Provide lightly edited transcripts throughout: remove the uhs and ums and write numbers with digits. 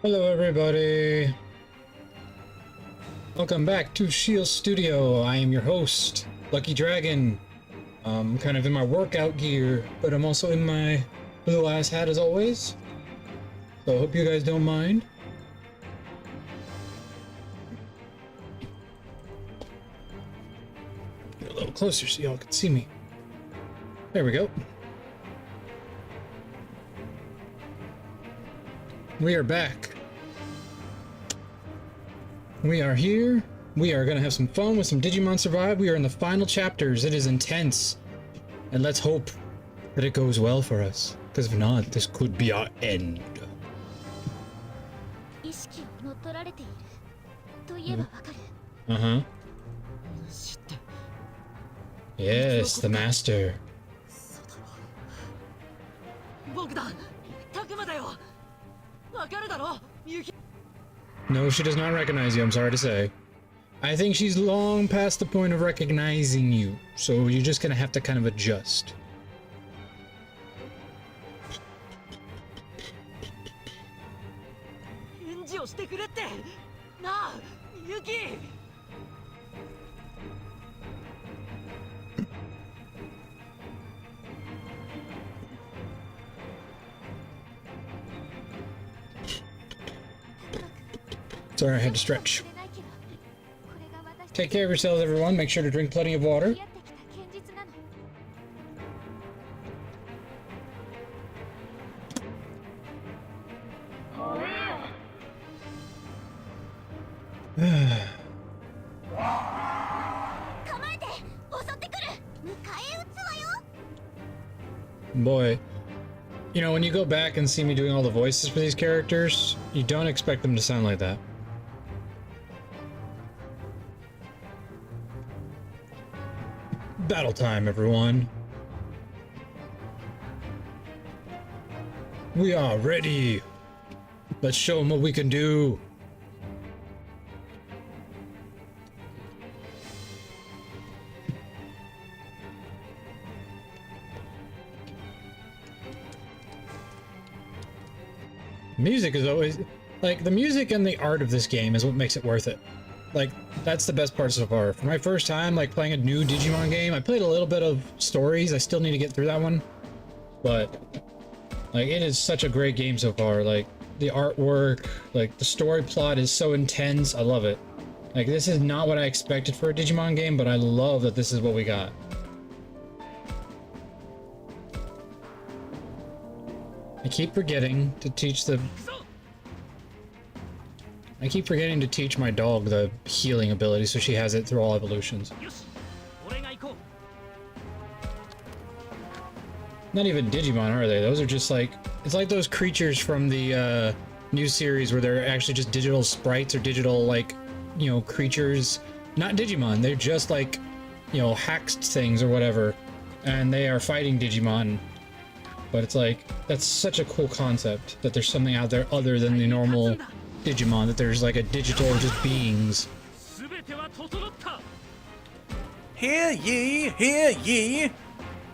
Hello everybody! Welcome back to Shield Studio. I am your host, Lucky Dragon. I'm kind of in my workout gear, but I'm also in my blue ass hat as always. So I hope you guys don't mind. Get a little closer so y'all can see me. There we go. We are back. We are here. We are gonna have some fun with some Digimon Survive. We are in the final chapters. It is intense. And let's hope that it goes well for us. Because if not, this could be our end. Uh-huh. Yes, the master. No, she does not recognize you, I'm sorry to say. I think she's long past the point of recognizing you, so you're just gonna have to kind of adjust. Sorry, I had to stretch. Take care of yourselves, everyone. Make sure to drink plenty of water. Boy, you know, when you go back and see me doing all the voices for these characters, you don't expect them to sound like that. Battle time, everyone. We are ready. Let's show them what we can do. Music is always, like, the music and the art of this game is what makes it worth it. Like, that's the best part so far. For my first time, like, playing a new Digimon game, I played a little bit of stories. I still need to get through that one. But, like, it is such a great game so far. Like, the artwork, like, the story plot is so intense. I love it. Like, this is not what I expected for a Digimon game, but I love that this is what we got. I keep forgetting to teach my dog the healing ability, so she has it through all evolutions. Not even Digimon, are they? Those are just like, it's like those creatures from the new series where they're actually just digital sprites or digital, like, you know, creatures. Not Digimon, they're just like, you know, hacked things or whatever, and they are fighting Digimon. But it's like, that's such a cool concept, that there's something out there other than the normal Digimon, that there's like a digital just beings. Hear ye, hear ye.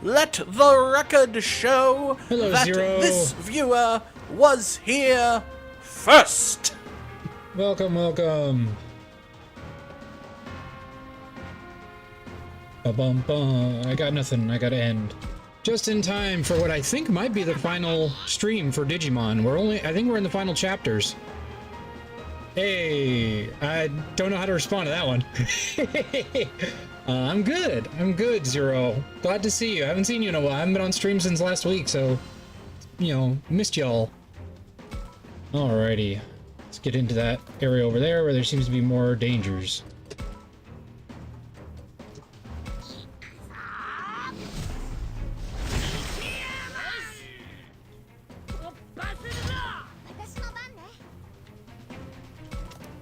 Let the record show that Zero. This viewer was here first. Welcome, welcome. Ba-bum-bum. I got nothing, I gotta end. Just in time for what I think might be the final stream for Digimon. I think we're in the final chapters. Hey, I don't know how to respond to that one. I'm good, Zero. Glad to see you. I haven't seen you in a while. I haven't been on stream since last week, so, you know, missed y'all. Alrighty. Let's get into that area over there where there seems to be more dangers.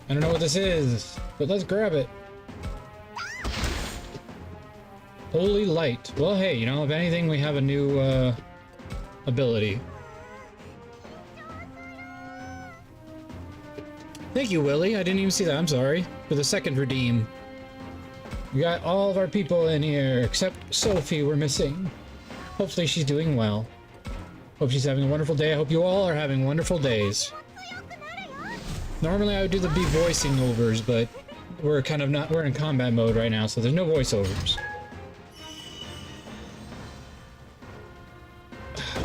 I don't know what this is, but let's grab it. Holy light. Well, hey, you know, if anything, we have a new, ability. Thank you, Willie. I didn't even see that. I'm sorry. For the second redeem. We got all of our people in here, except Sophie we're missing. Hopefully she's doing well. Hope she's having a wonderful day. I hope you all are having wonderful days. Normally I would do the be voicing overs, but we're kind of not, we're in combat mode right now, so there's no voiceovers.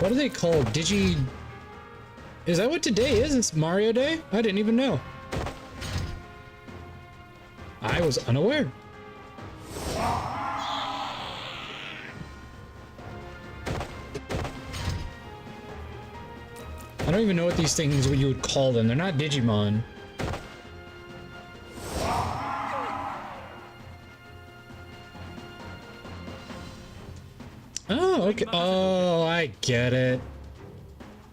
What are they called? Is that what today is? It's Mario Day? I didn't even know. I was unaware. I don't even know what these things, what you would call them. They're not Digimon. Oh, okay. Oh, I get it.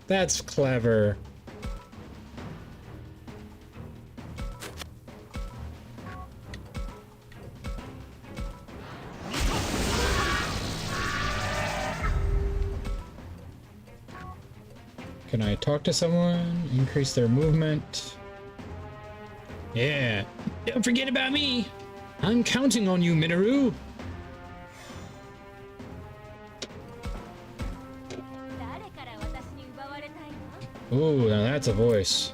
That's clever. Can I talk to someone? Increase their movement. Yeah. Don't forget about me. I'm counting on you, Minoru. Ooh, now that's a voice.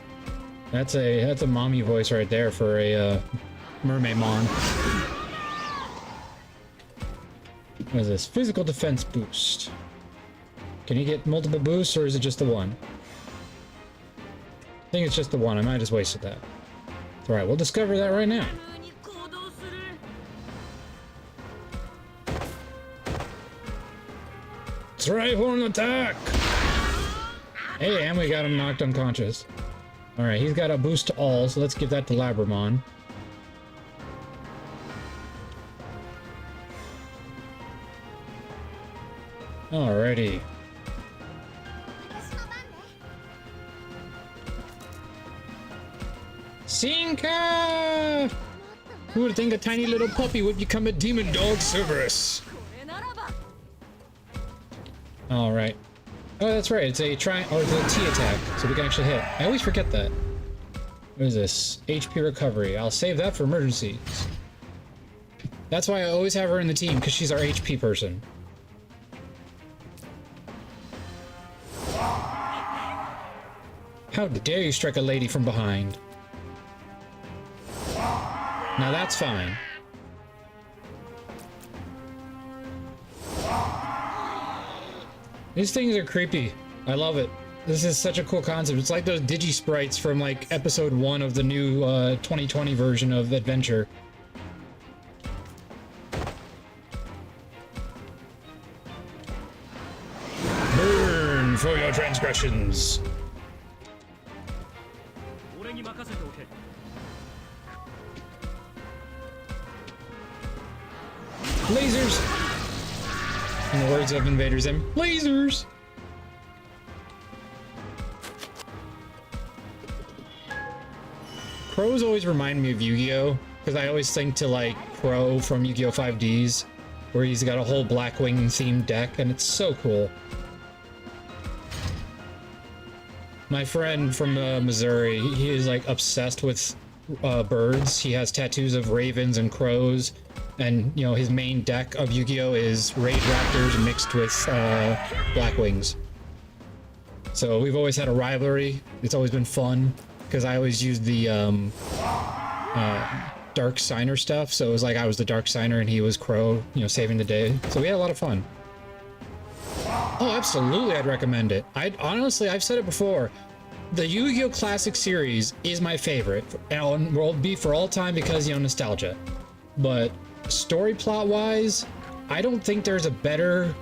That's a mommy voice right there for a mermaidmon. What is this? Physical defense boost. Can you get multiple boosts, or is it just the one? I think it's just the one. I might just wasted that. Alright, we'll discover that right now. Trihorn attack! Hey, and we got him knocked unconscious. Alright, he's got a boost to all, so let's give that to Labramon. Alrighty. Sinka! Who would think a tiny little puppy would become a demon dog Cerberus? Alright. Oh, that's right. It's a or the T attack, so we can actually hit. I always forget that. What is this? HP recovery. I'll save that for emergencies. That's why I always have her in the team, because she's our HP person. How dare you strike a lady from behind? Now that's fine. These things are creepy. I love it. This is such a cool concept. It's like those Digi sprites from like episode 1 of the new 2020 version of Adventure. Burn for your transgressions. Lasers! In the words of Invader Zim, lasers! Crows always remind me of Yu-Gi-Oh! Because I always think to like Crow from Yu-Gi-Oh! 5Ds, where he's got a whole Blackwing themed deck, and it's so cool. My friend from Missouri, he is like obsessed with birds. He has tattoos of ravens and crows. And, you know, his main deck of Yu-Gi-Oh! Is Raid Raptors mixed with Blackwings. So we've always had a rivalry. It's always been fun, because I always used the Dark Signer stuff. So it was like I was the Dark Signer and he was Crow, you know, saving the day. So we had a lot of fun. Oh, absolutely, I'd recommend it. Honestly, I've said it before. The Yu-Gi-Oh! Classic series is my favorite, and will be for all time because, you know, nostalgia. But story plot wise, I don't think there's a better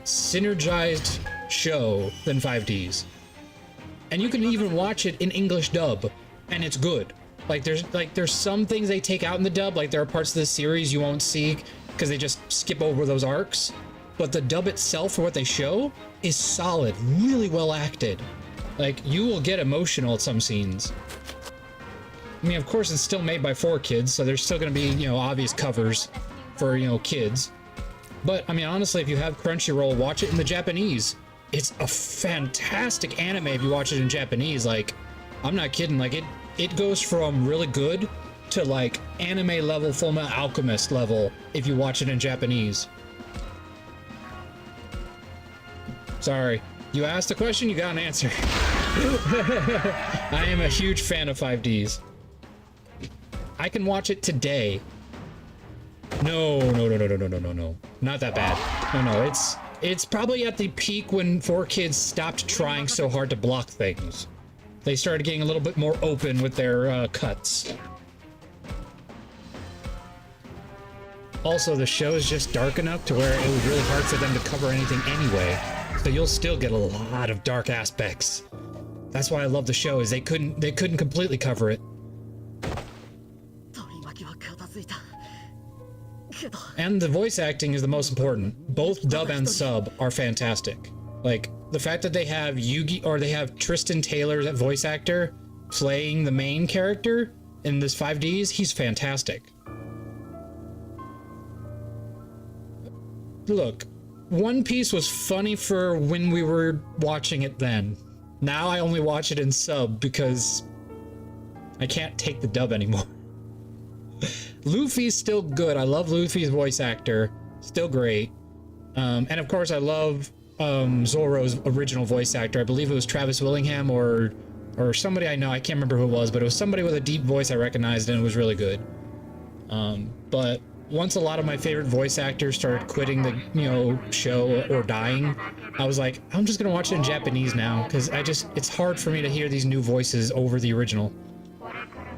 synergized show than 5Ds. And you can even watch it in English dub, and it's good. There's some things they take out in the dub, like there are parts of the series you won't see because they just skip over those arcs. But the dub itself for what they show is solid, really well acted. Like, you will get emotional at some scenes. I mean, of course, it's still made by 4Kids, so there's still going to be, you know, obvious covers for, you know, kids. But, I mean, honestly, if you have Crunchyroll, watch it in the Japanese. It's a fantastic anime if you watch it in Japanese. Like, I'm not kidding. Like, it goes from really good to, like, anime level, Fullmetal Alchemist level if you watch it in Japanese. Sorry. You asked a question, you got an answer. I am a huge fan of 5Ds. I can watch it today. No. Not that bad. No, it's probably at the peak when 4Kids stopped trying so hard to block things. They started getting a little bit more open with their cuts. Also, the show is just dark enough to where it was really hard for them to cover anything anyway. So you'll still get a lot of dark aspects. That's why I love the show, is they couldn't completely cover it. And the voice acting is the most important. Both dub and sub are fantastic. Like, the fact that they have they have Tristan Taylor, that voice actor, playing the main character in this 5Ds, he's fantastic. Look, One Piece was funny for when we were watching it then. Now I only watch it in sub because I can't take the dub anymore. Luffy's still good. I love Luffy's voice actor. Still great. And of course I love Zoro's original voice actor. I believe it was Travis Willingham or somebody I know. I can't remember who it was, but it was somebody with a deep voice I recognized, and it was really good. But once a lot of my favorite voice actors started quitting the show or dying, I was like, I'm just gonna watch it in Japanese now, because it's hard for me to hear these new voices over the original.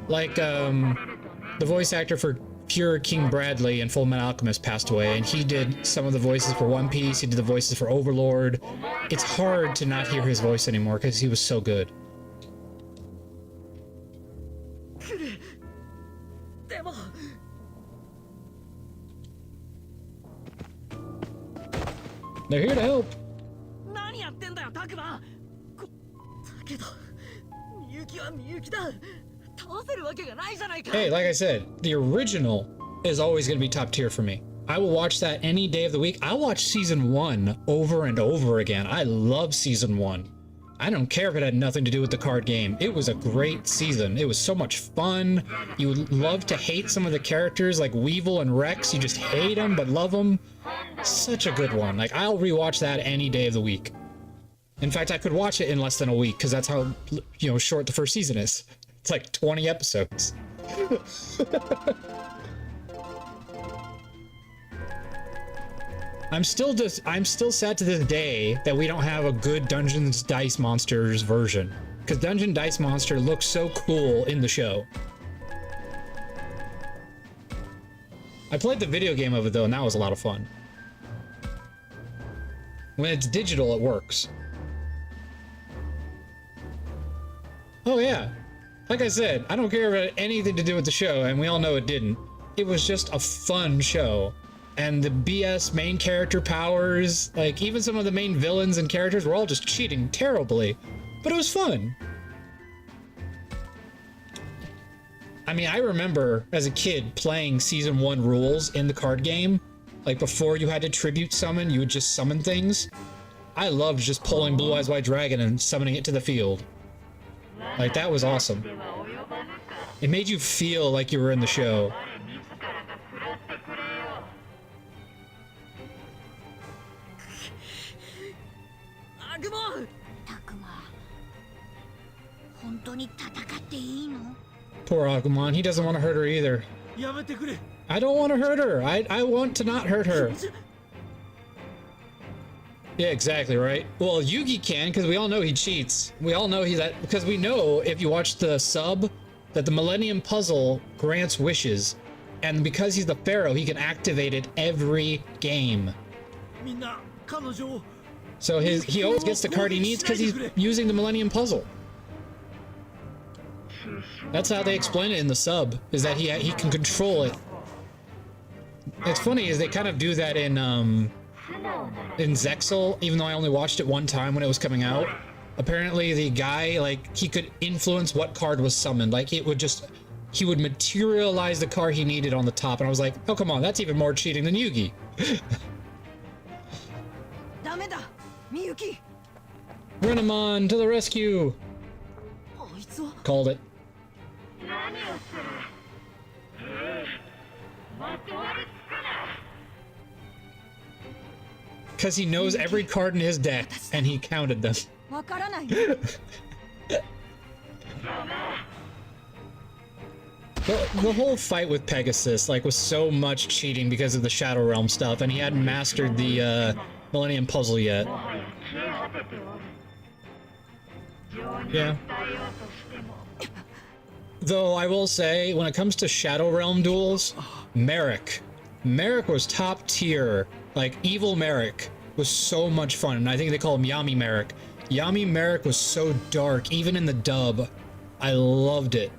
Like the voice actor for Pure King Bradley in Full Metal Alchemist passed away, and he did some of the voices for One Piece. He did the voices for Overlord. It's hard to not hear his voice anymore because he was so good. They're here to help. Hey, like I said, the original is always going to be top tier for me. I will watch that any day of the week. I'll watch season 1 over and over again. I love season 1. I don't care if it had nothing to do with the card game. It was a great season. It was so much fun. You would love to hate some of the characters like Weevil and Rex. You just hate them but love them. Such a good one. Like, I'll rewatch that any day of the week. In fact, I could watch it in less than a week because that's how, short the first season is. It's like 20 episodes. I'm still sad to this day that we don't have a good Dungeons Dice Monsters version, because Dungeon Dice Monster looks so cool in the show. I played the video game of it though, and that was a lot of fun. When it's digital, it works. Oh yeah. Like I said, I don't care about anything to do with the show, and we all know it didn't. It was just a fun show. And the BS main character powers, like even some of the main villains and characters were all just cheating terribly. But it was fun. I mean, I remember as a kid playing Season 1 rules in the card game. Like before you had to tribute summon, you would just summon things. I loved just pulling Blue Eyes White Dragon and summoning it to the field. Like, that was awesome. It made you feel like you were in the show. Poor Agumon, he doesn't want to hurt her either. I don't want to hurt her. I want to not hurt her. Yeah, exactly, right? Well, Yugi can, because we all know he cheats. We all know because we know, if you watch the sub, that the Millennium Puzzle grants wishes. And because he's the Pharaoh, he can activate it every game. So he always gets the card he needs because he's using the Millennium Puzzle. That's how they explain it in the sub, is that he can control it. It's funny, is they kind of do that in Zexal, even though I only watched it one time when it was coming out. Apparently the guy, like, he could influence what card was summoned. Like, he would materialize the card he needed on the top, and I was like, oh come on, that's even more cheating than Yugi. Renamon to the rescue! Called it. Because he knows every card in his deck, and he counted them. The whole fight with Pegasus, like, was so much cheating because of the Shadow Realm stuff, and he hadn't mastered the, Millennium Puzzle yet. Yeah. Though, I will say, when it comes to Shadow Realm duels, Merrick was top tier. Like, Evil Merrick was so much fun, and I think they call him Yami Merrick. Yami Merrick was so dark, even in the dub. I loved it.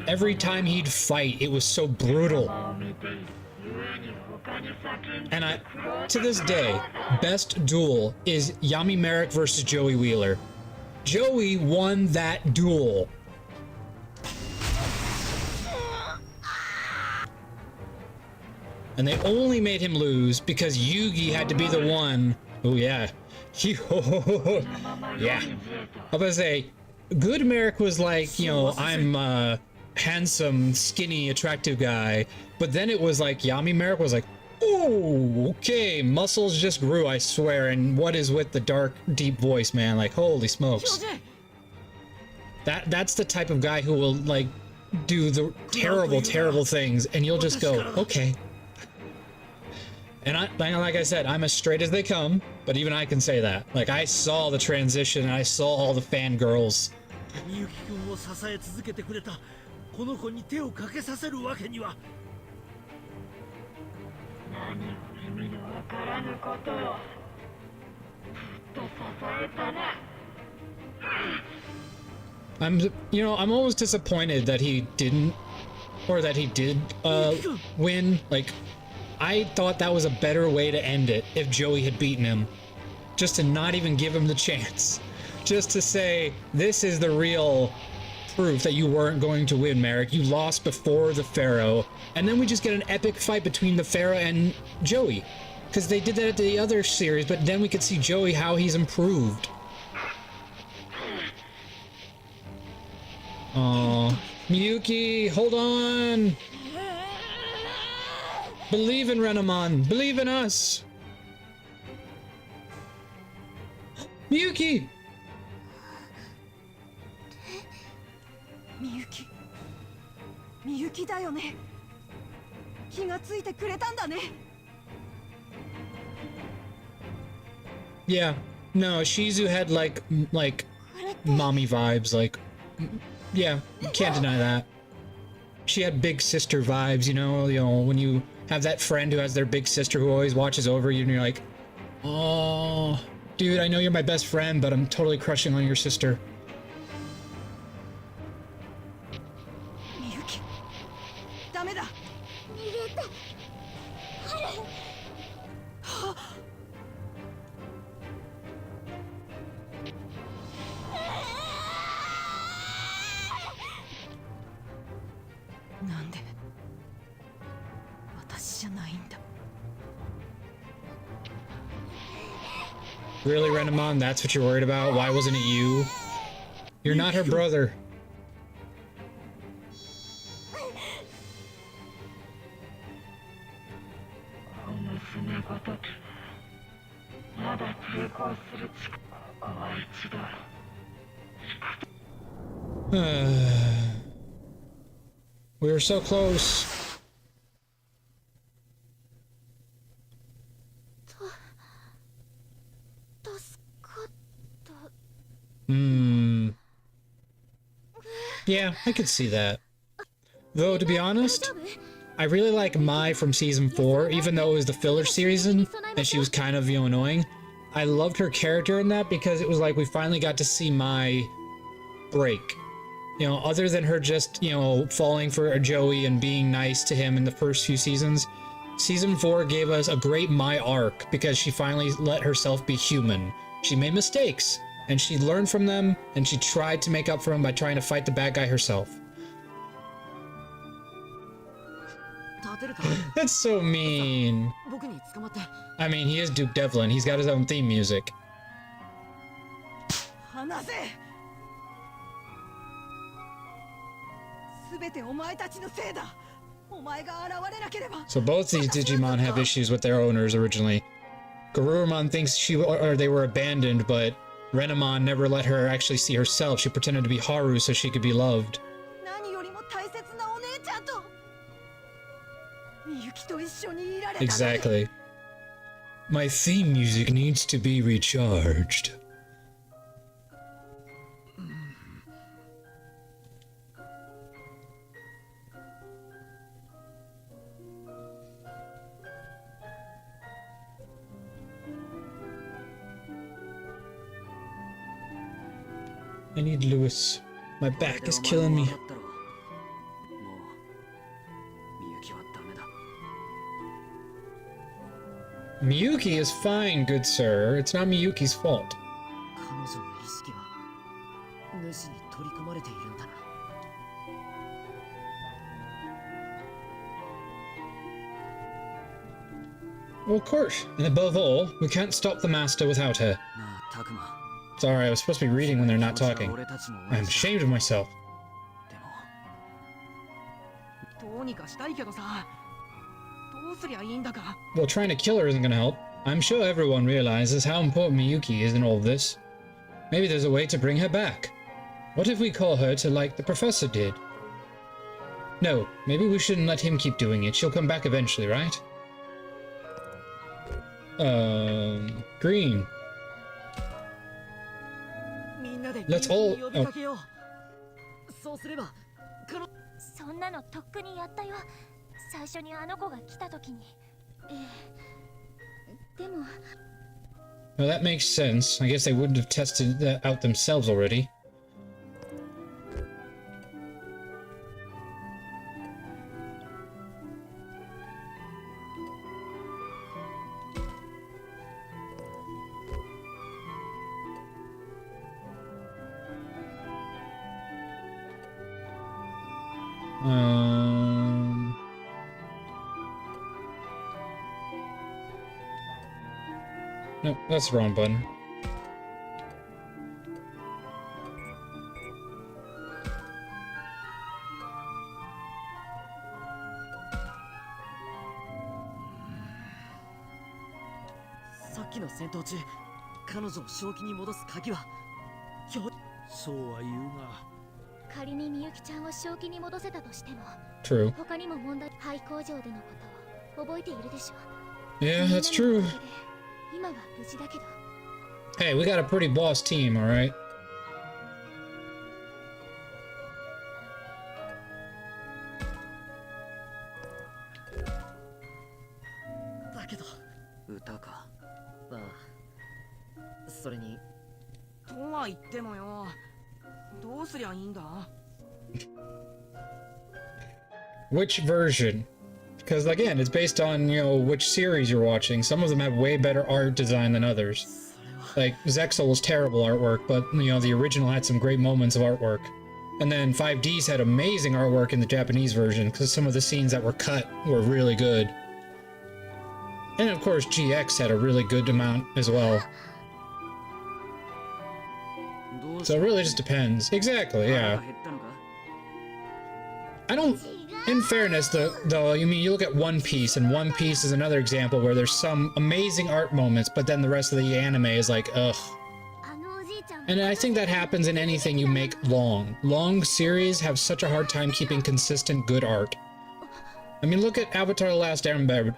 Every time he'd fight, it was so brutal. And to this day, best duel is Yami Merrick versus Joey Wheeler. Joey won that duel. And they only made him lose because Yugi had to be the one. Oh yeah. Yeah. I was gonna say, good Merrick was like, you know, I'm a handsome, skinny, attractive guy. But then it was like, Yami Merrick was like, oh, okay, muscles just grew, I swear. And what is with the dark, deep voice, man? Like, holy smokes. That's the type of guy who will, like, do the terrible, terrible things, and you'll just go, okay. And like I said, I'm as straight as they come, but even I can say that. Like, I saw the transition, and I saw all the fangirls. I'm almost disappointed that he didn't, or that he did, win. Like, I thought that was a better way to end it if Joey had beaten him. Just to not even give him the chance. Just to say, this is the real proof that you weren't going to win, Merrick. You lost before the Pharaoh. And then we just get an epic fight between the Pharaoh and Joey. Because they did that at the other series, but then we could see Joey, how he's improved. Aww. Miyuki, hold on! Believe in Renamon! Believe in us! Miyuki! Miyuki だよね。気がついてくれたんだね。Yeah. No, Shizu had like mommy vibes, like, yeah, you can't deny that. She had big sister vibes, you know, when you have that friend who has their big sister who always watches over you and you're like, oh, dude, I know you're my best friend, but I'm totally crushing on your sister. Miyuki, ダメだ。逃げて。なんで私じゃないんだ。 Really, Renamon? That's what you're worried about? Why wasn't it you? You're not her brother. We were so close. Yeah, I could see that. Though, to be honest, I really like Mai from Season 4, even though it was the filler season, and she was kind of, annoying. I loved her character in that because it was like we finally got to see Mai break. Other than her just, falling for Joey and being nice to him in the first few seasons, Season 4 gave us a great Mai arc because she finally let herself be human. She made mistakes, and she learned from them, and she tried to make up for them by trying to fight the bad guy herself. That's so mean. I mean, he is Duke Devlin. He's got his own theme music. So both these Digimon have issues with their owners originally. Garurumon thinks they were abandoned, but Renamon never let her actually see herself. She pretended to be Haru so she could be loved. Exactly. My theme music needs to be recharged. I need Lewis. My back is killing me. Miyuki is fine, good sir. It's not Miyuki's fault. Well, of course. And above all, we can't stop the master without her. Sorry, I was supposed to be reading when they're not talking. I'm ashamed of myself. Well, trying to kill her isn't gonna help. I'm sure everyone realizes how important Miyuki is in all of this. Maybe there's a way to bring her back. What if we call her to like the professor did? No, maybe we shouldn't let him keep doing it. She'll come back eventually, right? Green. Let's all... Oh. そんなのとっくにやったよ。最初にあの子が来た時に。でも。Well, that makes sense. I guess they wouldn't have tested that out themselves already. No, that's the wrong button. True. Yeah, that's true. Hey, we got a pretty boss team, alright? Which version? Because again, it's based on, you know, which series you're watching. Some of them have way better art design than others. Like, Zexal was terrible artwork, but, you know, the original had some great moments of artwork. And then 5Ds had amazing artwork in the Japanese version, because some of the scenes that were cut were really good. And of course, GX had a really good amount as well. So it really just depends. Exactly, yeah. I don't... In fairness, though, I mean, you look at One Piece, and One Piece is another example where there's some amazing art moments, but then the rest of the anime is like, ugh. And I think that happens in anything you make long. Long series have such a hard time keeping consistent good art. I mean, look at Avatar: The Last Airbender.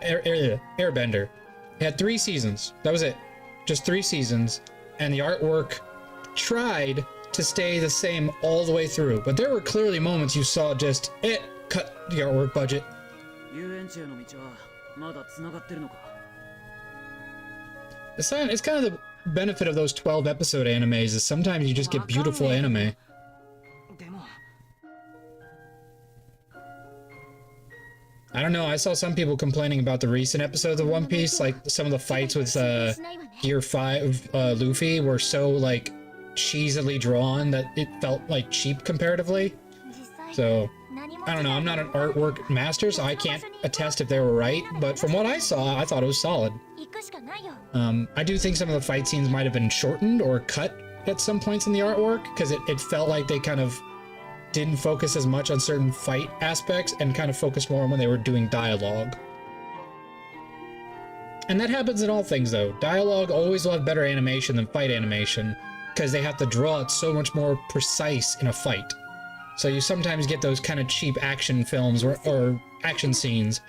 It had 3 seasons. That was it. Just 3 seasons. And the artwork tried to stay the same all the way through. But there were clearly moments you saw just, cut the artwork budget. It's kind of the benefit of those 12 episode animes is sometimes you just get beautiful anime. I don't know, I saw some people complaining about the recent episodes of One Piece, like some of the fights with Gear 5 Luffy were so like cheesily drawn that it felt like cheap comparatively. So I don't know, I'm not an artwork master, so I can't attest if they were right, but from what I saw, I thought it was solid. I do think some of the fight scenes might have been shortened or cut at some points in the artwork, because it felt like they kind of didn't focus as much on certain fight aspects and kind of focused more on when they were doing dialogue. And that happens in all things, though. Dialogue always will have better animation than fight animation, because they have to draw it so much more precise in a fight. So you sometimes get those kind of cheap action films or action scenes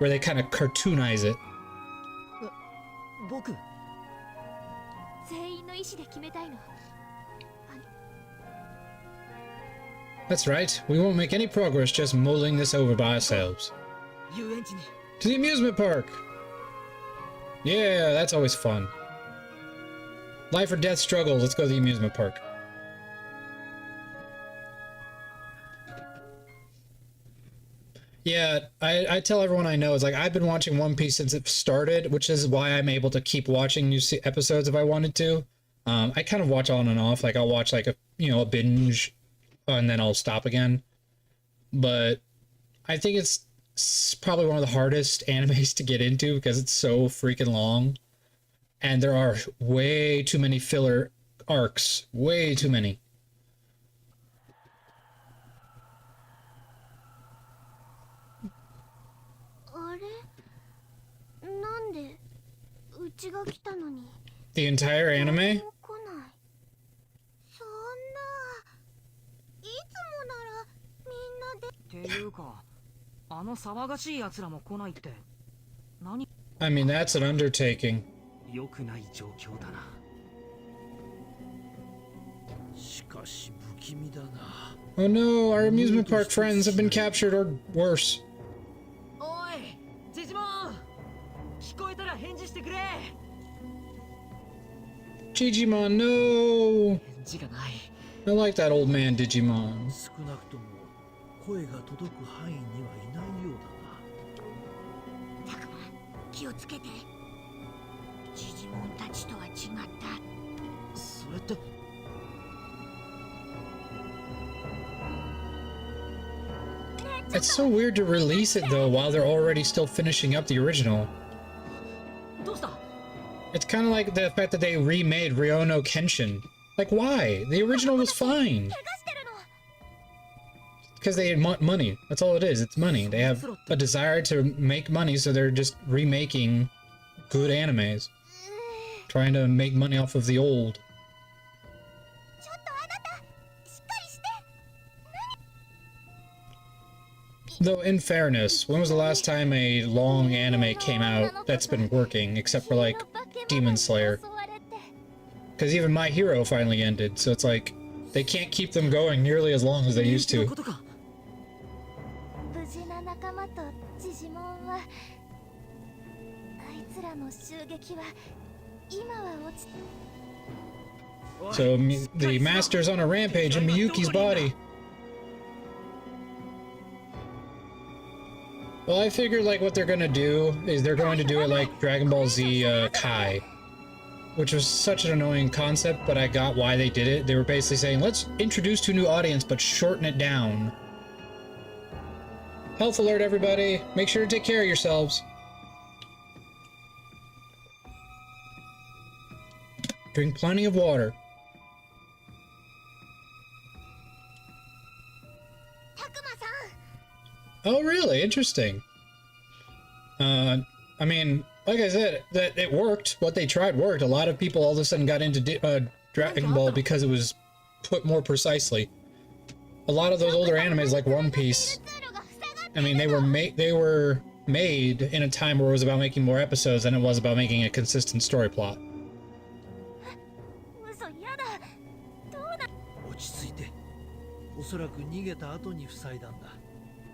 where they kind of cartoonize it. 僕 全員の意思で決めたいの。 That's right. We won't make any progress just mulling this over by ourselves. 遊園地に To the amusement park! Yeah, that's always fun. Life or death struggle. Let's go to the amusement park. Yeah, I tell everyone I know, it's like, I've been watching One Piece since it started, which is why I'm able to keep watching new episodes if I wanted to. I kind of watch on and off. Like, I'll watch like a binge, and then I'll stop again. But I think it's probably one of the hardest animes to get into because it's so freaking long. And there are way too many filler arcs. Way too many. The entire anime? っていうかあの騒がしい奴らも来ないって何 I mean, that's an undertaking. 良くない状況だなしかし不気味だな Oh no, our amusement park friends have been captured or worse. おいジジモン聞こえたら返事してくれ Digimon, no! 返事がない I like that old man Digimon. 少なくとも声が届く範囲にはいないようだな。たくま気をつけて。ジジモンたちとは違った。それって It's so weird to release it though while they're already still finishing up the original. どうした It's kind of like the fact that they remade Ryono Kenshin. Like, why? The original was fine. Because they had money. That's all it is. It's money. They have a desire to make money, so they're just remaking good animes. Trying to make money off of the old. Though, in fairness, when was the last time a long anime came out that's been working, except for, like, Demon Slayer? Because even My Hero finally ended, so it's like, they can't keep them going nearly as long as they used to. 無事な仲間とジジモンは、あいつらの襲撃は今は落ち。So the master's on a rampage in Miyuki's body. Well, I figured like what they're gonna do is they're going to do it like Dragon Ball Z Kai, which was such an annoying concept, but I got why they did it. They were basically saying, let's introduce to a new audience, but shorten it down. Health alert, everybody. Make sure to take care of yourselves. Drink plenty of water. Oh, really? Interesting. I mean, like I said, that it worked. What they tried worked. A lot of people all of a sudden got into Dragon Ball because it was put more precisely. A lot of those older animes, like One Piece, I mean, they were made in a time where it was about making more episodes than it was about making a consistent story plot. 落ち着いて。おそらく逃げた後に塞いだんだ。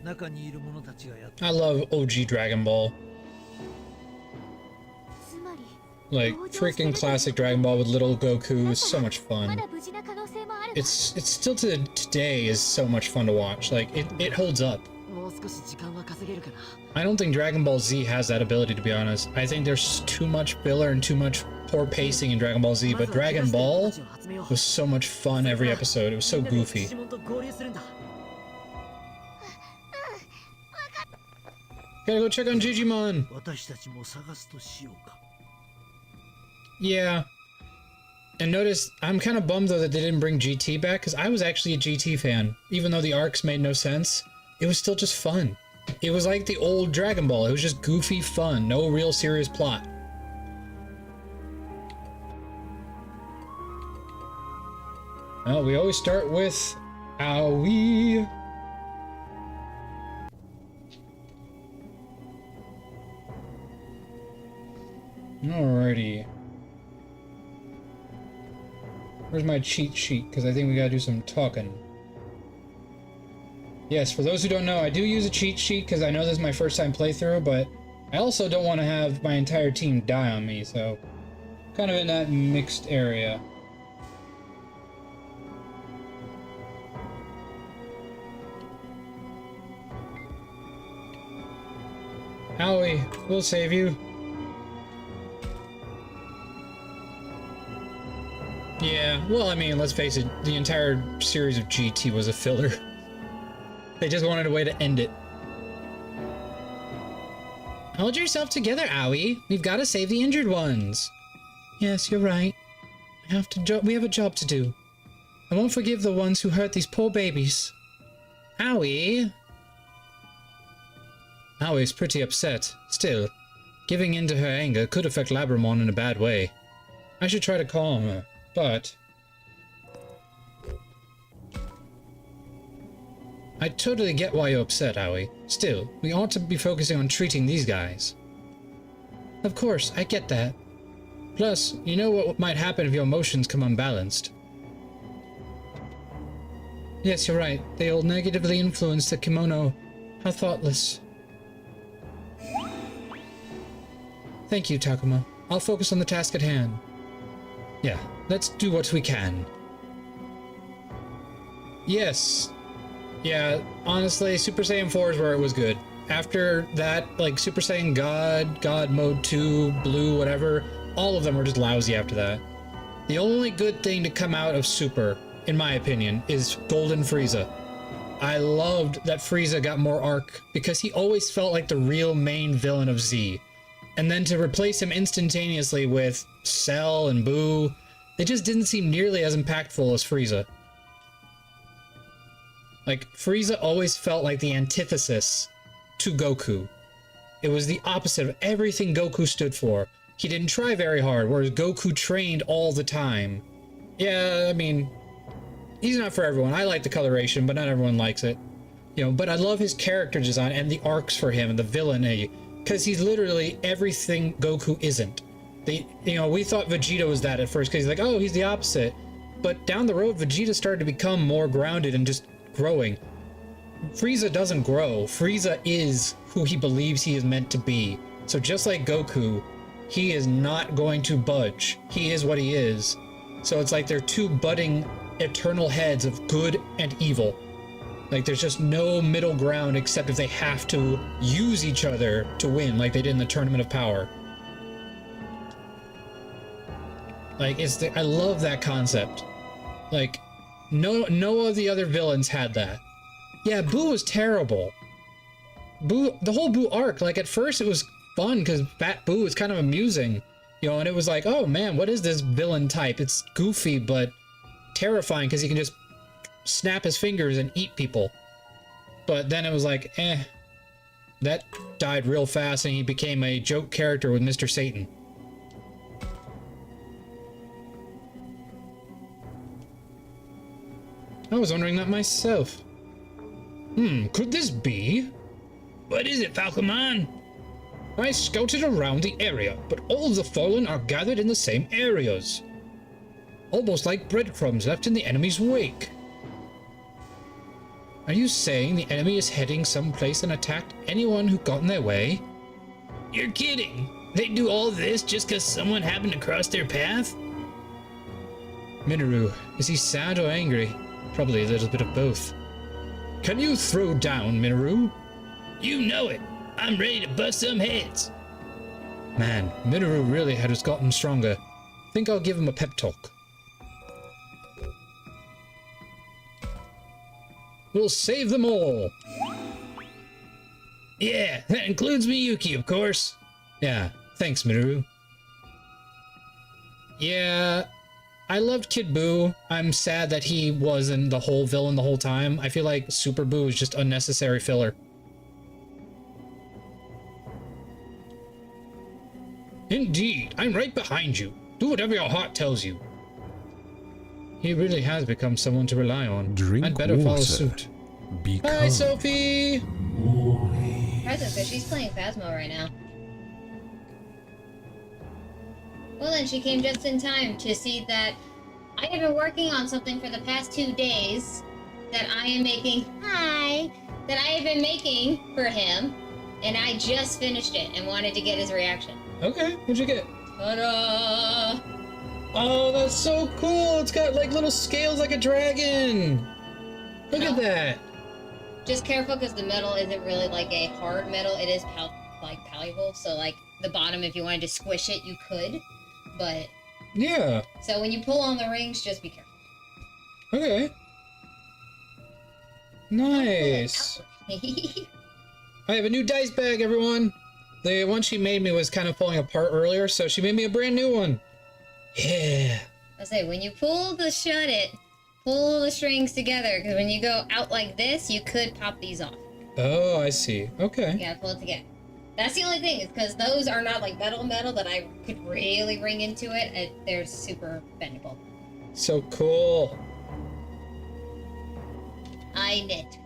中にいる者たちがやった。 I love OG Dragon Ball. Like, freaking classic Dragon Ball with little Goku is so much fun. It's still today is so much fun to watch. Like, it holds up. もう少し時間は稼げるかな I don't think Dragon Ball Z has that ability, to be honest. I think there's too much filler and too much poor pacing in Dragon Ball Z, but Dragon Ball was so much fun every episode. It was so goofy. Gotta go check on Digimon! 私たちも探すとしようか。 Yeah. And notice, I'm kind of bummed though that they didn't bring GT back, because I was actually a GT fan. Even though the arcs made no sense, it was still just fun. It was like the old Dragon Ball. It was just goofy fun, no real serious plot. Well, we always start with Aoi. Alrighty. Where's my cheat sheet? Because I think we gotta do some talking. Yes, for those who don't know, I do use a cheat sheet because I know this is my first time playthrough, but I also don't want to have my entire team die on me, so kind of in that mixed area. Howie, we'll save you. Yeah, well, I mean, let's face it, the entire series of GT was a filler. They just wanted a way to end it. Hold yourself together, Owie. We've got to save the injured ones. Yes, you're right. We have a job to do. I won't forgive the ones who hurt these poor babies. Owie. Owie's pretty upset. Still, giving in to her anger could affect Labramon in a bad way. I should try to calm her, but... I totally get why you're upset, Owie. Still, we ought to be focusing on treating these guys. Of course, I get that. Plus, you know what might happen if your emotions come unbalanced. Yes, you're right. They'll negatively influence the kimono. How thoughtless. Thank you, Takuma. I'll focus on the task at hand. Yeah, let's do what we can. Yes. Yeah, honestly, Super Saiyan 4 is where it was good. After that, like Super Saiyan God Mode 2, Blue, whatever, all of them were just lousy after that. The only good thing to come out of Super, in my opinion, is Golden Frieza. I loved that Frieza got more arc because he always felt like the real main villain of Z. And then to replace him instantaneously with Cell and Boo, they just didn't seem nearly as impactful as Frieza. Like, Frieza always felt like the antithesis to Goku. It was the opposite of everything Goku stood for. He didn't try very hard, whereas Goku trained all the time. Yeah, I mean, he's not for everyone. I like the coloration, but not everyone likes it. You know, but I love his character design and the arcs for him and the villainy, because he's literally everything Goku isn't. We thought Vegeta was that at first, because he's like, oh, he's the opposite. But down the road, Vegeta started to become more grounded and just growing. Frieza doesn't grow. Frieza is who he believes he is meant to be. So just like Goku, he is not going to budge. He is what he is. So it's like they're two budding eternal heads of good and evil. Like there's just no middle ground except if they have to use each other to win, like they did in the Tournament of Power. Like I love that concept. Like no of the other villains had that. Yeah, Boo was terrible. The whole Boo arc, like at first it was fun because Fat Boo is kind of amusing, you know, and it was like, oh man, what is this villain type? It's goofy but terrifying because he can just snap his fingers and eat people. But then it was like, that died real fast and he became a joke character with Mr. Satan. I was wondering that myself. Could this be? What is it, Falcomon? I scouted around the area, but all the fallen are gathered in the same areas. Almost like breadcrumbs left in the enemy's wake. Are you saying the enemy is heading someplace and attacked anyone who got in their way? You're kidding! They do all this just because someone happened to cross their path? Minoru, is he sad or angry? Probably a little bit of both. Can you throw down, Minoru? You know it! I'm ready to bust some heads! Man, Minoru really has gotten stronger. Think I'll give him a pep talk. We'll save them all! Yeah, that includes Miyuki, of course. Yeah, thanks, Minoru. Yeah, I loved Kid Buu. I'm sad that he wasn't the whole villain the whole time. I feel like Super Buu is just unnecessary filler. Indeed, I'm right behind you. Do whatever your heart tells you. He really has become someone to rely on. I'd better follow suit. Hi, Sophie! Present, but she's playing Phasmo right now. Well, then she came just in time to see that I have been working on something for the past 2 days that I am making. Hi! That I have been making for him, and I just finished it and wanted to get his reaction. Okay, what'd you get? Ta-da! Oh, that's so cool! It's got like little scales like a dragon! Look at that! Just careful because the metal isn't really like a hard metal. It is malleable, so like the bottom, if you wanted to squish it, you could. But yeah. So when you pull on the rings, just be careful. Okay. Nice. I have a new dice bag, everyone. The one she made me was kind of falling apart earlier, so she made me a brand new one. Yeah. I say when you pull the strings together, because when you go out like this, you could pop these off. Oh, I see. Okay. You gotta pull it together. That's the only thing, is because those are not like metal that I could really bring into it. They're super bendable. So cool. I knit.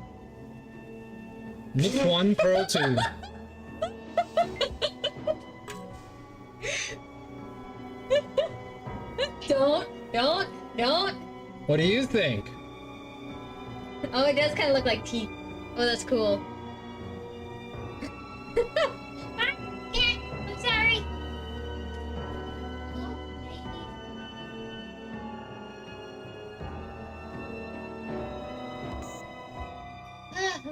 Knit 1, Pro 2. Don't. What do you think? Oh, it does kind of look like teeth. Oh, that's cool. I'm sorry.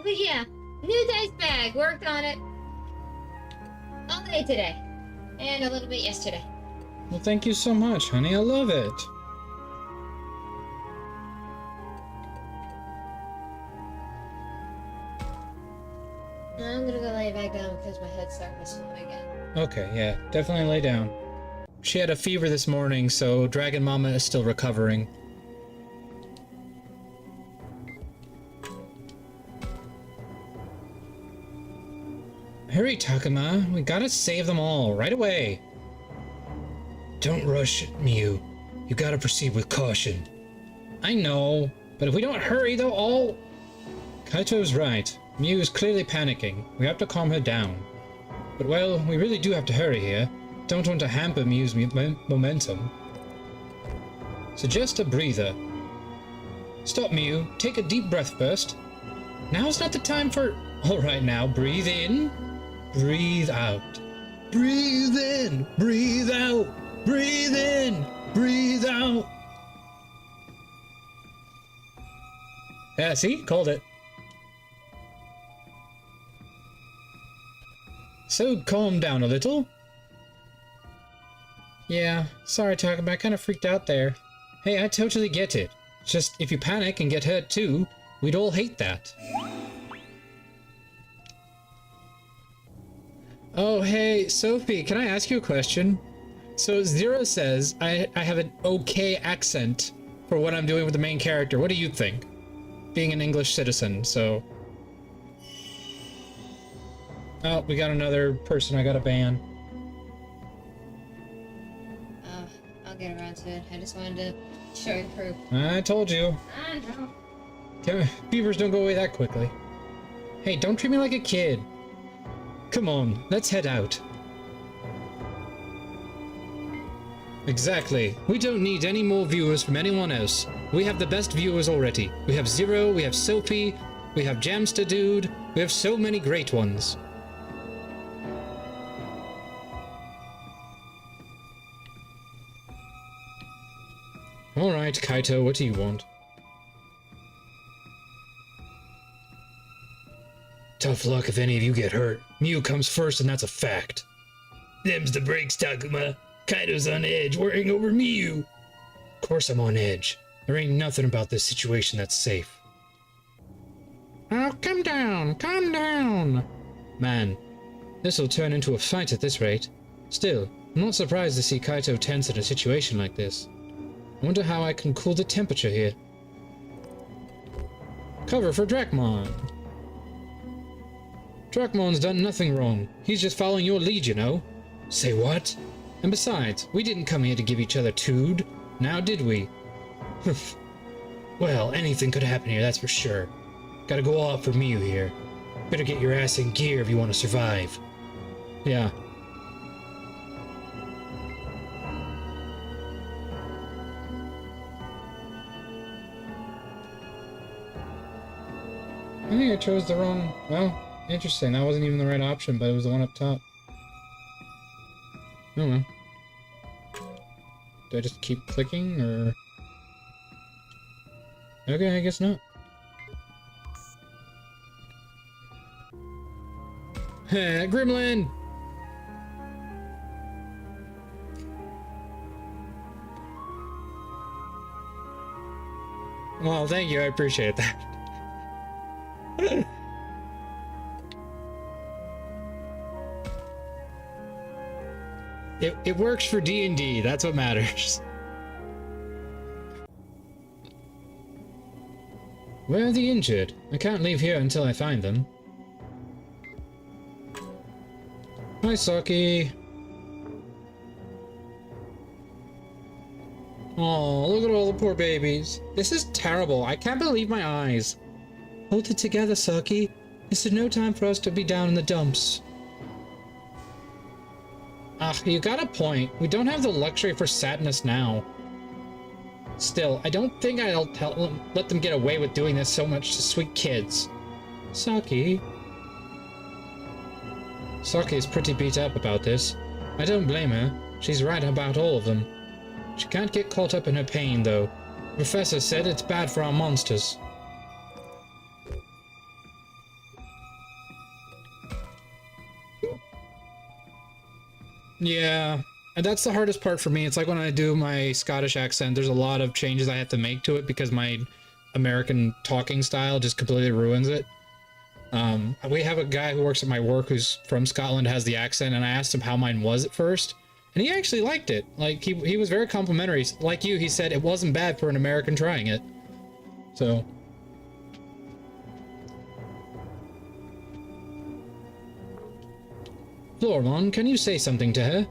But yeah, new dice bag. Worked on it all day today, and a little bit yesterday. Well, thank you so much, honey. I love it. I'm gonna go lay back down because my head's starting to swim again. Okay, yeah, definitely lay down. She had a fever this morning, so Dragon Mama is still recovering. Hurry, Takuma. We gotta save them all, right away. Don't rush, Miu. You gotta proceed with caution. I know, but if we don't hurry, they'll all... Kaito's right. Miu is clearly panicking. We have to calm her down. But well, we really do have to hurry here. Don't want to hamper Miu's momentum. Suggest a breather. Stop, Miu. Take a deep breath first. Now's not the time for... Alright now, breathe in. Breathe out. Breathe in. Breathe out. Breathe in. Breathe out. Yeah, see? Called it. So calm down a little. Yeah, sorry Takuma, I kind of freaked out there. Hey, I totally get it. Just, if you panic and get hurt too, we'd all hate that. Oh, hey, Sophie, can I ask you a question? So Zero says I have an okay accent for what I'm doing with the main character. What do you think? Being an English citizen, so... Oh, we got another person I gotta ban. I'll get around to it. I just wanted to show you proof. I told you. I know. Beavers don't go away that quickly. Hey, don't treat me like a kid. Come on, let's head out. Exactly. We don't need any more viewers from anyone else. We have the best viewers already. We have Zero, we have Sophie, we have Jamster Dude, we have so many great ones. Alright, Kaito, what do you want? Tough luck if any of you get hurt. Miu comes first and that's a fact. Them's the breaks, Takuma. Kaito's on edge, worrying over Miu. Of course I'm on edge. There ain't nothing about this situation that's safe. Oh, calm down, calm down. Man, this'll turn into a fight at this rate. Still, I'm not surprised to see Kaito tense in a situation like this. I wonder how I can cool the temperature here. Cover for Dracmon. Dracmon's done nothing wrong. He's just following your lead, you know. Say what? And besides, we didn't come here to give each other tood. Now did we? Well, anything could happen here, that's for sure. Gotta go all out for Miu here. Better get your ass in gear if you want to survive. Yeah. think I chose the wrong... Well, interesting. That wasn't even the right option, but it was the one up top. Oh well. Do I just keep clicking, or... Okay, I guess not. Gremlin! Well, thank you, I appreciate that. It works for D&D, that's what matters. Where are the injured? I can't leave here until I find them. Hi, Saki. Oh, look at all the poor babies. This is terrible. I can't believe my eyes. Hold it together, Saki. This is no time for us to be down in the dumps. Ah, you got a point. We don't have the luxury for sadness now. Still, I don't think I'll let them get away with doing this so much to sweet kids. Saki. Saki is pretty beat up about this. I don't blame her. She's right about all of them. She can't get caught up in her pain, though. The professor said it's bad for our monsters. Yeah, and that's the hardest part for me. It's like when I do my Scottish accent, there's a lot of changes I have to make to it because my American talking style just completely ruins it. We have a guy who works at my work who's from Scotland, has the accent, and I asked him how mine was at first, and he actually liked it. Like, he was very complimentary. Like you, he said it wasn't bad for an American trying it. So... Floramon, can you say something to her?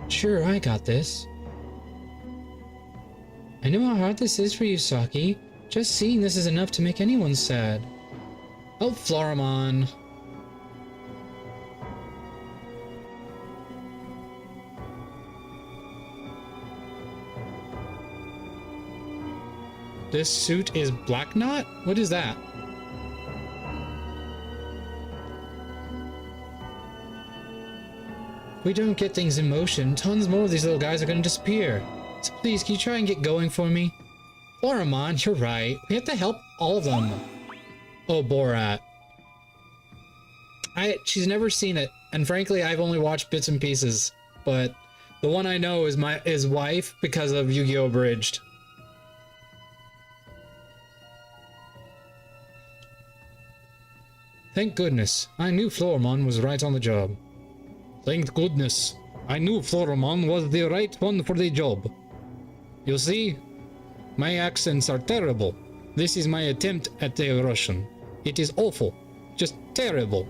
Sure, I got this. I know how hard this is for you, Saki. Just seeing this is enough to make anyone sad. Oh, Floramon. This suit is Black Knot? What is that? If we don't get things in motion, tons more of these little guys are going to disappear. So please, can you try and get going for me? Floramon, you're right. We have to help all of them. Oh, Borat. She's never seen it, and frankly, I've only watched bits and pieces. But the one I know is his wife because of Yu-Gi-Oh! Abridged. Thank goodness. I knew Floramon was right on the job. Thank goodness. I knew Floramon was the right one for the job. You see, my accents are terrible. This is my attempt at the Russian. It is awful. Just terrible.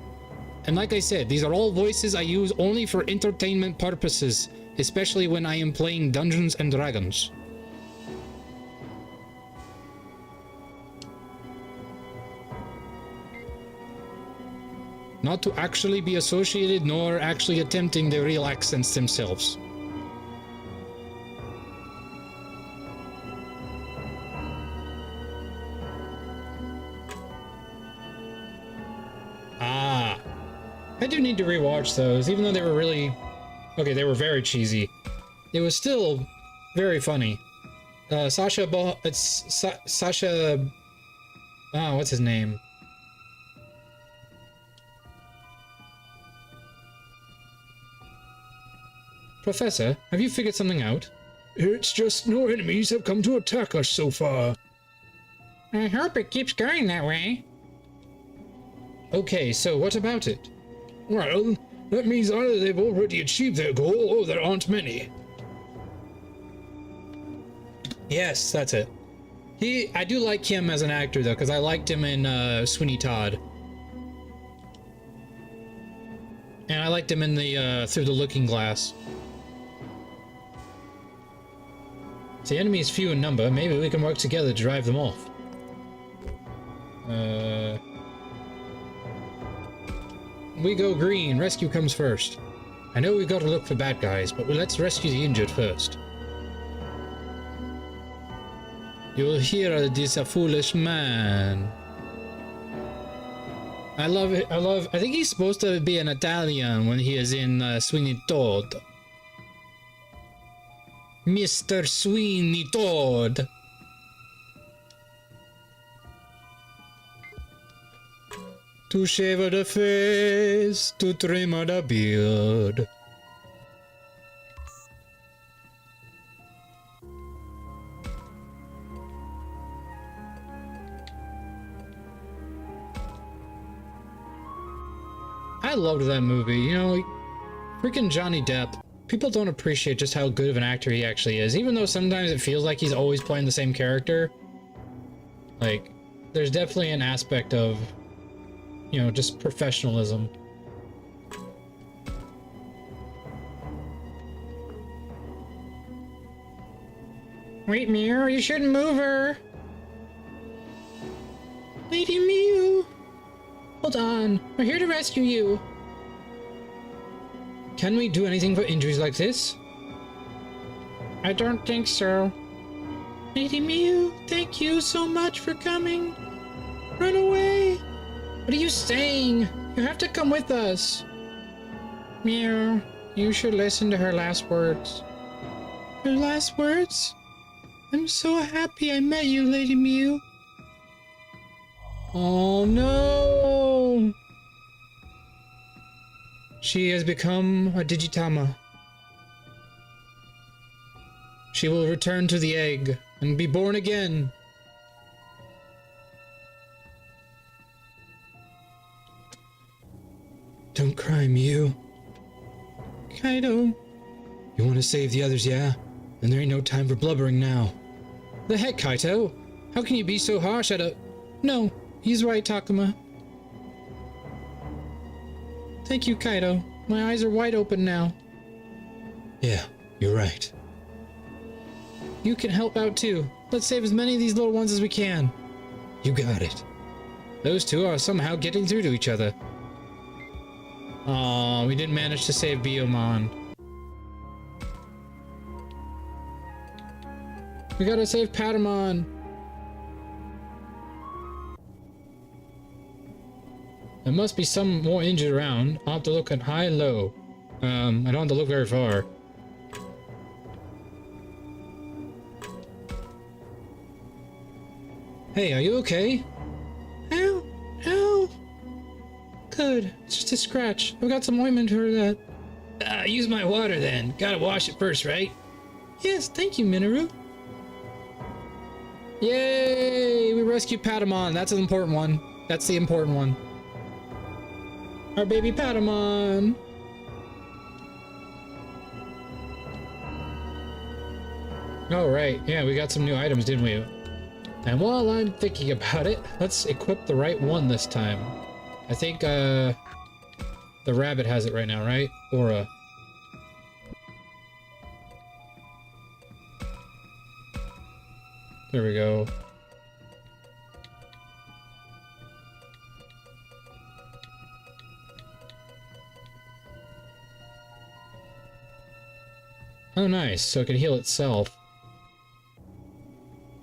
And like I said, these are all voices I use only for entertainment purposes, especially when I am playing Dungeons and Dragons. Not to actually be associated, nor actually attempting the real accents themselves. Ah. I do need to rewatch those, even though they were really... Okay, they were very cheesy. It was still very funny. Sasha... Sasha... Oh, what's his name? Professor, have you figured something out? It's just no enemies have come to attack us so far. I hope it keeps going that way. Okay, so what about it? Well, that means either they've already achieved their goal or there aren't many. Yes, that's it. I do like him as an actor though, because I liked him in Sweeney Todd. And I liked him in the Through the Looking Glass. The enemy is few in number. Maybe we can work together to drive them off. We go green. Rescue comes first. I know we've got to look for bad guys, but let's rescue the injured first. You'll hear this a foolish man. I love it. I think he's supposed to be an Italian when he is in Sweeney Todd. Mr. Sweeney Todd. To shave the face, to trim the beard. I loved that movie, you know, freaking Johnny Depp. People don't appreciate just how good of an actor he actually is, even though sometimes it feels like he's always playing the same character. Like, there's definitely an aspect of, you know, just professionalism. Wait, Mew, you shouldn't move her. Lady Mew. Hold on, we're here to rescue you. Can we do anything for injuries like this? I don't think so. Lady Mew, thank you so much for coming. Run away. What are you saying? You have to come with us. Mew, you should listen to her last words. Her last words? I'm so happy I met you, Lady Mew. Oh no! She has become a Digitama. She will return to the egg and be born again. Don't cry, Mew. Kaido. You want to save the others, yeah? Then there ain't no time for blubbering now. The heck, Kaito? How can you be so harsh at a... No, he's right, Takuma. Thank you, Kaido. My eyes are wide open now. Yeah, you're right. You can help out too. Let's save as many of these little ones as we can. You got it. Those two are somehow getting through to each other. Aw, we didn't manage to save Biyomon. We gotta save Patamon. There must be some more injured around. I'll have to look at high and low. I don't have to look very far. Hey, are you okay? Ow! Ow! Good. It's just a scratch. I've got some ointment for that. Use my water then. Gotta wash it first, right? Yes, thank you, Minoru. Yay! We rescued Patamon. That's an important one. That's the important one. Our baby Patamon! Oh, right. Yeah, we got some new items, didn't we? And while I'm thinking about it, let's equip the right one this time. I think, the rabbit has it right now, right? Aura. There we go. Oh, nice. So it can heal itself.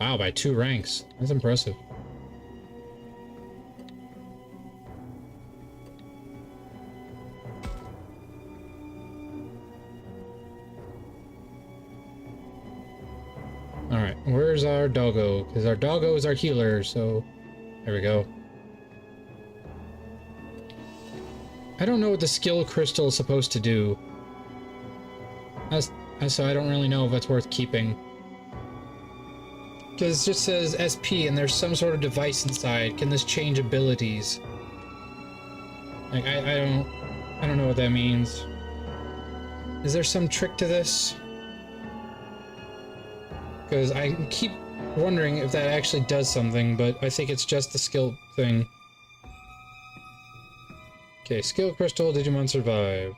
Wow, by 2 ranks. That's impressive. Alright, where's our doggo? Because our doggo is our healer, so... There we go. I don't know what the skill crystal is supposed to do. So I don't really know if it's worth keeping. Because it just says SP and there's some sort of device inside. Can this change abilities? Like, I don't know what that means. Is there some trick to this? Because I keep wondering if that actually does something, but I think it's just the skill thing. Okay, skill crystal, Digimon survive.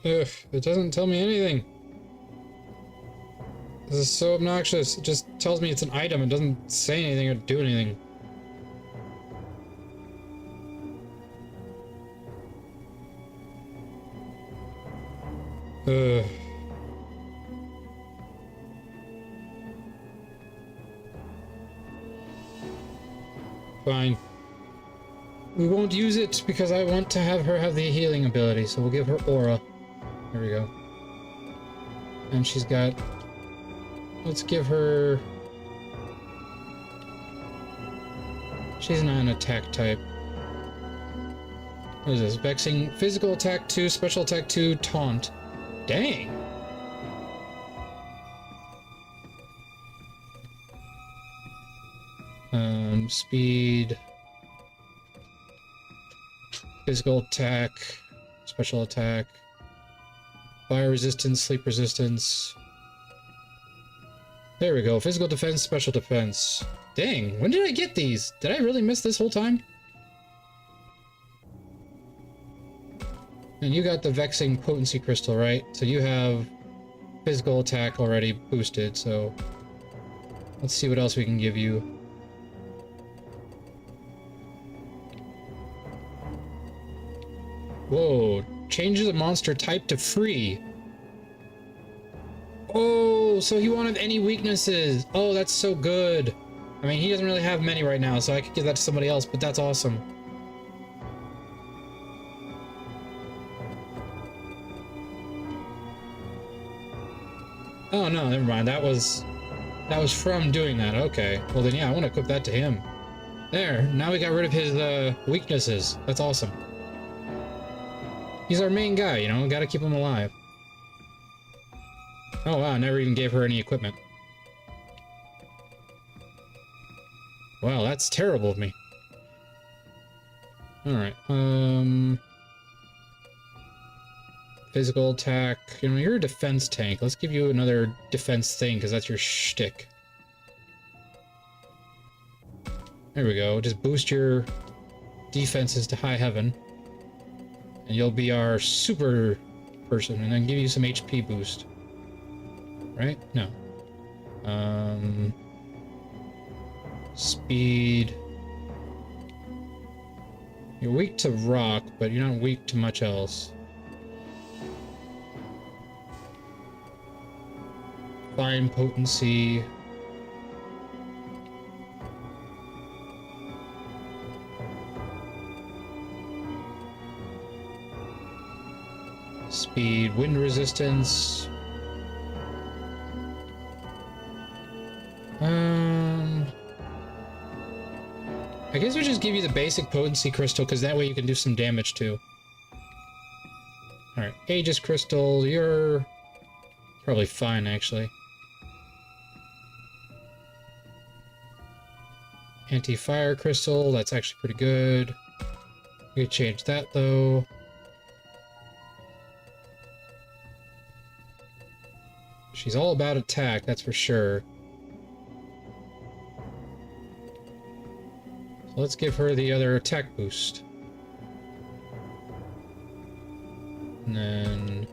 Ugh, it doesn't tell me anything. This is so obnoxious. It just tells me it's an item. It doesn't say anything or do anything. Ugh. Fine. We won't use it because I want to have her have the healing ability, so we'll give her aura. There we go. And she's got... Let's give her... She's not an attack type. What is this? Vexing, physical attack 2, special attack 2, taunt. Dang! Speed... Physical attack, special attack, fire resistance, sleep resistance. There we go. Physical defense, special defense. Dang, when did I get these? Did I really miss this whole time? And you got the Vexing Potency Crystal, right? So you have physical attack already boosted, so let's see what else we can give you. Whoa, changes a monster type to free. Oh, so he won't have any weaknesses. Oh, that's so good. I mean, he doesn't really have many right now, so I could give that to somebody else, but that's awesome. Oh no, never mind. That was from doing that. Okay. Well then, yeah, I want to equip that to him. There. Now we got rid of his weaknesses. That's awesome. He's our main guy, you know, gotta keep him alive. Oh wow, I never even gave her any equipment. Wow, that's terrible of me. Alright, physical attack. You know, you're a defense tank. Let's give you another defense thing, because that's your shtick. There we go, just boost your defenses to high heaven. And you'll be our super person, and then give you some HP boost. Right? No. Speed. You're weak to rock, but you're not weak to much else. Fine potency. Speed, wind resistance. I guess we just give you the basic potency crystal, because that way you can do some damage too. Alright, Aegis crystal, you're probably fine actually. Anti-fire crystal, that's actually pretty good. We could change that though. She's all about attack, that's for sure. So let's give her the other attack boost. And then...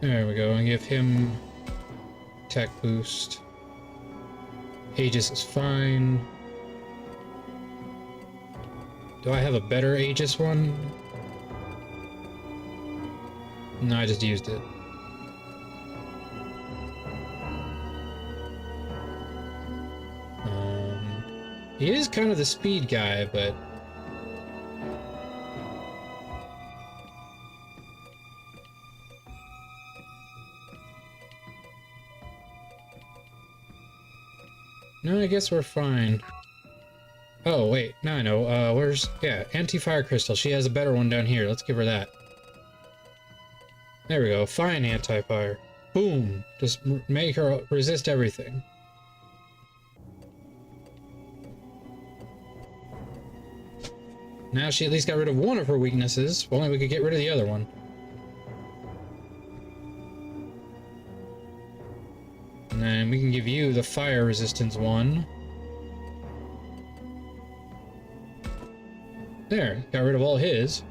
there we go, and give him attack boost. Aegis is fine. Do I have a better Aegis one? No, I just used it. He is kind of the speed guy, but... no, I guess we're fine. Oh, wait, now I know. Where's... yeah, anti-fire crystal. She has a better one down here. Let's give her that. There we go. Fine anti-fire. Boom! Just make her resist everything. Now she at least got rid of one of her weaknesses. If only we could get rid of the other one. And then we can give you the fire resistance one. There, got rid of all his.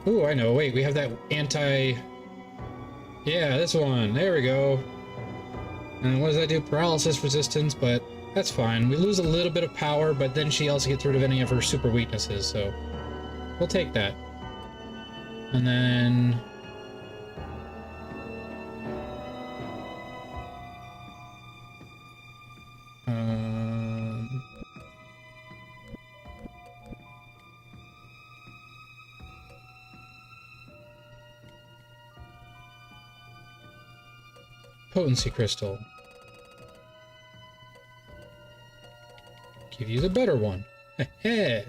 Ooh, I know. Wait, we have that anti... Yeah, this one. There we go. And what does that do? Paralysis resistance, but that's fine. We lose a little bit of power, but then she also gets rid of any of her super weaknesses, so we'll take that. And then... Potency crystal. Give you the better one. Heh.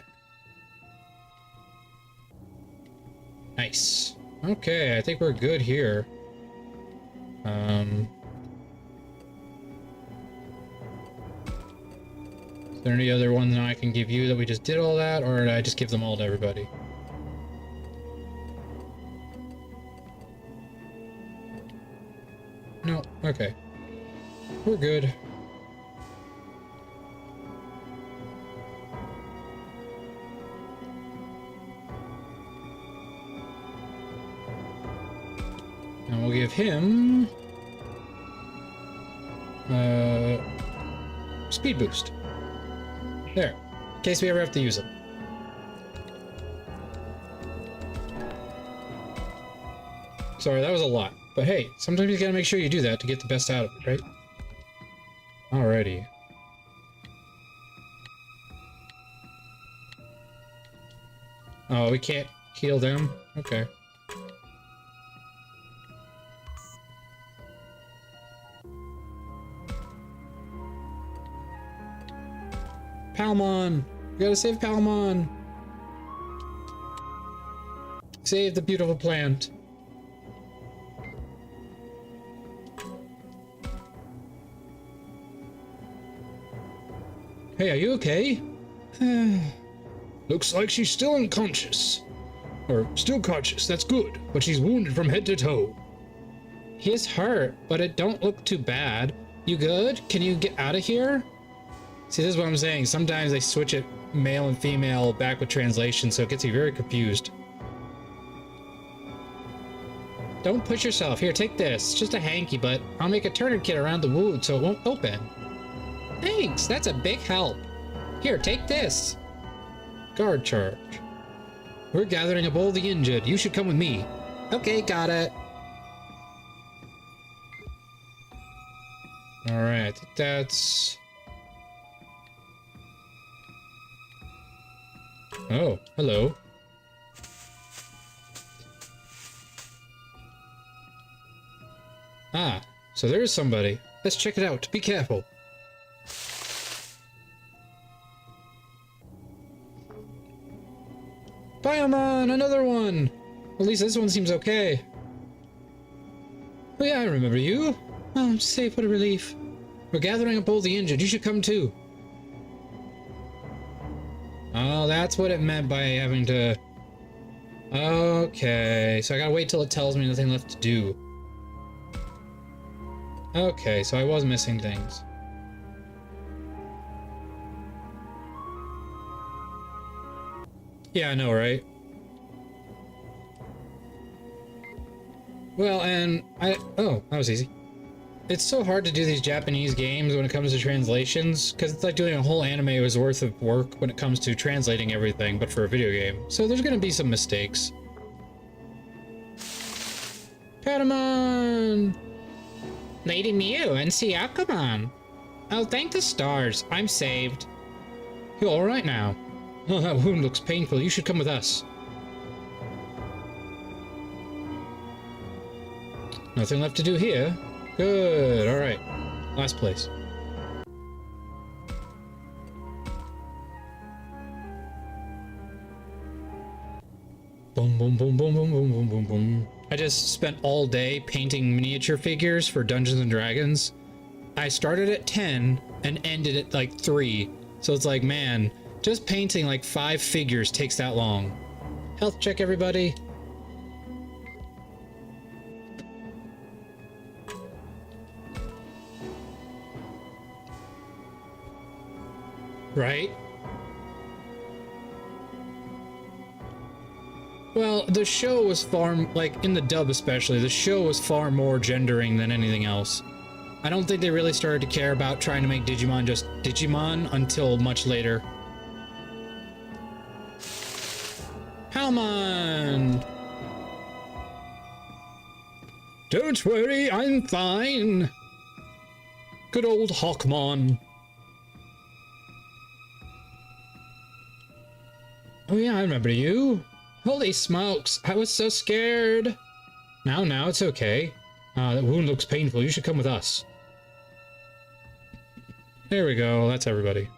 Nice. Okay, I think we're good here. Is there any other ones now I can give you that we just did all that, or did I just give them all to everybody? No, okay. We're good. And we'll give him... speed boost. There. In case we ever have to use them. Sorry, that was a lot. But hey, sometimes you gotta make sure you do that to get the best out of it, right? Alrighty. Oh, we can't heal them? Okay. Palmon! We gotta save Palmon! Save the beautiful plant. Hey, are you okay? Looks like she's still unconscious. Or still conscious, that's good. But she's wounded from head to toe. He's hurt, but it don't look too bad. You good? Can you get out of here? See, this is what I'm saying. Sometimes they switch it male and female back with translation, so it gets you very confused. Don't push yourself. Here, take this. It's just a hanky, but I'll make a tourniquet around the wound so it won't open. Thanks, that's a big help. Here, take this. Guard charge. We're gathering up all the injured. You should come with me. Okay, got it. Alright, I think that's... Oh, hello. Ah, so there's somebody. Let's check it out. Be careful. Biomon, another one! At least this one seems okay. Oh yeah, I remember you. Oh, I'm safe, what a relief. We're gathering up all the injured. You should come too. Oh, that's what it meant by having to... Okay, so I gotta wait till it tells me nothing left to do. Okay, so I was missing things. Yeah, I know, right? Well, and oh, that was easy. It's so hard to do these Japanese games when it comes to translations, because it's like doing a whole anime's worth of work when it comes to translating everything, but for a video game. So there's gonna be some mistakes. Patamon! Lady Mew and Siakamon! Oh, thank the stars. I'm saved. You're alright now. Oh, that wound looks painful. You should come with us. Nothing left to do here. Good. Alright. Last place. Boom, boom, boom, boom, boom, boom, boom, boom, boom. I just spent all day painting miniature figures for Dungeons and Dragons. I started at 10 and ended at like 3. So it's like, man, just painting like 5 figures takes that long. Health check, everybody. Right? Well, the show was far, like, in the dub especially, the show was far more gendering than anything else. I don't think they really started to care about trying to make Digimon just Digimon until much later. Palmon! Don't worry, I'm fine. Good old Hawkmon. Oh yeah, I remember you. Holy smokes, I was so scared. Now, it's okay. That wound looks painful. You should come with us. There we go, that's everybody.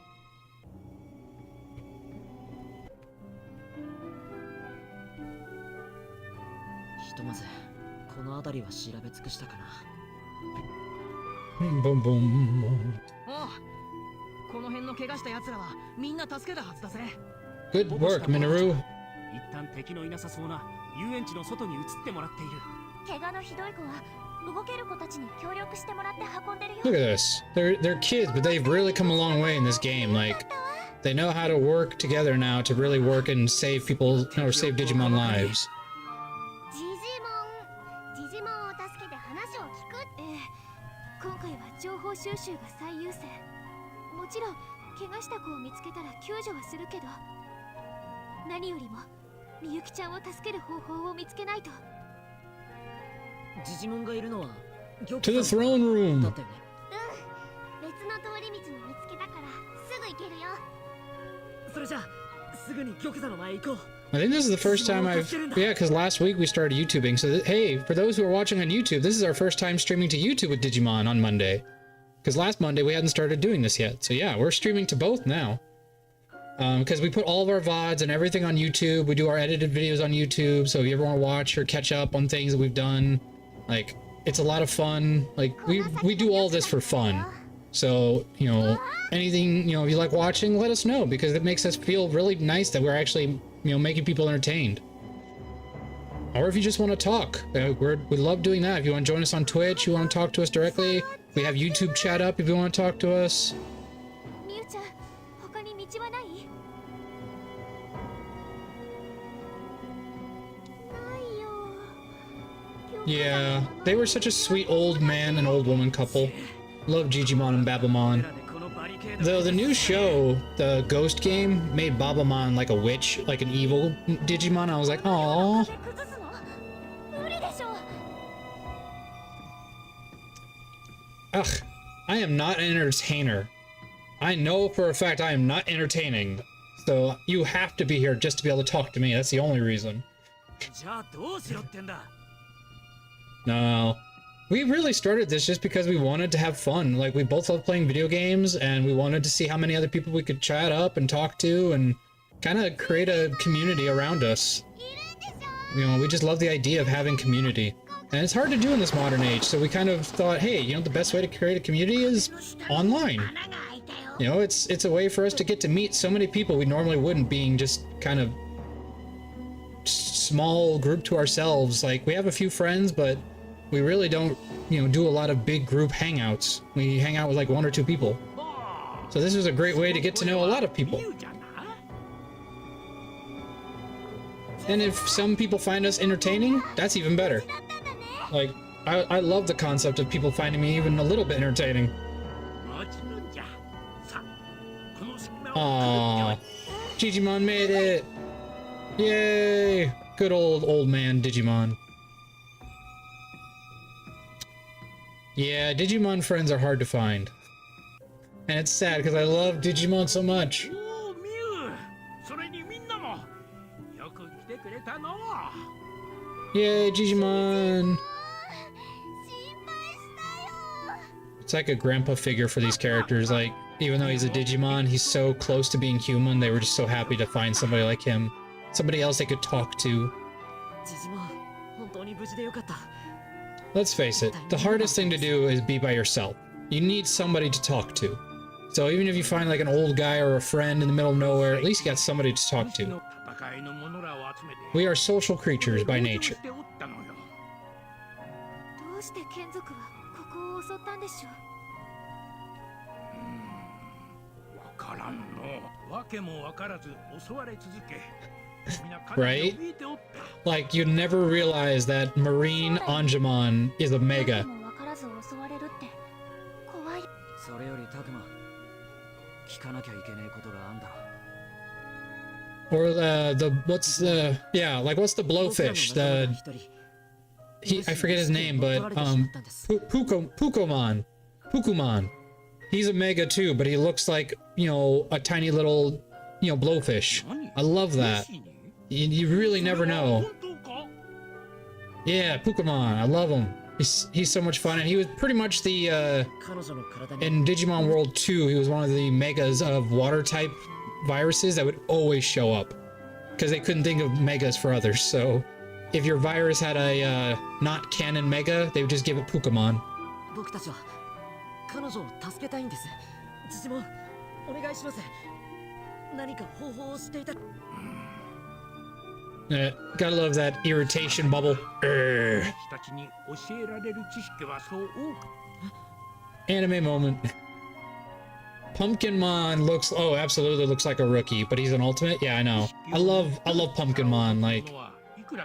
ひとまずこの辺りは調べ尽くしたかな。Boom, boom. おう、この辺の怪我した奴らはみんな助けたはずだぜ。 Good work, Minoru. 一旦敵のいなさそうな遊園地の外に移ってもらっている。怪我のひどい子は動ける子たちに協力してもらって運んでるよ。 Look at this. They're kids, but they've really come a long way in this game. Like, they know how to work together now to really work and save people, or save Digimon lives. ジジモンを助けて話を聞くって。今回は情報収集が最優先。もちろん怪我した子を見つけたら救助はするけど、何よりもみゆきちゃんを助ける方法を見つけないと。ジジモンがいるのは To the throne room. だったよね。別の通り道も見つけたからすぐ行けるよ。それじゃあすぐに玉座の前行こう。 I think this is the first time yeah, because last week we started YouTubing. So, hey, for those who are watching on YouTube, this is our first time streaming to YouTube with Digimon on Monday. Because last Monday we hadn't started doing this yet. So yeah, we're streaming to both now. Because we put all of our VODs and everything on YouTube. We do our edited videos on YouTube. So if you ever want to watch or catch up on things that we've done, like, it's a lot of fun. Like, we do all this for fun. So, you know, anything, you know, if you like watching, let us know, because it makes us feel really nice that we're actually, you know, making people entertained. Or if you just want to talk, we love doing that. If you want to join us on Twitch, you want to talk to us directly, we have YouTube chat up if you want to talk to us. みゆちゃん、他に道はない？ないよ。 Yeah, they were such a sweet old man and old woman couple. Love Digimon and Babamon. Though the new show, the Ghost game, made Babamon like a witch, like an evil Digimon. I was like, aww. 崩すの？無理でしょ。 Ugh, I am not an entertainer. I know for a fact I am not entertaining. So you have to be here just to be able to talk to me. That's the only reason. じゃあどうしろってんだ。 No. We really started this just because we wanted to have fun. Like, we both love playing video games, and we wanted to see how many other people we could chat up and talk to and kind of create a community around us. You know, we just love the idea of having community. And it's hard to do in this modern age, so we kind of thought, hey, you know, the best way to create a community is online. You know, it's a way for us to get to meet so many people we normally wouldn't, being just kind of small group to ourselves. Like, we have a few friends, but we really don't, you know, do a lot of big group hangouts. We hang out with like 1 or 2 people. So this is a great way to get to know a lot of people. And if some people find us entertaining, that's even better. Like, I love the concept of people finding me even a little bit entertaining. Aww. Digimon made it! Yay! Good old man Digimon. Yeah, Digimon friends are hard to find. And it's sad because I love Digimon so much. おお、ミュウ。それにみんなもよく来てくれたの。 Yay, Digimon! 心配したよ。 It's like a grandpa figure for these characters. Like, even though he's a Digimon, he's so close to being human. They were just so happy to find somebody like him. Somebody else they could talk to. ジジモン、本当に無事でよかった。 Let's face it, the hardest thing to do is be by yourself. You need somebody to talk to. So even if you find like an old guy or a friend in the middle of nowhere, at least you got somebody to talk to. We are social creatures by nature. どうして眷属はここを襲ったんでしょう。わからんの。わけもわからず襲われ続け、Right? Like, you never realize that Marine Angemon is a Mega. も分からず襲われるって怖い。それよりタクマ聞かなきゃいけねえことがあんだろ Or what's the, yeah, like what's the blowfish? I forget his name, but Pukumon. He's a Mega too, but he looks like, you know, a tiny little, you know, blowfish. I love that. You really never know. Yeah, Pukumon, I love him. He's so much fun, and he was pretty much the in Digimon World 2, he was one of the megas of water type viruses that would always show up because they couldn't think of megas for others. So if your virus had a not canon mega, they would just give it Pukumon. 僕たちは彼女を助けたいんです。ジジモン、お願いします。何か方法を知っていた。Gotta love that irritation bubble. Anime moment. Pumpkinmon looks, oh, absolutely looks like a rookie, but he's an ultimate. Yeah, I know. I love Pumpkinmon. Like,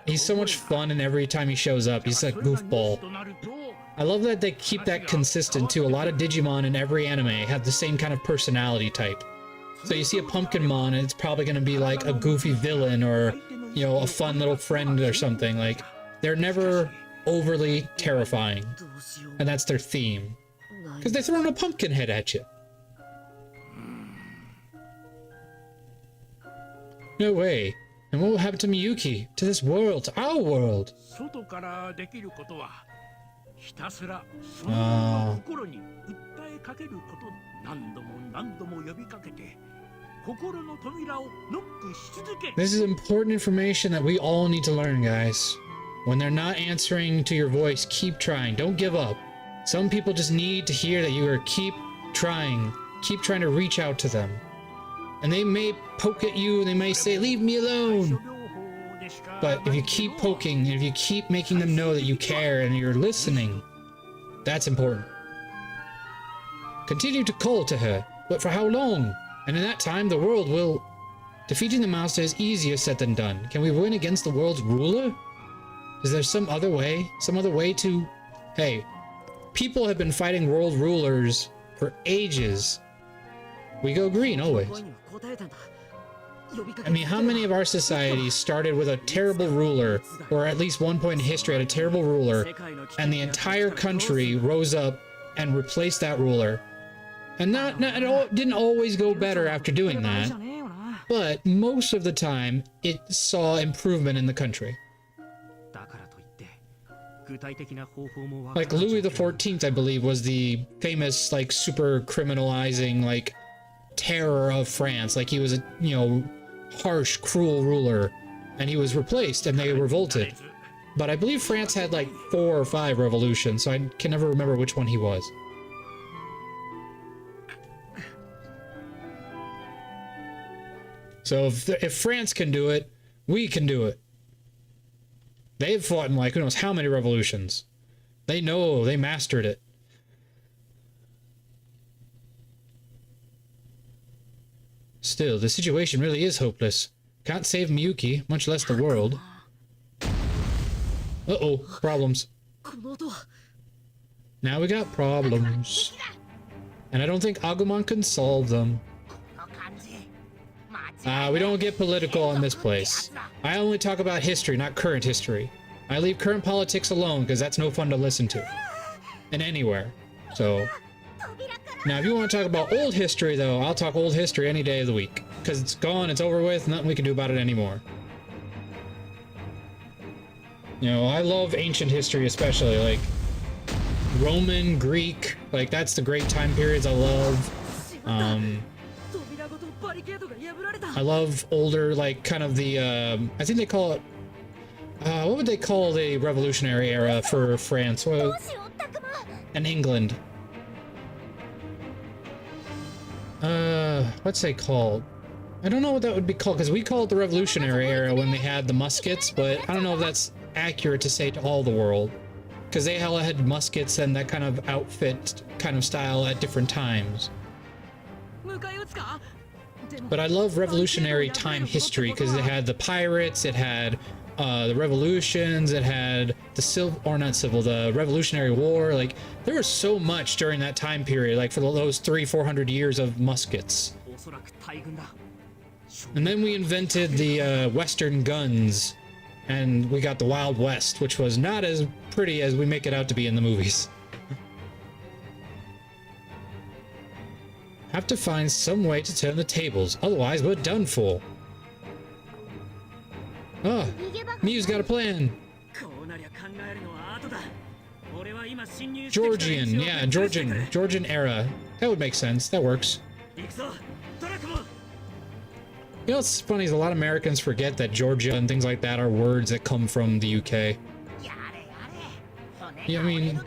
he's so much fun, and every time he shows up, he's like goofball. I love that they keep that consistent too. A lot of Digimon in every anime have the same kind of personality type. So you see a Pumpkinmon, and it's probably going to be like a goofy villain or, you know, a fun little friend or something. Like, they're never overly terrifying, and that's their theme. Because they're throwing a pumpkin head at you. No way. And what will happen to Miyuki? To this world? To our world? This is important information that we all need to learn, guys. When they're not answering to your voice, keep trying. Don't give up. Some people just need to hear that you are keep trying to reach out to them. And they may poke at you, and they may say, leave me alone. But if you keep poking, and if you keep making them know that you care and you're listening, that's important. Continue to call to her, but for how long? And in that time, the world will... Defeating the monster is easier said than done. Can we win against the world's ruler? Is there some other way? Some other way to... Hey, people have been fighting world rulers for ages. We go green, always. I mean, how many of our societies started with a terrible ruler, or at least one point in history had a terrible ruler, and the entire country rose up and replaced that ruler? And it didn't always go better after doing that, but most of the time, it saw improvement in the country. Like Louis XIV, I believe, was the famous, like, super criminalizing, like, terror of France. Like, he was a, you know, harsh, cruel ruler, and he was replaced, and they revolted. But I believe France had like 4 or 5 revolutions, so I can never remember which one he was. So if France can do it, we can do it. They've fought in like who knows how many revolutions. They know, they mastered it. Still, the situation really is hopeless. Can't save Miyuki, much less the world. Uh-oh, problems. Now we got problems. And I don't think Agumon can solve them. We don't get political in this place. I only talk about history, not current history. I leave current politics alone because that's no fun to listen to. And anywhere. So... Now, if you want to talk about old history, though, I'll talk old history any day of the week. Because it's gone, it's over with, nothing we can do about it anymore. You know, I love ancient history especially, like Roman, Greek, like that's the great time periods I love. I love older, like kind of the, I think they call it, what would they call the Revolutionary era for France? Well, and England. What's they called? I don't know what that would be called, because we call it the Revolutionary era when they had the muskets, but I don't know if that's accurate to say to all the world. Because they all had muskets and that kind of outfit, kind of style at different times. But I love revolutionary time history because it had the pirates, it had the revolutions, it had the Revolutionary War. Like, there was so much during that time period, like for those 300-400 years of muskets. And then we invented the Western guns, and we got the Wild West, which was not as pretty as we make it out to be in the movies. Have to find some way to turn the tables, otherwise we're done for. Oh, Miu's got a plan. Georgian, yeah, Georgian era. That would make sense. That works. You know what's funny is a lot of Americans forget that Georgia and things like that are words that come from the UK. Yeah, I mean,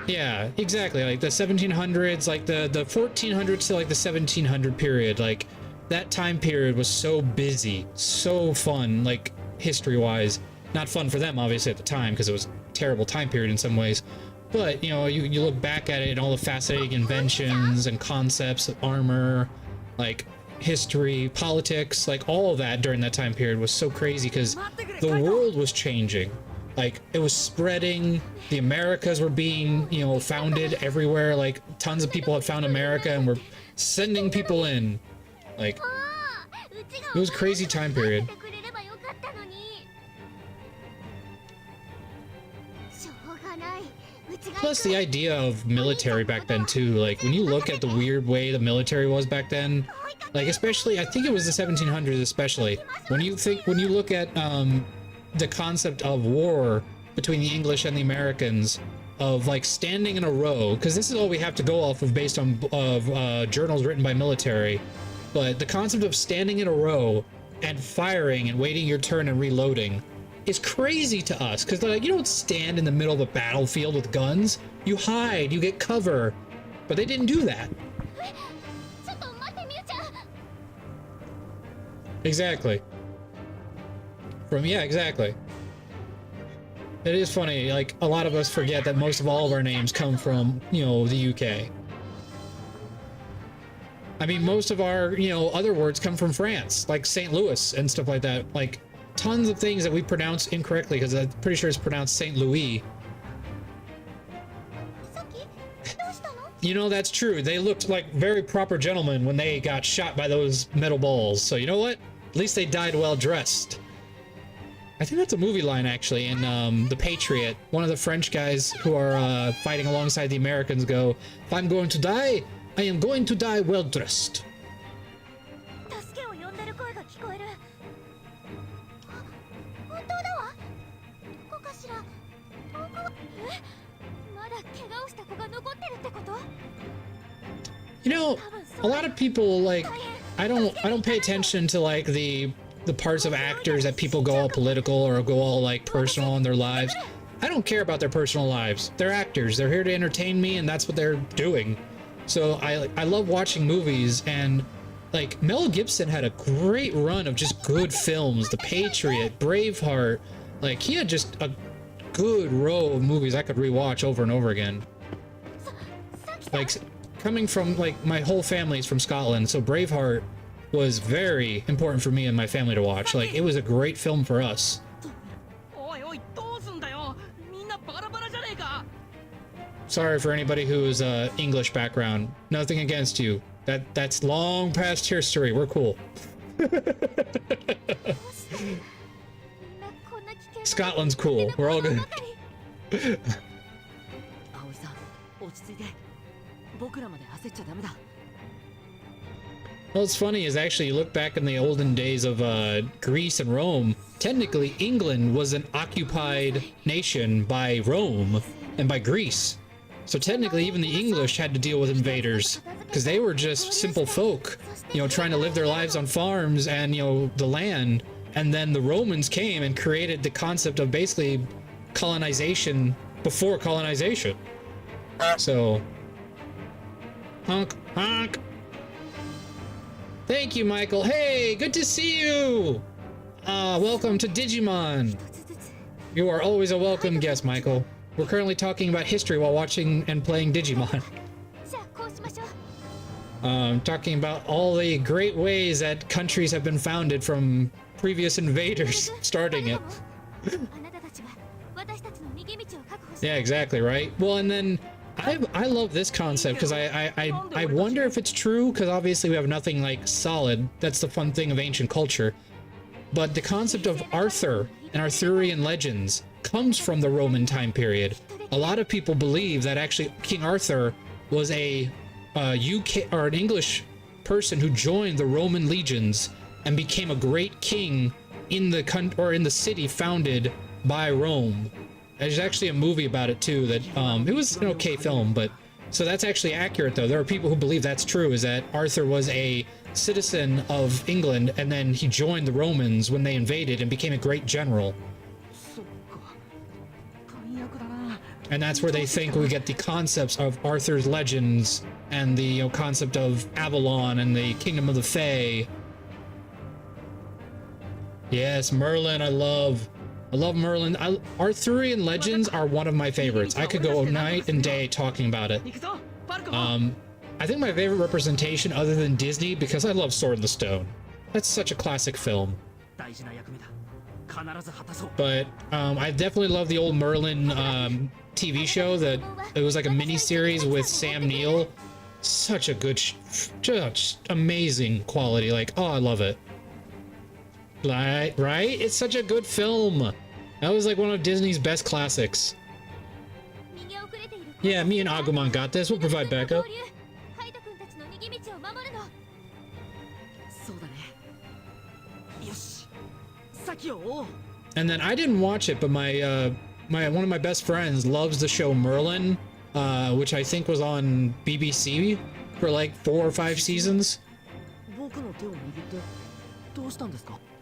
yeah, exactly. Like the 1700s, like the 1400s to like the 1700 period, like that time period was so busy, so fun, like history-wise. Not fun for them, obviously, at the time, because it was a terrible time period in some ways. But, you know, you look back at it and all the fascinating inventions and concepts of armor, like history, politics, like all of that during that time period was so crazy because the world was changing. Like, it was spreading, the Americas were being, you know, founded everywhere. Like, tons of people had found America and were sending people in. Like, it was a crazy time period. Plus the idea of military back then too, like when you look at the weird way the military was back then, like especially, I think it was the 1700s especially, when you look at the concept of war between the English and the Americans, of like standing in a row, because this is all we have to go off of based on journals written by military, but the concept of standing in a row and firing and waiting your turn and reloading is crazy to us, because like, you don't stand in the middle of a battlefield with guns, you hide, you get cover, but they didn't do that. Exactly. Yeah, exactly. It is funny, like a lot of us forget that most of all of our names come from, you know, the UK. I mean, most of our, you know, other words come from France, like St. Louis and stuff like that. Like, tons of things that we pronounce incorrectly, because I'm pretty sure it's pronounced St. Louis. You know, that's true. They looked like very proper gentlemen when they got shot by those metal balls. So you know what? At least they died well dressed. I think that's a movie line, actually, in The Patriot. One of the French guys who are fighting alongside the Americans go, "If I'm going to die, I am going to die well dressed." You know, a lot of people, like, I don't pay attention to like the parts of actors that people go all political or go all like personal in their lives. I don't care about their personal lives. They're actors. They're here to entertain me, and that's what they're doing. So I love watching movies, and like Mel Gibson had a great run of just good films. The Patriot, Braveheart, like he had just a good row of movies I could rewatch over and over again. Like, coming from, like, my whole family's from Scotland, so Braveheart was very important for me and my family to watch. Like, it was a great film for us. Sorry for anybody who is English background. Nothing against you. That's long past history. We're cool. Scotland's cool. We're all good. Well, what's funny is actually you look back in the olden days of Greece and Rome, technically England was an occupied nation by Rome and by Greece. So technically even the English had to deal with invaders because they were just simple folk, you know, trying to live their lives on farms and, you know, the land. And then the Romans came and created the concept of basically colonization before colonization. So, honk, honk. Thank you, Michael. Hey, good to see you. Welcome to Digimon. You are always a welcome guest, Michael. We're currently talking about history while watching and playing Digimon. talking about all the great ways that countries have been founded from previous invaders starting it. Yeah, exactly, right? Well, and then I love this concept because I wonder if it's true, because obviously we have nothing like solid. That's the fun thing of ancient culture. But the concept of Arthur and Arthurian legends comes from the Roman time period. A lot of people believe that actually King Arthur was a UK or an English person who joined the Roman legions and became a great king in the city founded by Rome. There's actually a movie about it too that it was an okay film, but so that's actually accurate though. There are people who believe that's true, is that Arthur was a citizen of England and then he joined the Romans when they invaded and became a great general. And that's where they think we get the concepts of Arthur's legends and the concept of Avalon and the Kingdom of the Fae. Yes, Merlin, I love Merlin. Arthurian legends are one of my favorites. I could go night and day talking about it. I think my favorite representation other than Disney, because I love Sword in the Stone. That's such a classic film. But I definitely love the old Merlin TV show that it was like a mini series with Sam Neill. Such a good, just amazing quality. Like, oh, I love it. Right? It's such a good film. That was like one of Disney's best classics. Yeah, me and Agumon got this. We'll provide backup. And then I didn't watch it, but my one of my best friends loves the show Merlin, which I think was on BBC for like 4 or 5 seasons.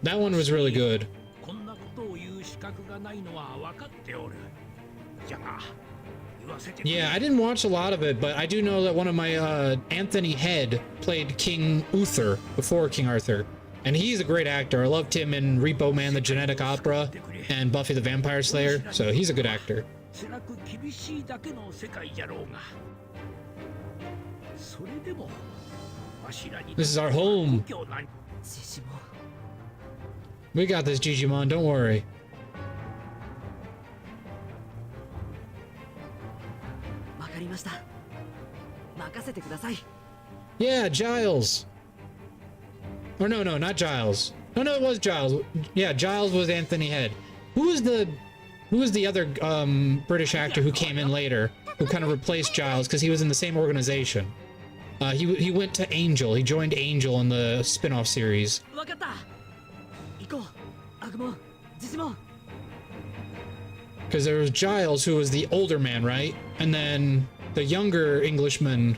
That one was really good. Yeah, I didn't watch a lot of it, but I do know that one of my Anthony Head played King Uther before King Arthur. And he's a great actor. I loved him in Repo Man, the Genetic Opera, and Buffy the Vampire Slayer, so he's a good actor. This is our home. We got this, Digimon, don't worry. Yeah, Giles. Or no, not Giles. No, it was Giles. Yeah, Giles was Anthony Head. Who was the other British actor who came in later, who kind of replaced Giles because he was in the same organization? He went to Angel. He joined Angel in the spin-off series. Because there was Giles, who was the older man, right? And then the younger Englishman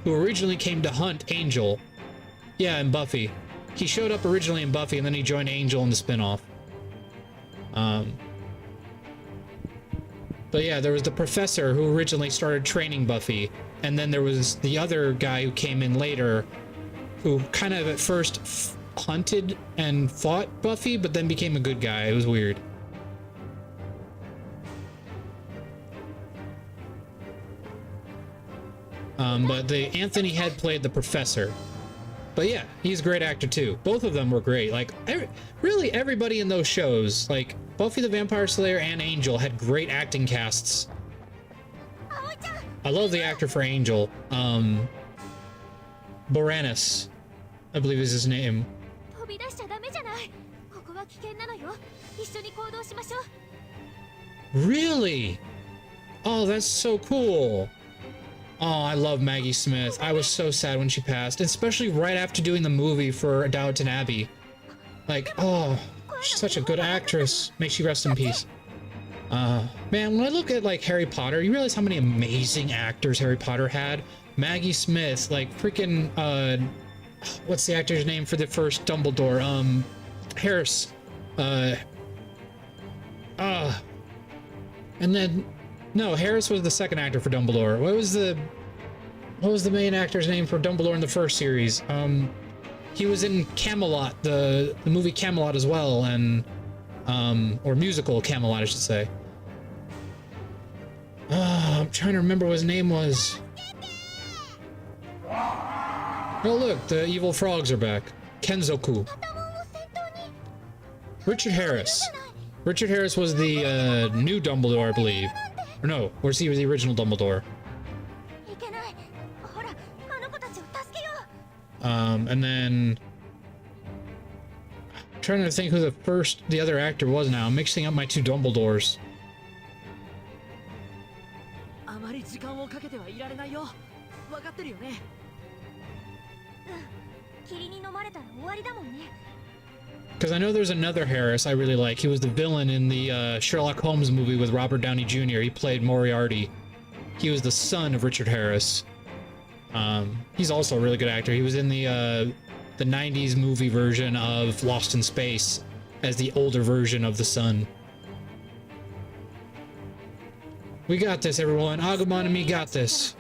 who originally came to hunt Angel. Yeah, in Buffy. He showed up originally in Buffy, and then he joined Angel in the spin-off. But yeah, there was the professor who originally started training Buffy, and then there was the other guy who came in later, who kind of at first hunted and fought Buffy, but then became a good guy. It was weird. But the Anthony Head played the professor. But yeah, he's a great actor too. Both of them were great. Like, really everybody in those shows, like Buffy the Vampire Slayer and Angel, had great acting casts. I love the actor for Angel. Boranis, I believe is his name. Really? Oh, that's so cool. Oh, I love Maggie Smith. I was so sad when she passed, especially right after doing the movie for Downton Abbey. Like, oh, she's such a good actress. May she rest in peace. Man, when I look at like Harry Potter, you realize how many amazing actors Harry Potter had. Maggie Smith, like freaking, what's the actor's name for the first Dumbledore? Harris. And then, no, Harris was the second actor for Dumbledore. What was the main actor's name for Dumbledore in the first series? He was in Camelot, the movie Camelot as well, and or musical Camelot, I should say. I'm trying to remember what his name was. Oh look, the evil frogs are back. Kenzoku. Richard Harris. Richard Harris was the new Dumbledore, I believe. Or no, was he the original Dumbledore? And then I'm trying to think who the other actor was now. I'm mixing up my two Dumbledores. あまり時間をかけてはいられないよ。分かってるよね。霧に飲まれたら終わりだもんね。 Because I know there's another Harris I really like. He was the villain in the Sherlock Holmes movie with Robert Downey Jr. He played Moriarty. He was the son of Richard Harris. He's also a really good actor. He was in the 90s movie version of Lost in Space as the older version of the son. We got this, everyone. Agumon and me got this.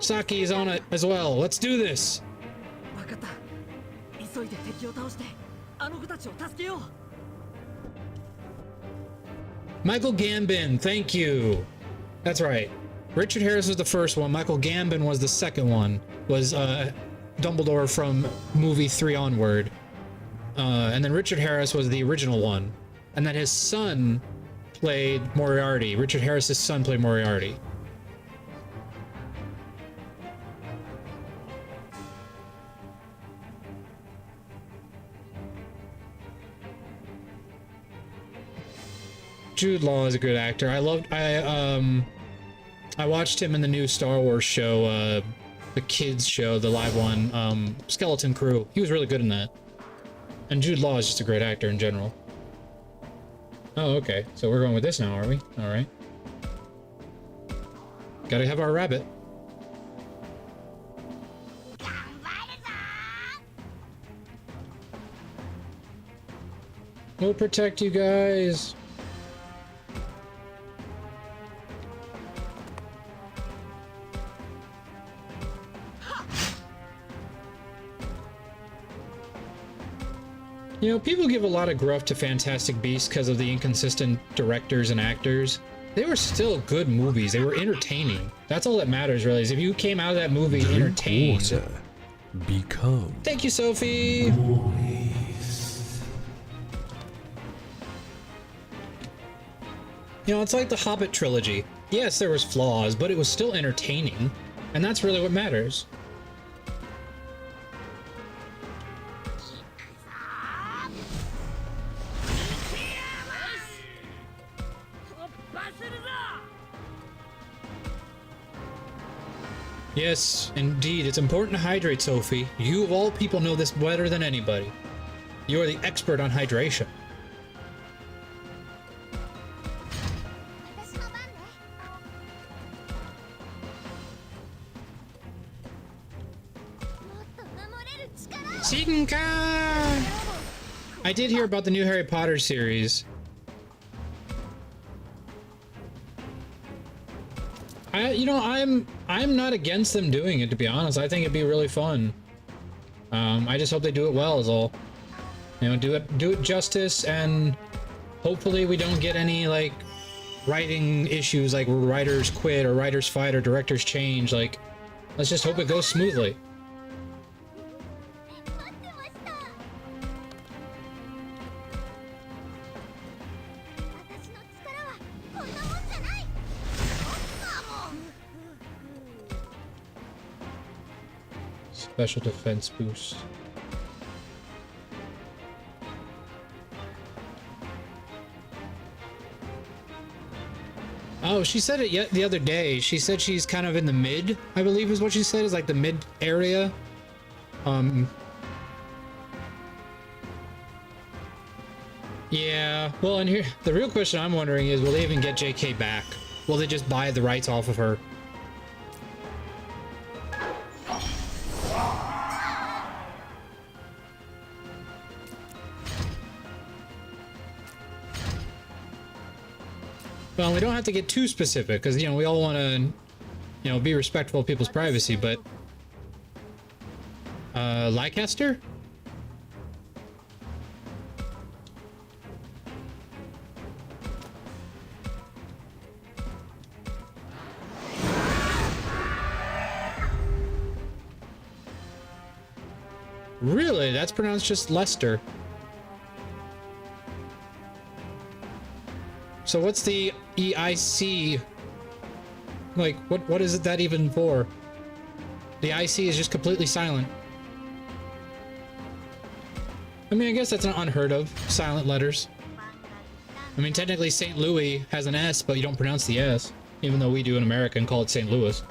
Saki is on it as well. Let's do this. 分かった。急いで敵を倒してあの子たちを助けよう。 Michael Gambon, thank you. That's right. Richard Harris was the first one. Michael Gambon was the second one. Was Dumbledore from movie 3 onward. And then Richard Harris was the original one. And then his son played Moriarty. Richard Harris's son played Moriarty. Jude Law is a good actor. I watched him in the new Star Wars show, the kids show, the live one, Skeleton Crew. He was really good in that. And Jude Law is just a great actor in general. Oh, okay. So we're going with this now, are we? All right. Gotta have our rabbit. We'll protect you guys. You know, people give a lot of gruff to Fantastic Beasts because of the inconsistent directors and actors. They were still good movies. They were entertaining. That's all that matters, really, is if you came out of that movie entertained. Water. Become. Thank you, Sophie! You know, it's like the Hobbit trilogy. Yes, there was flaws, but it was still entertaining. And that's really what matters. Yes, indeed. It's important to hydrate, Sophie. You of all people know this better than anybody. You are the expert on hydration. Shinka! I did hear about the new Harry Potter series. I'm not against them doing it, to be honest. I think it'd be really fun. I just hope they do it well is all. You know, do it justice, and hopefully we don't get any like writing issues like writers quit or writers fight or directors change. Like, let's just hope it goes smoothly. Special defense boost. Oh, she said it yet the other day. She said she's kind of in the mid, I believe is what she said, is like the mid area. Yeah, well, and here, the real question I'm wondering is, will they even get JK back? Will they just buy the rights off of her? Well, we don't have to get too specific, because, you know, we all want to, you know, be respectful of people's privacy, but... Leicester? Really? That's pronounced just Lester. So what's the EIC? Like, what is it that even for? The IC is just completely silent. I mean, I guess that's not unheard of. Silent letters. I mean, technically St. Louis has an S, but you don't pronounce the S. Even though we do in America and call it St. Louis.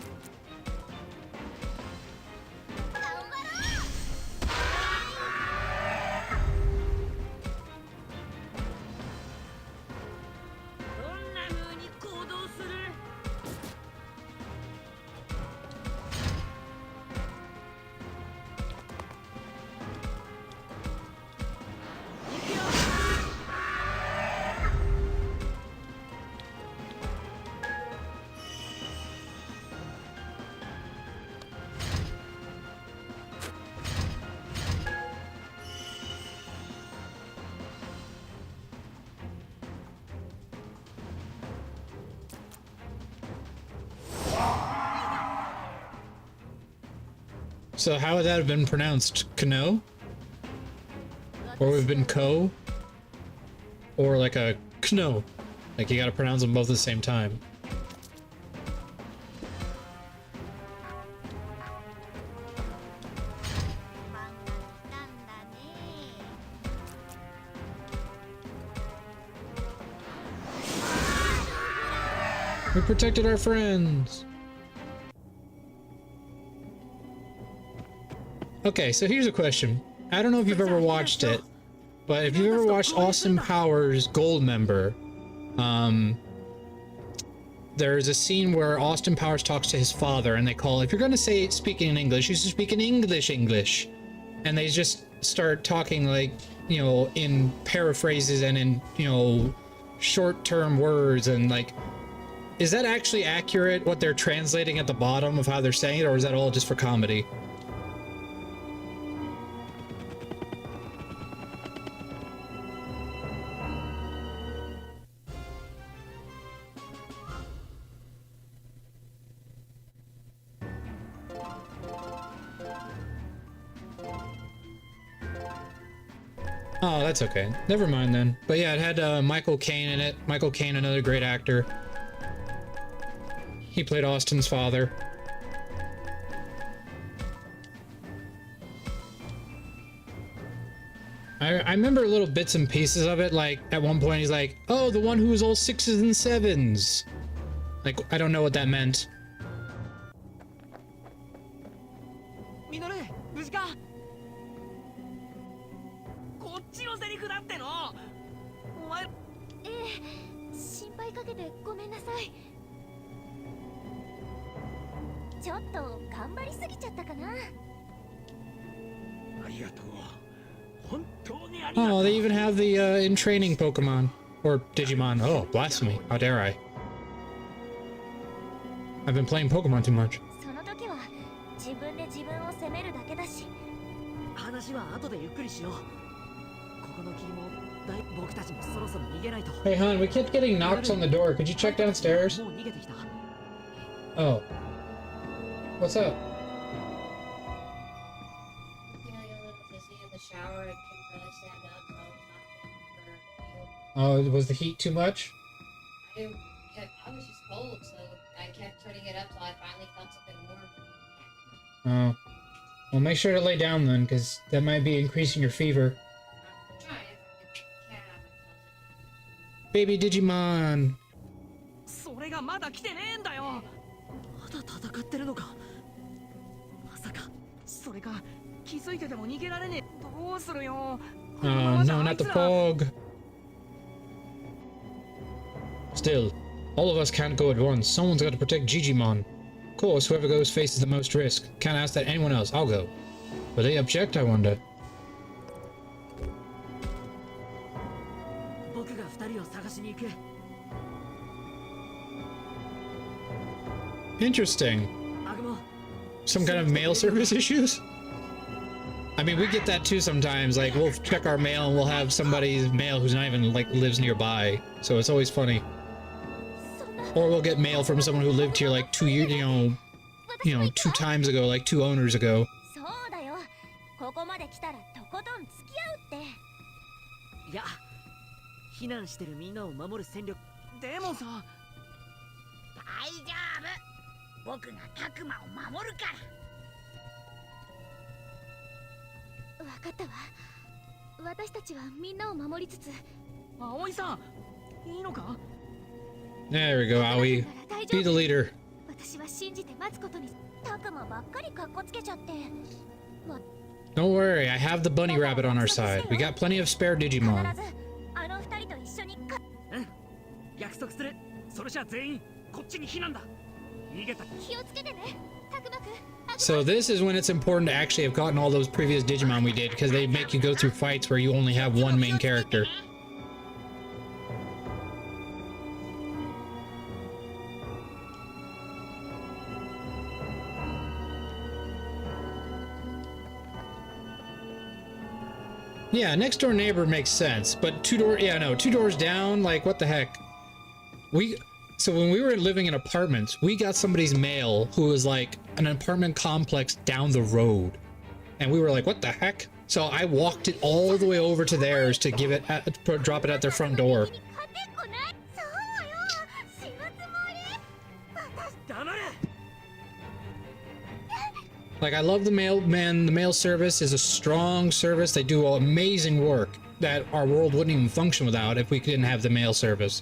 So how would that have been pronounced? Kano? Or would have been Ko? Or like a Kno? Like you gotta pronounce them both at the same time. We protected our friends! Okay, so here's a question. I don't know if you've ever watched it, but if you've ever watched Austin Powers Goldmember, there's a scene where Austin Powers talks to his father and they call, if you're gonna say speaking in English, you should speak in English. And they just start talking like, you know, in paraphrases and in, you know, short-term words and like, is that actually accurate what they're translating at the bottom of how they're saying it, or is that all just for comedy? Oh, that's okay. Never mind then. But yeah, it had Michael Caine in it. Michael Caine, another great actor. He played Austin's father. I remember little bits and pieces of it, like at one point he's like, oh, the one who was all 6s and 7s. Like, I don't know what that meant. Oh, they even have the in training Pokemon or Digimon. Oh, blasphemy! How dare I? I've been playing Pokemon too much. Hey, hon, we kept getting knocks on the door. Could you check downstairs? Oh. What's up? Oh, was the heat too much? I was just cold, so I kept turning it up till I finally felt something warm. Oh. Well, make sure to lay down then, because that might be increasing your fever. I'm trying if I can get the cat out of Baby Digimon! それがまだ来てねえんだよ。まだ戦ってるのか。まさかそれが気づいてても逃げられねえ。どうするよ。Oh no, not the fog! Still, all of us can't go at once. Someone's got to protect Digimon. Of course, whoever goes faces the most risk. Can't ask that anyone else. I'll go. Will they object, I wonder? Interesting. Some kind of mail service issues? I mean, we get that too sometimes. Like, we'll check our mail and we'll have somebody's mail who's not even, like, lives nearby. So it's always funny. Or we'll get mail from someone who lived here like 2 years, 2 times ago, like 2 owners ago. 難してるみんなを守る戦力。でもさ、大丈夫。僕がタクマを守るから。分かったわ。私たちはみんなを守りつつ。葵さん、いいのか？ There we go, Aoi. Be the leader. 私は信じて待つことに。タクマばっかりカッコつけちゃって。Don't worry, I have the bunny rabbit on our side. We got plenty of spare Digimon. あの二人と一緒に。うん、約束する。それじゃ全員こっちに避難だ。逃げた。気をつけてね、タクマくん。So this is when it's important to actually have gotten all those previous Digimon we did, because they make you go through fights where you only have one main character. Yeah, next door neighbor makes sense, but two doors down, like what the heck? So when we were living in apartments, we got somebody's mail who was like an apartment complex down the road. And we were like, what the heck? So I walked it all the way over to theirs to give it, drop it at their front door. Like, I love the mailman. The mail service is a strong service. They do amazing work that our world wouldn't even function without if we didn't have the mail service.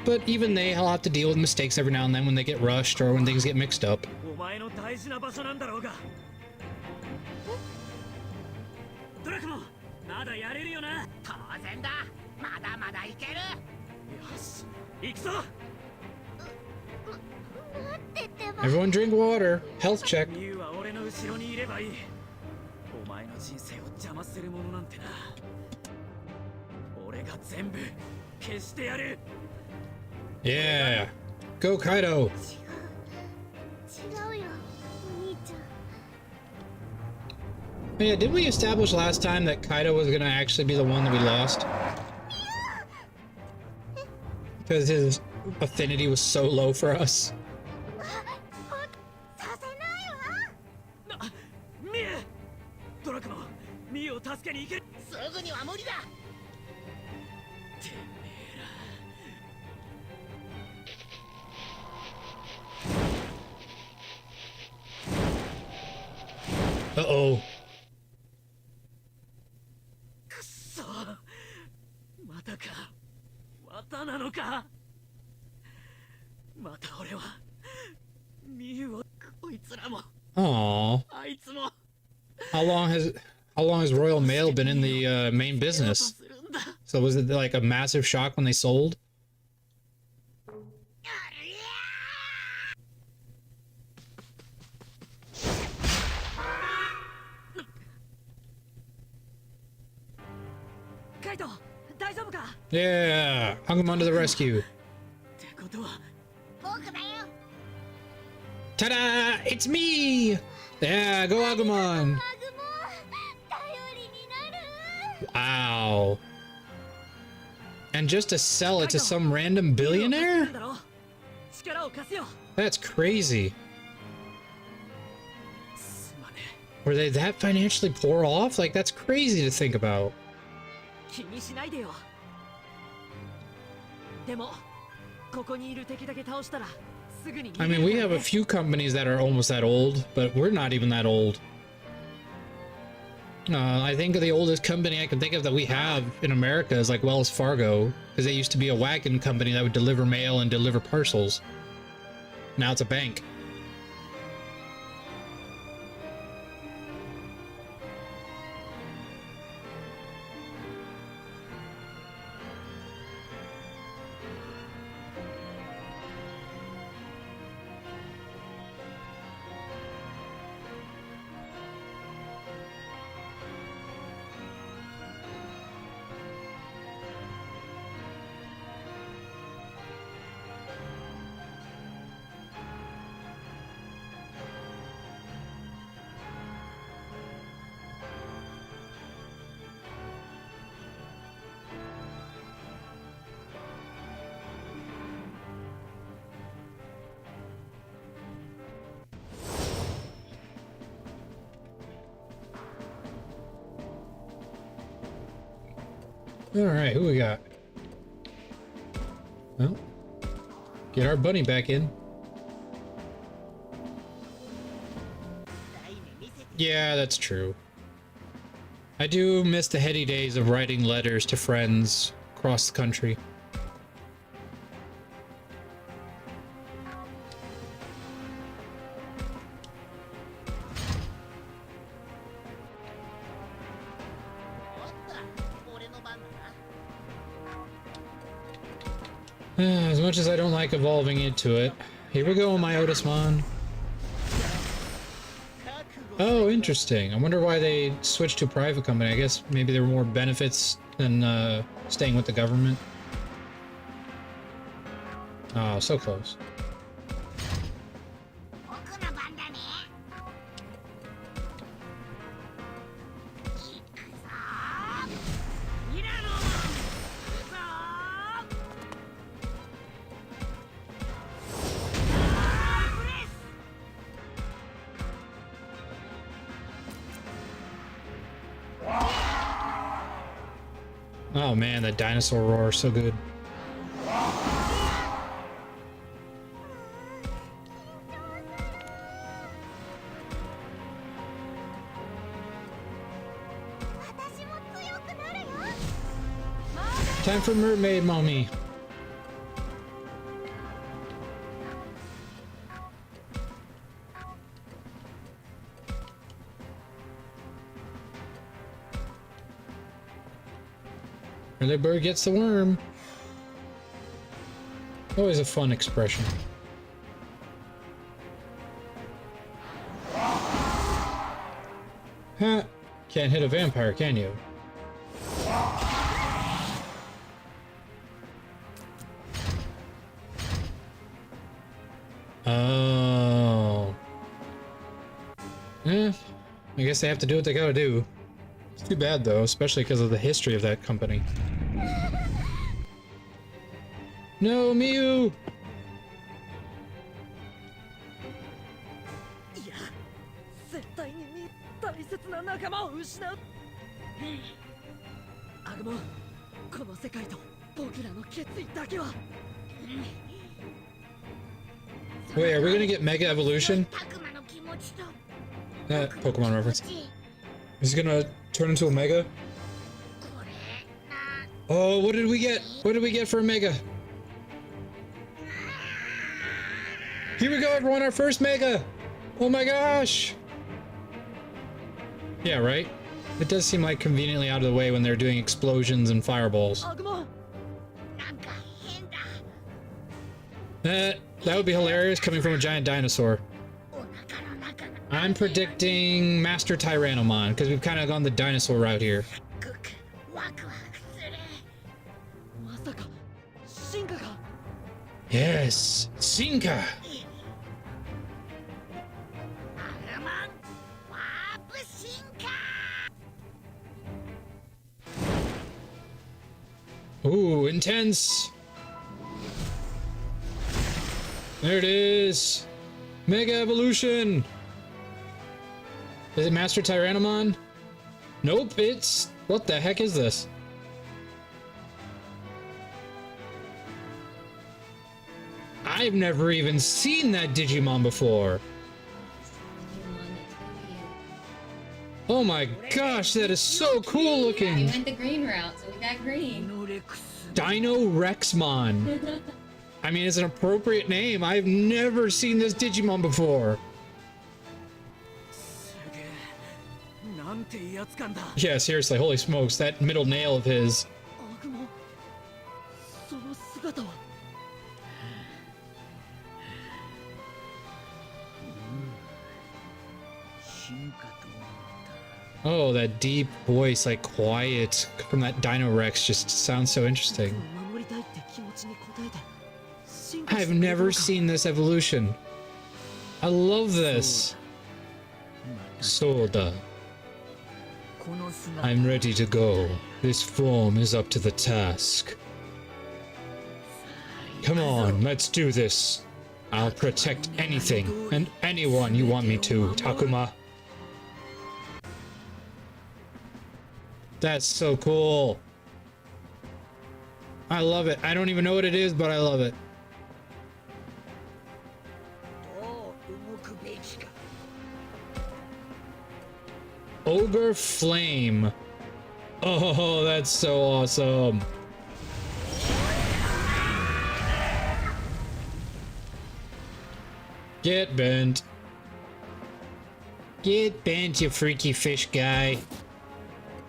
But even they'll have to deal with mistakes every now and then when they get rushed or when things get mixed up. Everyone drink water. Health check. Yeah. Go, Kaido. Yeah, didn't we establish last time that Kaido was gonna actually be the one that we lost? Because his affinity was so low for us. Uh-oh. Aww. How long has Royal Mail been in the main business? So was it like a massive shock when they sold? Yeah, Agumon to the rescue. Ta-da! It's me! Yeah, go Agumon! Wow. And just to sell it to some random billionaire? That's crazy. Were they that financially poor off? Like, that's crazy to think about. I mean, we have a few companies that are almost that old, but we're not even that old. I think the oldest company I can think of that we have in America is like Wells Fargo, because they used to be a wagon company that would deliver mail and deliver parcels. Now it's a bank. All right, who we got? Well, get our bunny back in. Yeah, that's true. I do miss the heady days of writing letters to friends across the country. As much as I don't like evolving into it. Here we go, my Otismon. Oh, interesting. I wonder why they switched to a private company. I guess maybe there were more benefits than staying with the government. Oh, so close. Oh man, that dinosaur roar, so good. Time for mermaid mommy. Early bird gets the worm. Always a fun expression. Huh. Can't hit a vampire, can you? Oh. I guess they have to do what they gotta do. It's too bad though, especially because of the history of that company. No, Miu! いや、絶対に大切な仲間を失う。アグモン、この世界と僕らの決意だけは。Wait, are we gonna get Mega Evolution? Pokemon reference. Is he gonna turn into a Mega? Oh, what did we get? What did we get for a Mega? Here we go, everyone, our first Mega! Oh my gosh! Yeah, right? It does seem like conveniently out of the way when they're doing explosions and fireballs. That would be hilarious coming from a giant dinosaur. I'm predicting Master Tyrannomon, because we've kind of gone the dinosaur route here. Yes, Sinka! Ooh, intense! There it is! Mega Evolution! Is it Master Tyrannomon? Nope, it's... What the heck is this? I've never even seen that Digimon before! Oh my gosh, that is so cool looking! We went the green route, so we got green. Dino Rexmon! I mean, it's an appropriate name. I've never seen this Digimon before. Yeah, seriously, holy smokes, that middle nail of his. Oh, that deep voice, like quiet from that Dino Rex just sounds so interesting. I've never seen this evolution. I love this. Soda. I'm ready to go. This form is up to the task. Come on, let's do this. I'll protect anything and anyone you want me to, Takuma. That's so cool. I love it. I don't even know what it is, but I love it. Ogre Flame. Oh, that's so awesome. Get bent. Get bent, you freaky fish guy.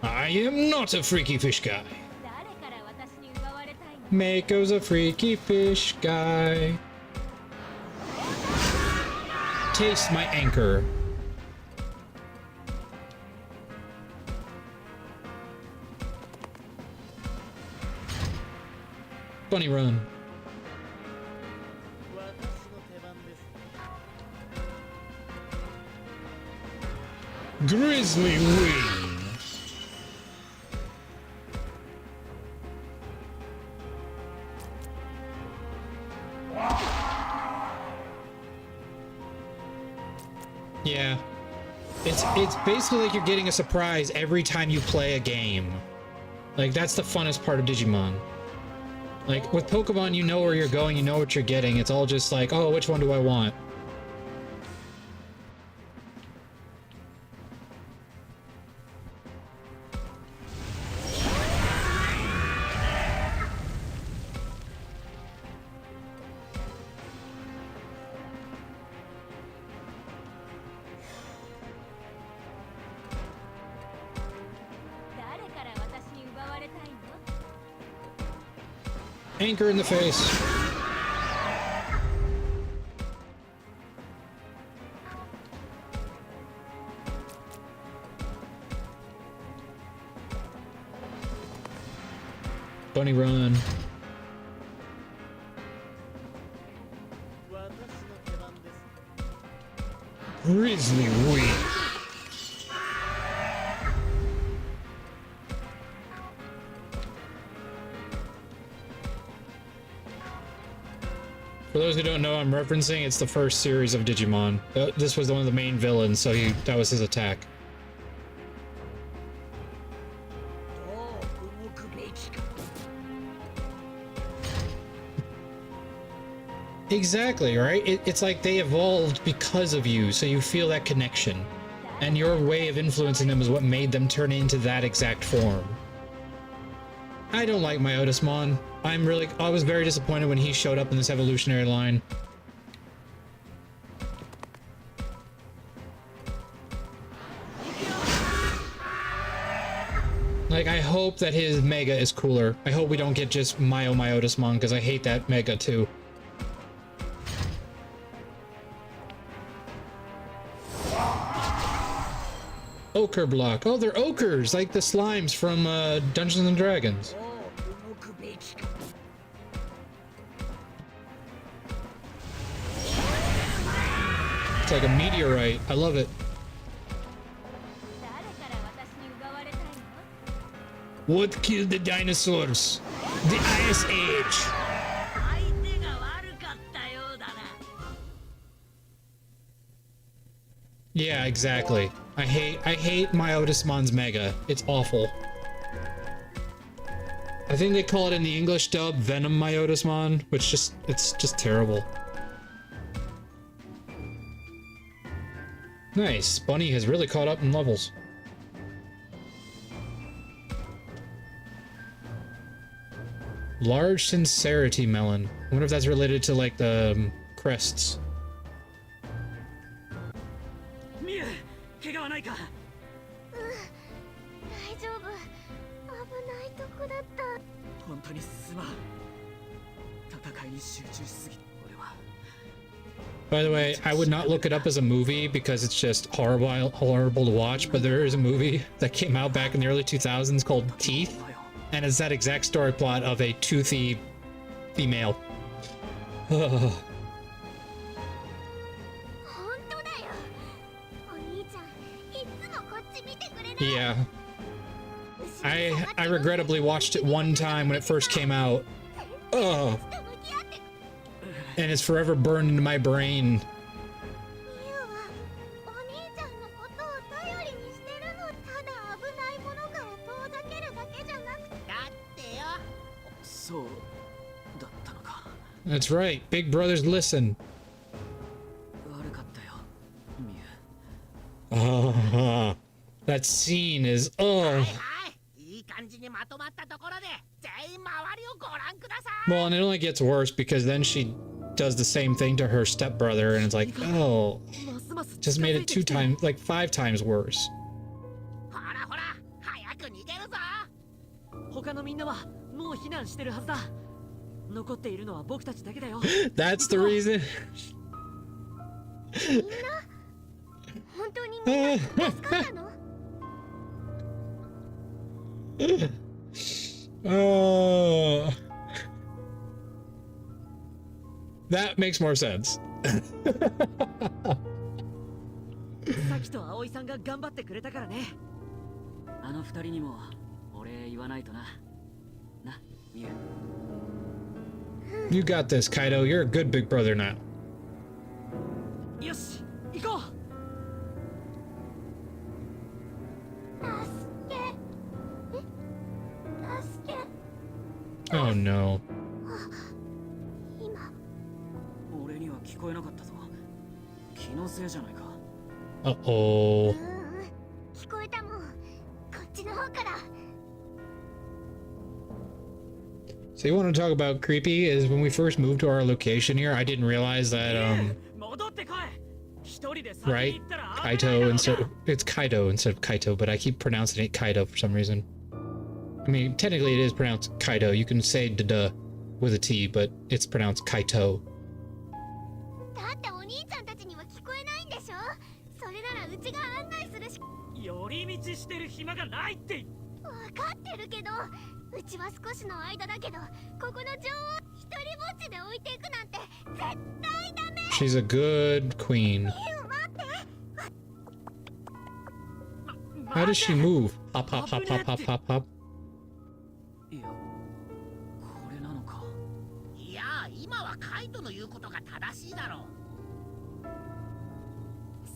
I am not a freaky fish guy. Mako's a freaky fish guy. Taste my anchor. Bunny run. Grizzly wing. Yeah. It's basically like you're getting a surprise every time you play a game. Like, that's the funnest part of Digimon. Like, with Pokemon, you know where you're going, you know what you're getting. It's all just like, oh, which one do I want? Anchor in the face. Bunny run. Grizzly wing. For those who don't know, I'm referencing, it's the first series of Digimon. This was one of the main villains, so that was his attack. Exactly, right? It's like they evolved because of you, so you feel that connection. And your way of influencing them is what made them turn into that exact form. I don't like Myotismon. I was very disappointed when he showed up in this evolutionary line. Like, I hope that his Mega is cooler. I hope we don't get just Myotismon, because I hate that Mega too. Ochre block. Oh, they're ochres, like the slimes from Dungeons and Dragons. It's like a meteorite. I love it. What killed the dinosaurs? The Ice Age. Yeah, exactly. I hate Myotismon's Mega. It's awful. I think they call it in the English dub Venom Myotismon, which it's just terrible. Nice. Bunny has really caught up in levels. Large Sincerity Melon. I wonder if that's related to, like, the crests. By the way, I would not look it up as a movie because it's just horrible to watch, but there is a movie that came out back in the early 2000s called Teeth, and it's that exact story plot of a toothy female. Yeah. I regrettably watched it one time when it first came out. Ugh. And it's forever burned into my brain. That's right. Big brothers listen. 悪かったよ、ミュ。 Oh, that scene is oh. いい感じにまとまったところで全員周りをご覧ください。 Well, and it only gets worse because then she does the same thing to her stepbrother, and it's like, oh, just made it 2 times, like 5 times worse. ほらほら、早く逃げるぞ。他のみんなはもう避難してるはずだ。残っているのは僕たちだけだよ。 That's the reason. みんな本当にみんな助かったの？ Oh, that makes more sense. さきと葵さんが頑張ってくれたからね。あの二人にもお礼言わないとな。な、ミュ。 You got this, Kaido. You're a good big brother now. よし、行こう。 Oh no. 今俺には聞こえなかったぞ。気のせいじゃないか。 Uh-oh. 聞こえたもん。こっちの方から。 So you want to talk about creepy is when we first moved to our location here, I didn't realize that, 戻ってこい。一人で先 right? に行ったら Kaito instead it's Kaido instead of Kaito, but I keep pronouncing it Kaido for some reason. I mean, technically it is pronounced Kaido. You can say da with a T, but it's pronounced Kaito. だってお兄ちゃんたちには聞こえないんでしょ？それならうちが案内するし。寄り道してる暇がないって。わかってるけど、うちは少しの間だけど、ここの女王一人ぼっちで置いていくなんて絶対ダメ。 She's a good queen. 待って。 How does she move? Hop, hop, hop, hop, hop, hop, hop. いや、これなのか。いや、今はカイトの言うことが正しいだろう。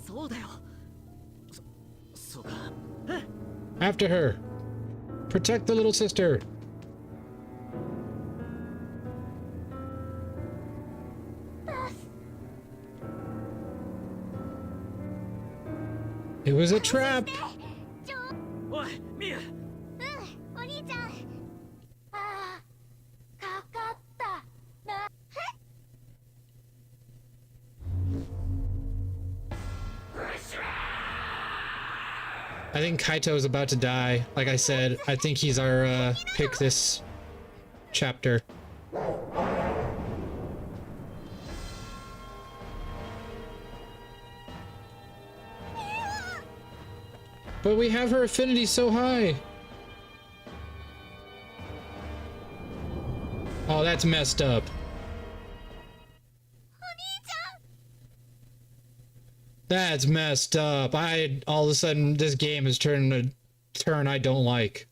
そうだよ。そうか。 After her. Protect the little sister. It was a trap. おい、ミュ。お兄ちゃん。ああ、かかったな。 I think Kaito is about to die. Like I said, I think he's our pick this chapter. But we have her affinity so high. Oh, that's messed up. That's messed up. All of a sudden this game has turned a turn I don't like.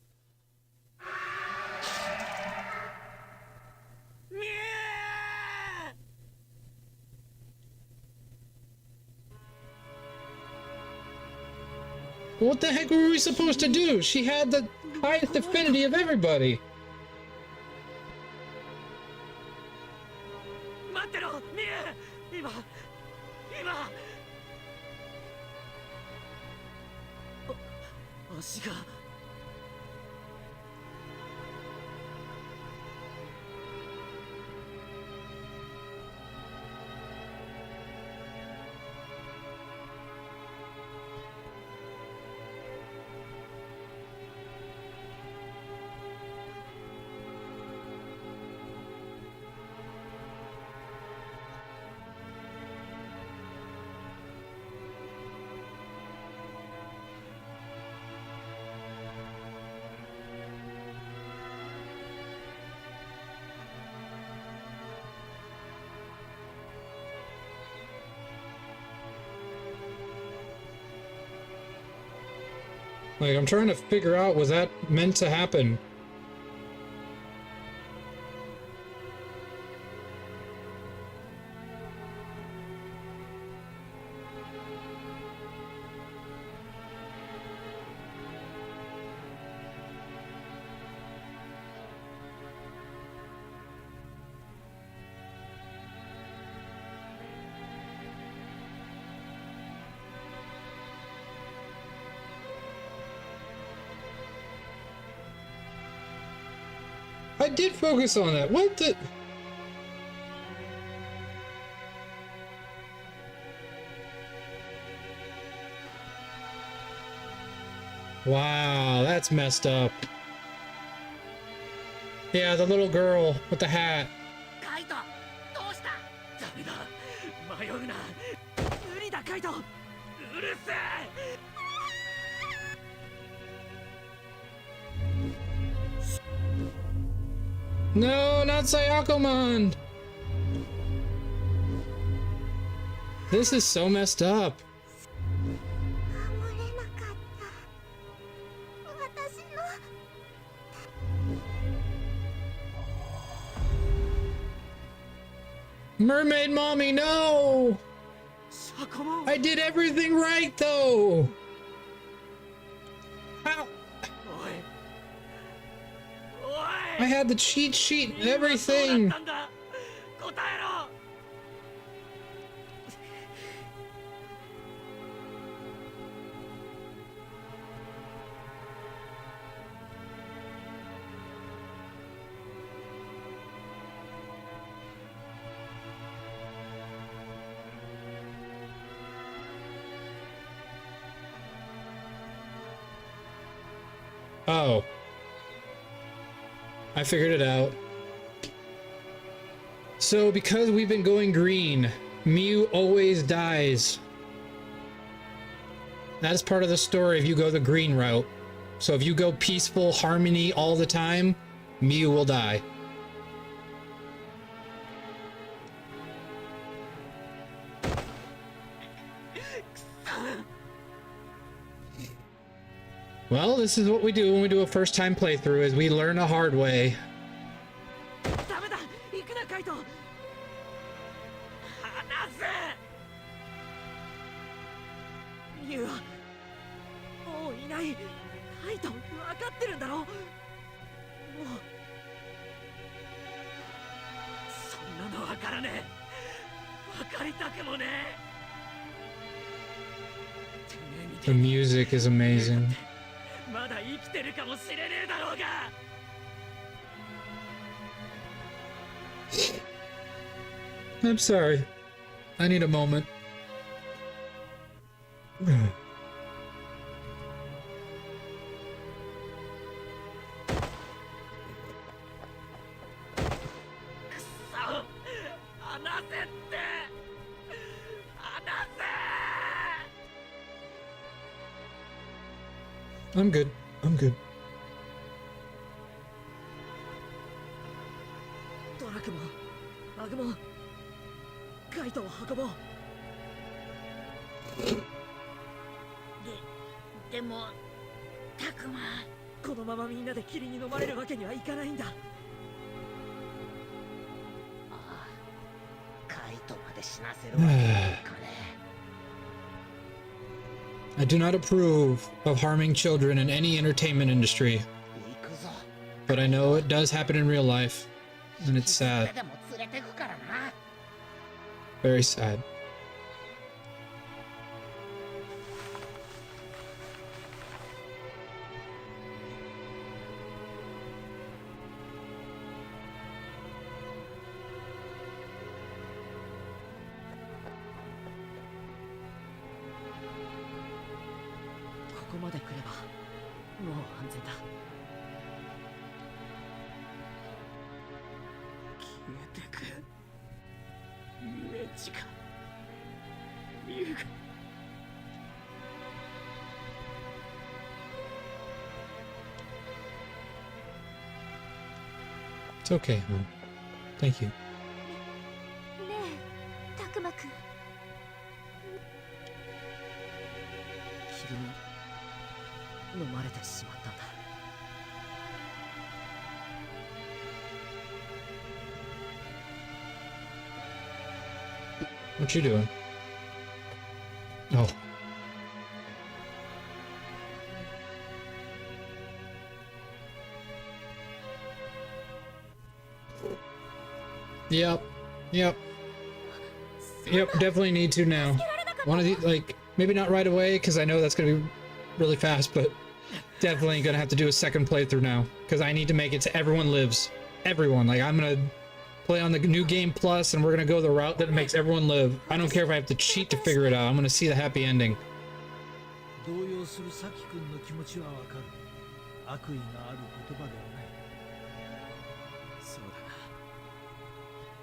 What the heck were we supposed to do? She had the highest affinity of everybody. 待ってろ、ミュ。今。足が。 Like, I'm trying to figure out, was that meant to happen? I did focus on that. What the? Wow, that's messed up. Yeah, the little girl with the hat. カイト、どうした？ダメだ。迷うな。無理だカイト。うるせえ。No, not Sayakomon! This is so messed up. 守れなかった私の Mermaid Mommy, no! シャコモン。 I did everything right, though! How? おい。お I い。 had the cheat sheet and みんなそうだ everything! ったんだ。答えろ。 Oh. I figured it out. So, because we've been going green, Mew always dies. That is part of the story if you go the green route. So if you go peaceful harmony all the time, Mew will die. Well, this is what we do when we do a first-time playthrough, is we learn a hard way. ダメだ。行くなカイト。離せ。ミュウはもういない。カイト、分かってるんだろ。もうそんなの分からねえ。分かりたくもねえ。てめえみ The てえに music is amazing. まだ生きてるかもしれねえだろうが。 I'm sorry. I need a moment. I'm good. I'm good. トラクモン、アグモン、カイトを運ぼう。でもタクマこのままみんなで霧に飲まれるわけにはいかないんだ。ああカイトまで死なせるわけにはいかね I do not approve of harming children in any entertainment industry, え。行くぞ。 but I know it does happen in real life, and it's それ sad. でも連れてくからな。 Very sad.ここまで来ればもう安全だ。消えてくイメージがミュウが It's okay, hon. Thank you. ねえタクマくん霧に飲まれてしまったんだ。 What you doing? Oh. Yep. Yep. Yep, definitely need to now. One of the, like, maybe not right away, because I know that's going to be really fast, but definitely going to have to do a second playthrough now, because I need to make it so everyone lives. everyone. Like, I'm gonna play on the new game plus, and we're gonna go the route that makes everyone live. I don't care if I have to cheat to figure it out. I'm gonna see the happy ending. 動揺するサキ君の気持ちはわかる。悪意がある言葉ではない。そうだな。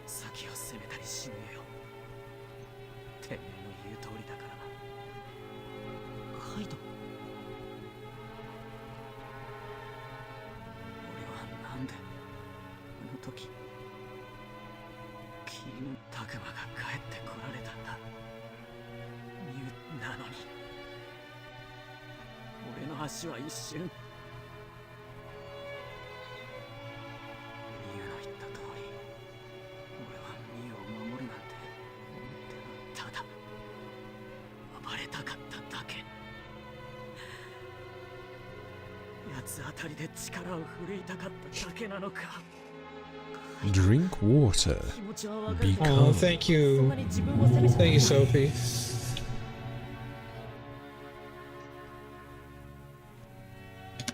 先を攻めたりしねえよ。てめえの言う通りだからな。カイト。俺はなんであの時君のタクマが帰ってこられたんだ。ミュなのに。俺の足は一瞬。ミュの言った通り、俺はミュを守るなんて思ってな。ただ暴れたかっただけ。八つ当たりで力を振るいたかっただけなのか。 Drink water. 気持ちはわかるけど、 Oh, thank you. Thank you, Sophie.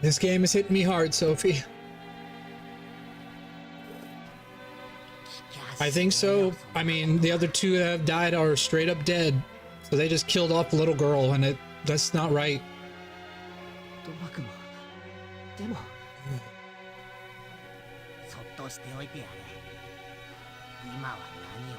This game has hit me hard, Sophie. I think so. I mean, the other two that have died are straight up dead. So they just killed off the little girl, and that's not right. ドラクマ。でもそっとしておいてやれ。今は何を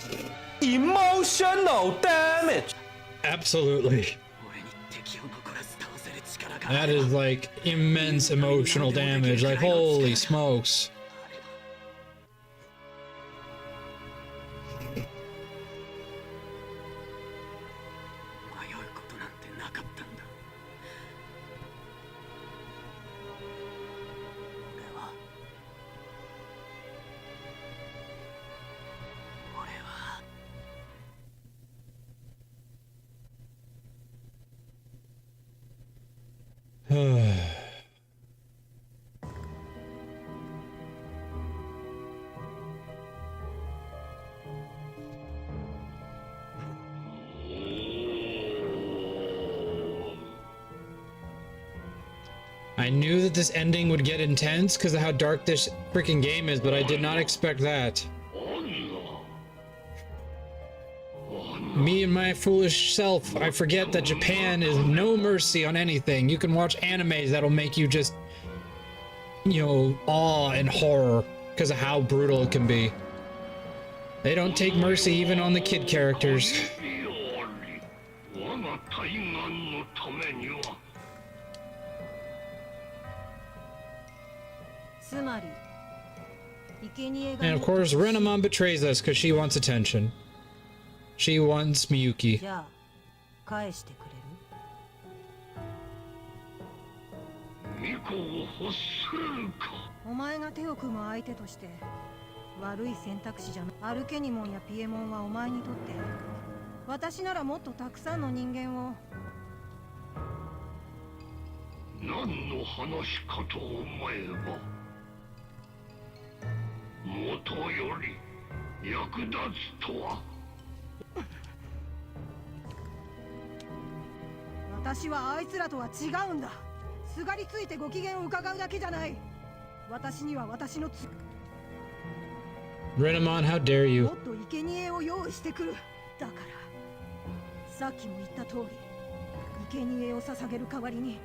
言ったって。 Emotional damage. Absolutely. That is like immense emotional damage. Like, holy smokes. I knew that this ending would get intense because of how dark this freaking game is, but I did not expect that. Me and my foolish self, I forget that Japan is no mercy on anything. You can watch animes that'll make you just, you know, awe and horror because of how brutal it can be. They don't take mercy even on the kid characters. And of course, Renamon betrays us because she wants attention. She wants Miyuki. 返してくれる？お前が手を組む相手として悪い選択肢じゃない。アルケニモンやピエモンはお前にとって、私ならもっとたくさんの人間を。何の話かと思えば、元より役立つとは。私はあいつらとは違うんだ。すがりついてご機嫌を伺うだけじゃない。私には私のRenamon, how dare you? もっと生贄を用意してくる。だからさっきも言った通り、生贄を捧げる代わりに。よ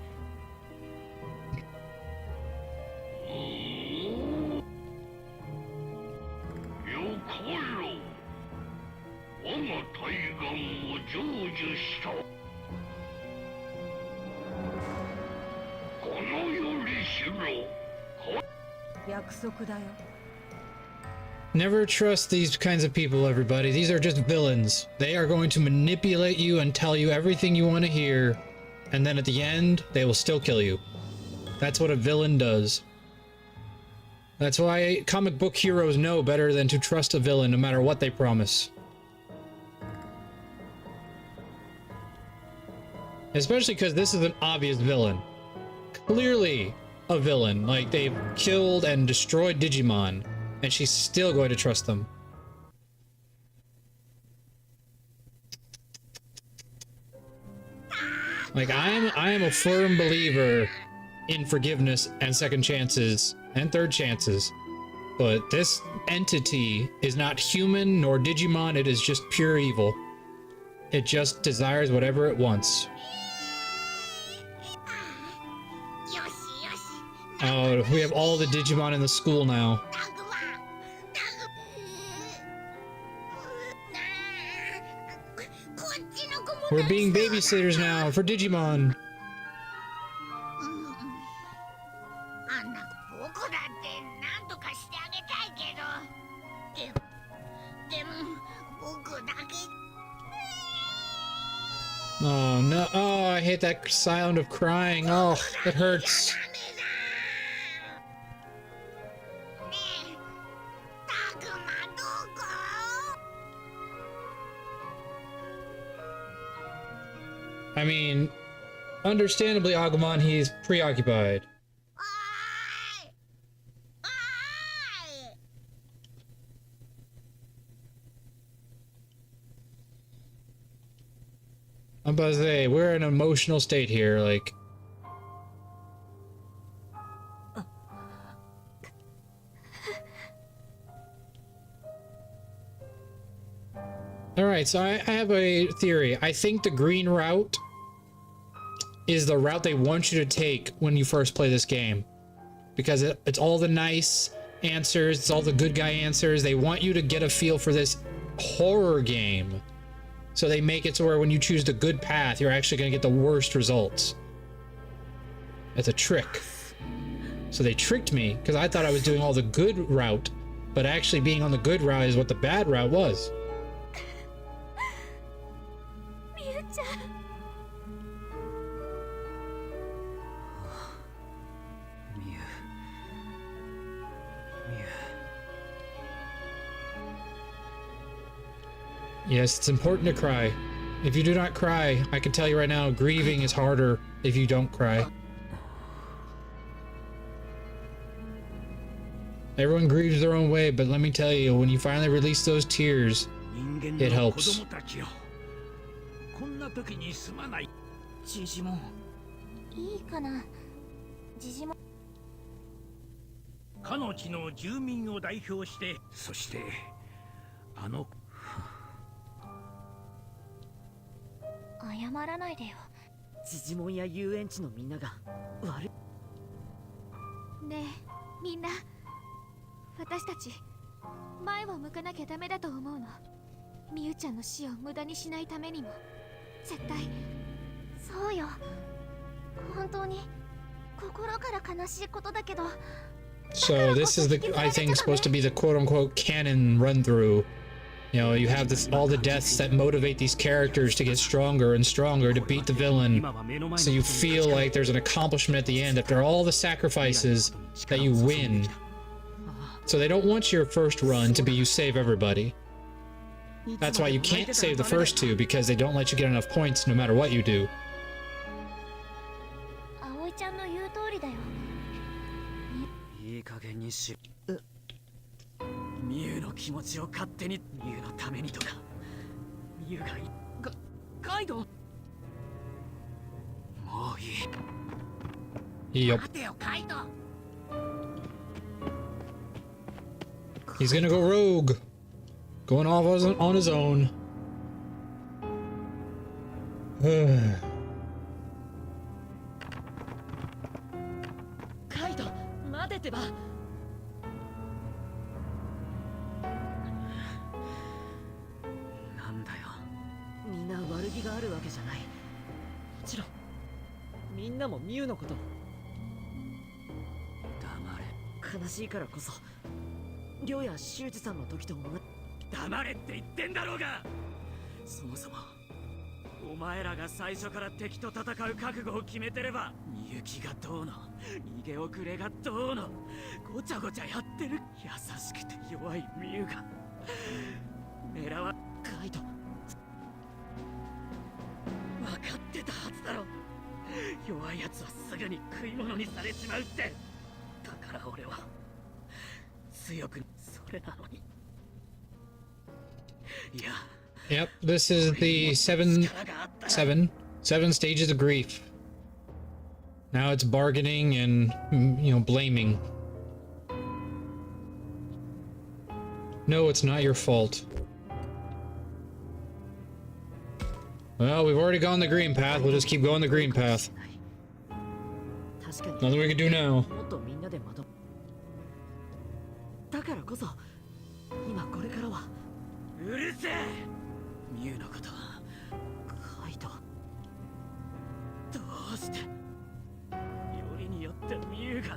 かろう。我が大願を成就した。この世にしろ。約束だよ。 Never trust these kinds of people, everybody. These are just villains. They are going to manipulate you and tell you everything you want to hear, and then at the end, they will still kill you. That's what a villain does. That's why comic book heroes know better than to trust a villain no matter what they promise. Especially because this is an obvious villain. Clearly a villain. Like, they've killed and destroyed Digimon, and she's still going to trust them. Like, I am a firm believer in forgiveness and second chances and third chances. But this entity is not human nor Digimon, it is just pure evil. It just desires whatever it wants. Oh, we have all the Digimon in the school now. We're being babysitters now for Digimon. Oh no, oh, I hate that sound of crying. Oh, it hurts. I mean, understandably, Agumon, he's preoccupied. I'm about to say, we're in an emotional state here, like... Alright, so I have a theory. I think the green route is the route they want you to take when you first play this game. Because it's all the nice answers, it's all the good guy answers. They want you to get a feel for this horror game. So they make it so where when you choose the good path, you're actually going to get the worst results. It's a trick. So they tricked me, because I thought I was doing all the good route, but actually being on the good route is what the bad route was. Yes, it's important to cry. If you do not cry, I can tell you right now, grieving is harder if you don't cry. Everyone grieves their own way, but let me tell you, when you finally release those tears, it helps. Digimon. いいかな。ジジモン。かの地の住民を代表して、そしてあの謝らないでよ。ジジモンや遊園地のみんなが悪い。ねえ、みんな。私たち前を向かなきゃダメだと思うの。みゆちゃんの死を無駄にしないためにも。絶対。そうよ。本当に心から悲しいことだけど。So this is the, I think, supposed to be the quote-unquote canon run-through. You know, you have this, all the deaths that motivate these characters to get stronger and stronger to beat the villain. So you feel like there's an accomplishment at the end after all the sacrifices that you win. So they don't want your first run to be you save everybody. That's why you can't save the first two, because they don't let you get enough points no matter what you do. 葵ちゃんの言う通りだよ。いい加減にし。ミユの気持ちを勝手にミユのためにとか。ミユがカイド。もういい。 Yep. 待てよカイド。 He's gonna go rogue. Going off on his own. カイド、待ててば。なんだよ。みんな悪気があるわけじゃない。もちろん。みんなもミユのこと。黙れ。悲しいからこそ。りょうや修二さんの時と同じ。黙れって言ってんだろうが。そもそもお前らが最初から敵と戦う覚悟を決めてれば、みゆきがどうの逃げ遅れがどうのごちゃごちゃやってる。優しくて弱いみゆが狙わカイト。分かってたはずだろ。弱いやつはすぐに食い物にされちまうって。だから俺は強くそれなのに。いや。 Yep, this is the 7 7 stages of grief. Now it's bargaining and, you know, blaming. No, it's not your fault. Well, we've already gone the green path. We'll just keep going the green path. Nothing we can do now. だからこそ今これからはうるせえミュウのことカイトどうしてよりによってミュウが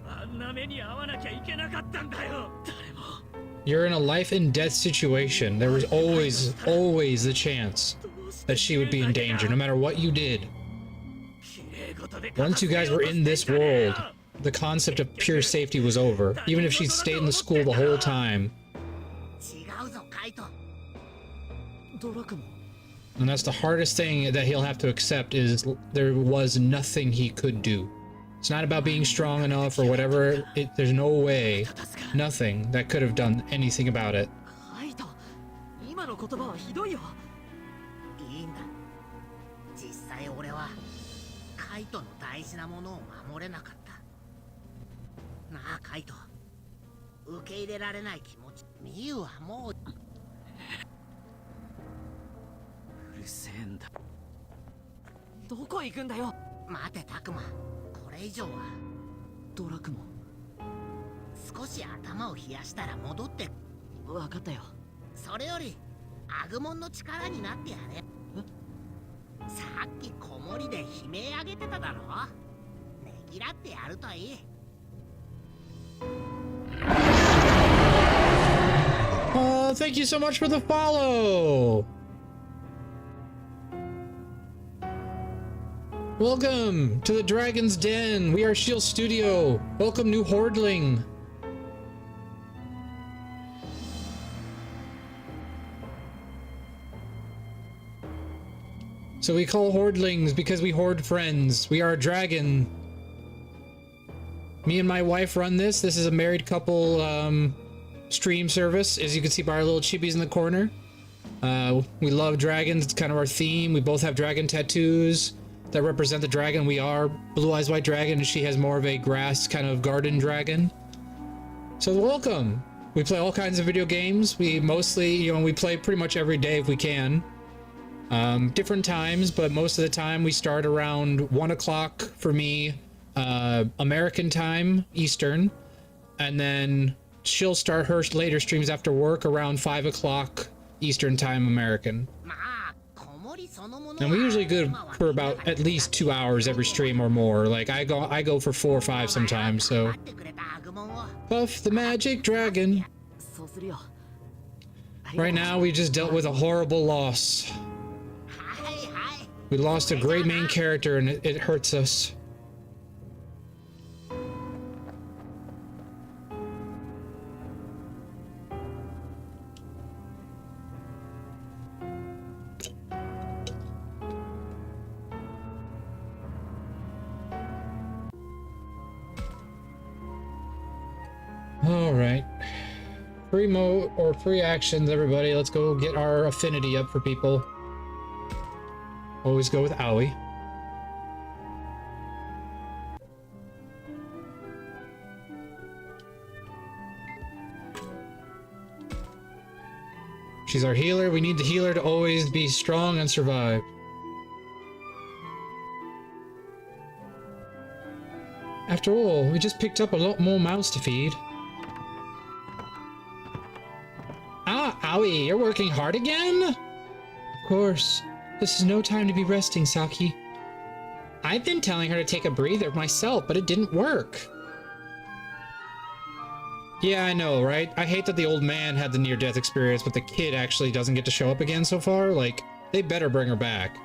あんな目に遭わなきゃいけなかったんだよ誰も You're in a life and death situation. There was always the chance that she would be in danger, no matter what you did. Once you guys were in this world, the concept of pure safety was over, even if she'd stayed in the school the whole time. And that's the hardest thing that he'll have to accept, is there was nothing he could do. It's not about being strong enough or whatever. There's no way, nothing that could have done anything about it. 今の言葉はひどいよいいんだ実際俺はカイトの大事なものを守れなかったなあカイト受け入れられない気持ちミユはもううるせえんだどこ行くんだよ待てタクマこれ以上はドラクモ少し頭を冷やしたら戻って分かったよそれよりアグモンの力になってやれさっき子守で悲鳴上げてただろねぎらってやるといいThank you so much for the follow! Welcome to the Dragon's Den. We are Shield Studio. Welcome, new Hoardling. So we call Hoardlings because we hoard friends. We are a dragon. Me and my wife run this. This is a married couple stream service, as you can see by our little chibis in the corner. We love dragons. It's kind of our theme. We both have dragon tattoos that represent the dragon. We are Blue Eyes White Dragon, and she has more of a grass kind of garden dragon. So welcome. We play all kinds of video games. We mostly, you know, we play pretty much every day if we can. Different times, but most of the time we start around 1 o'clock for me, American time, Eastern, and then she'll start her later streams after work around 5 o'clock Eastern time, American. And we usually go for about at least 2 hours every stream or more. Like I go for 4 or 5 sometimes. So Puff the Magic Dragon. Right now we just dealt with a horrible loss. We lost a great main character and it hurts us. Alright. Free mode or free actions, everybody. Let's go get our affinity up for people. Always go with Aoi. She's our healer. We need the healer to always be strong and survive. After all, we just picked up a lot more mouths to feed. Ah, Aoi, you're working hard again? Of course. This is no time to be resting, Saki. I've been telling her to take a breather myself, but it didn't work. Yeah, I know, right? I hate that the old man had the near-death experience, but the kid actually doesn't get to show up again so far. Like, they better bring her back.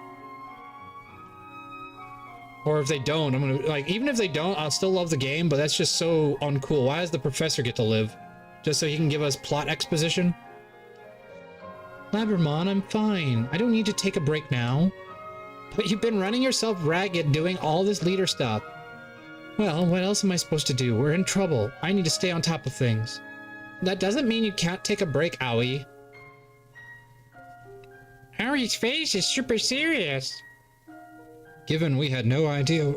Or if they don't, I'm gonna, like, even if they don't, I'll still love the game, but that's just so uncool. Why does the professor get to live? Just so he can give us plot exposition? Labramon, I'm fine. I don't need to take a break now. But you've been running yourself ragged doing all this leader stuff. Well, what else am I supposed to do? We're in trouble. I need to stay on top of things. That doesn't mean you can't take a break, Aoi. Aoi's face is super serious. Given we had no idea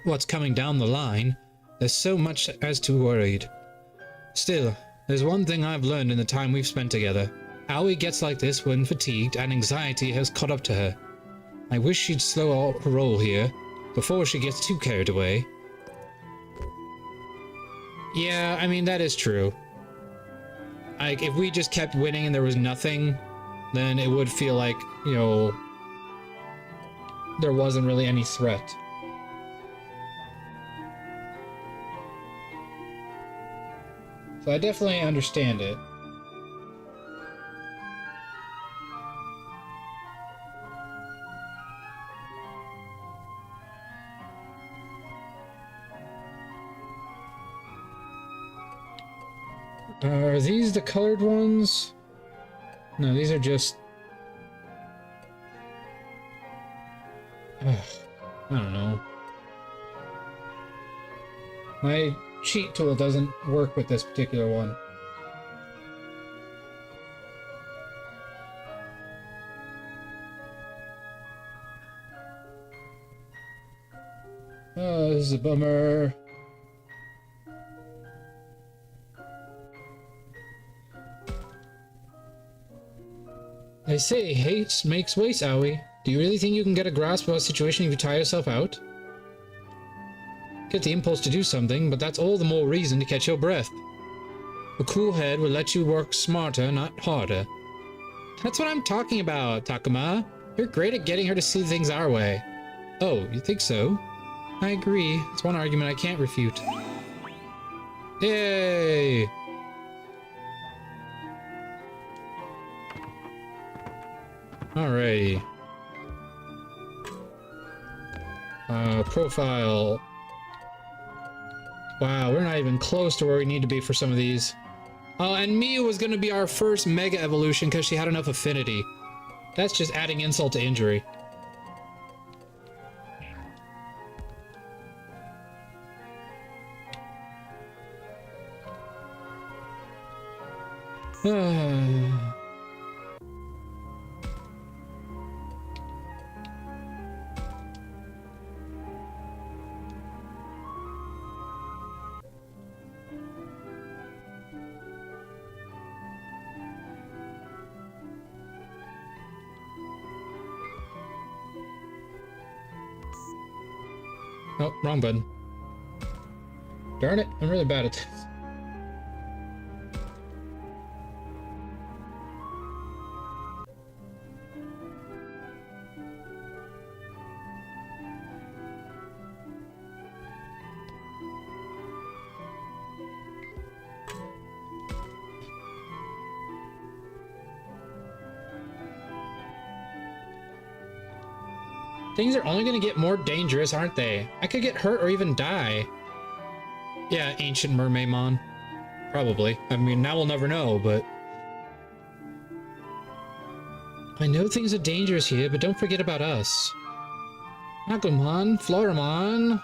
what's coming down the line, there's so much as to worried. Still, there's one thing I've learned in the time we've spent together. Aoi gets like this when fatigued and anxiety has caught up to her. I wish she'd slow her roll here, before she gets too carried away. Yeah, I mean, that is true. Like, if we just kept winning and there was nothing, then it would feel like, you know, there wasn't really any threat. So I definitely understand it. Are these the colored ones? No, these are just... I don't know. My cheat tool doesn't work with this particular one. Oh, this is a bummer. They say haste makes waste, Aoi. Do you really think you can get a grasp of a situation if you tire yourself out? Get the impulse to do something, but that's all the more reason to catch your breath. A cool head will let you work smarter, not harder. That's what I'm talking about, Takuma. You're great at getting her to see things our way. Oh, you think so? I agree. It's one argument I can't refute. Yay! Alrighty. Profile. Wow, we're not even close to where we need to be for some of these. Oh, and Miu was gonna be our first Mega Evolution because she had enough affinity. That's just adding insult to injury. Oh, wrong button. Darn it, I'm really bad at this. Things are only going to get more dangerous, aren't they? I could get hurt or even die. Yeah, Ancient Mermaidmon. Probably. I mean, now we'll never know, but... I know things are dangerous here, but don't forget about us. Agumon, Floramon...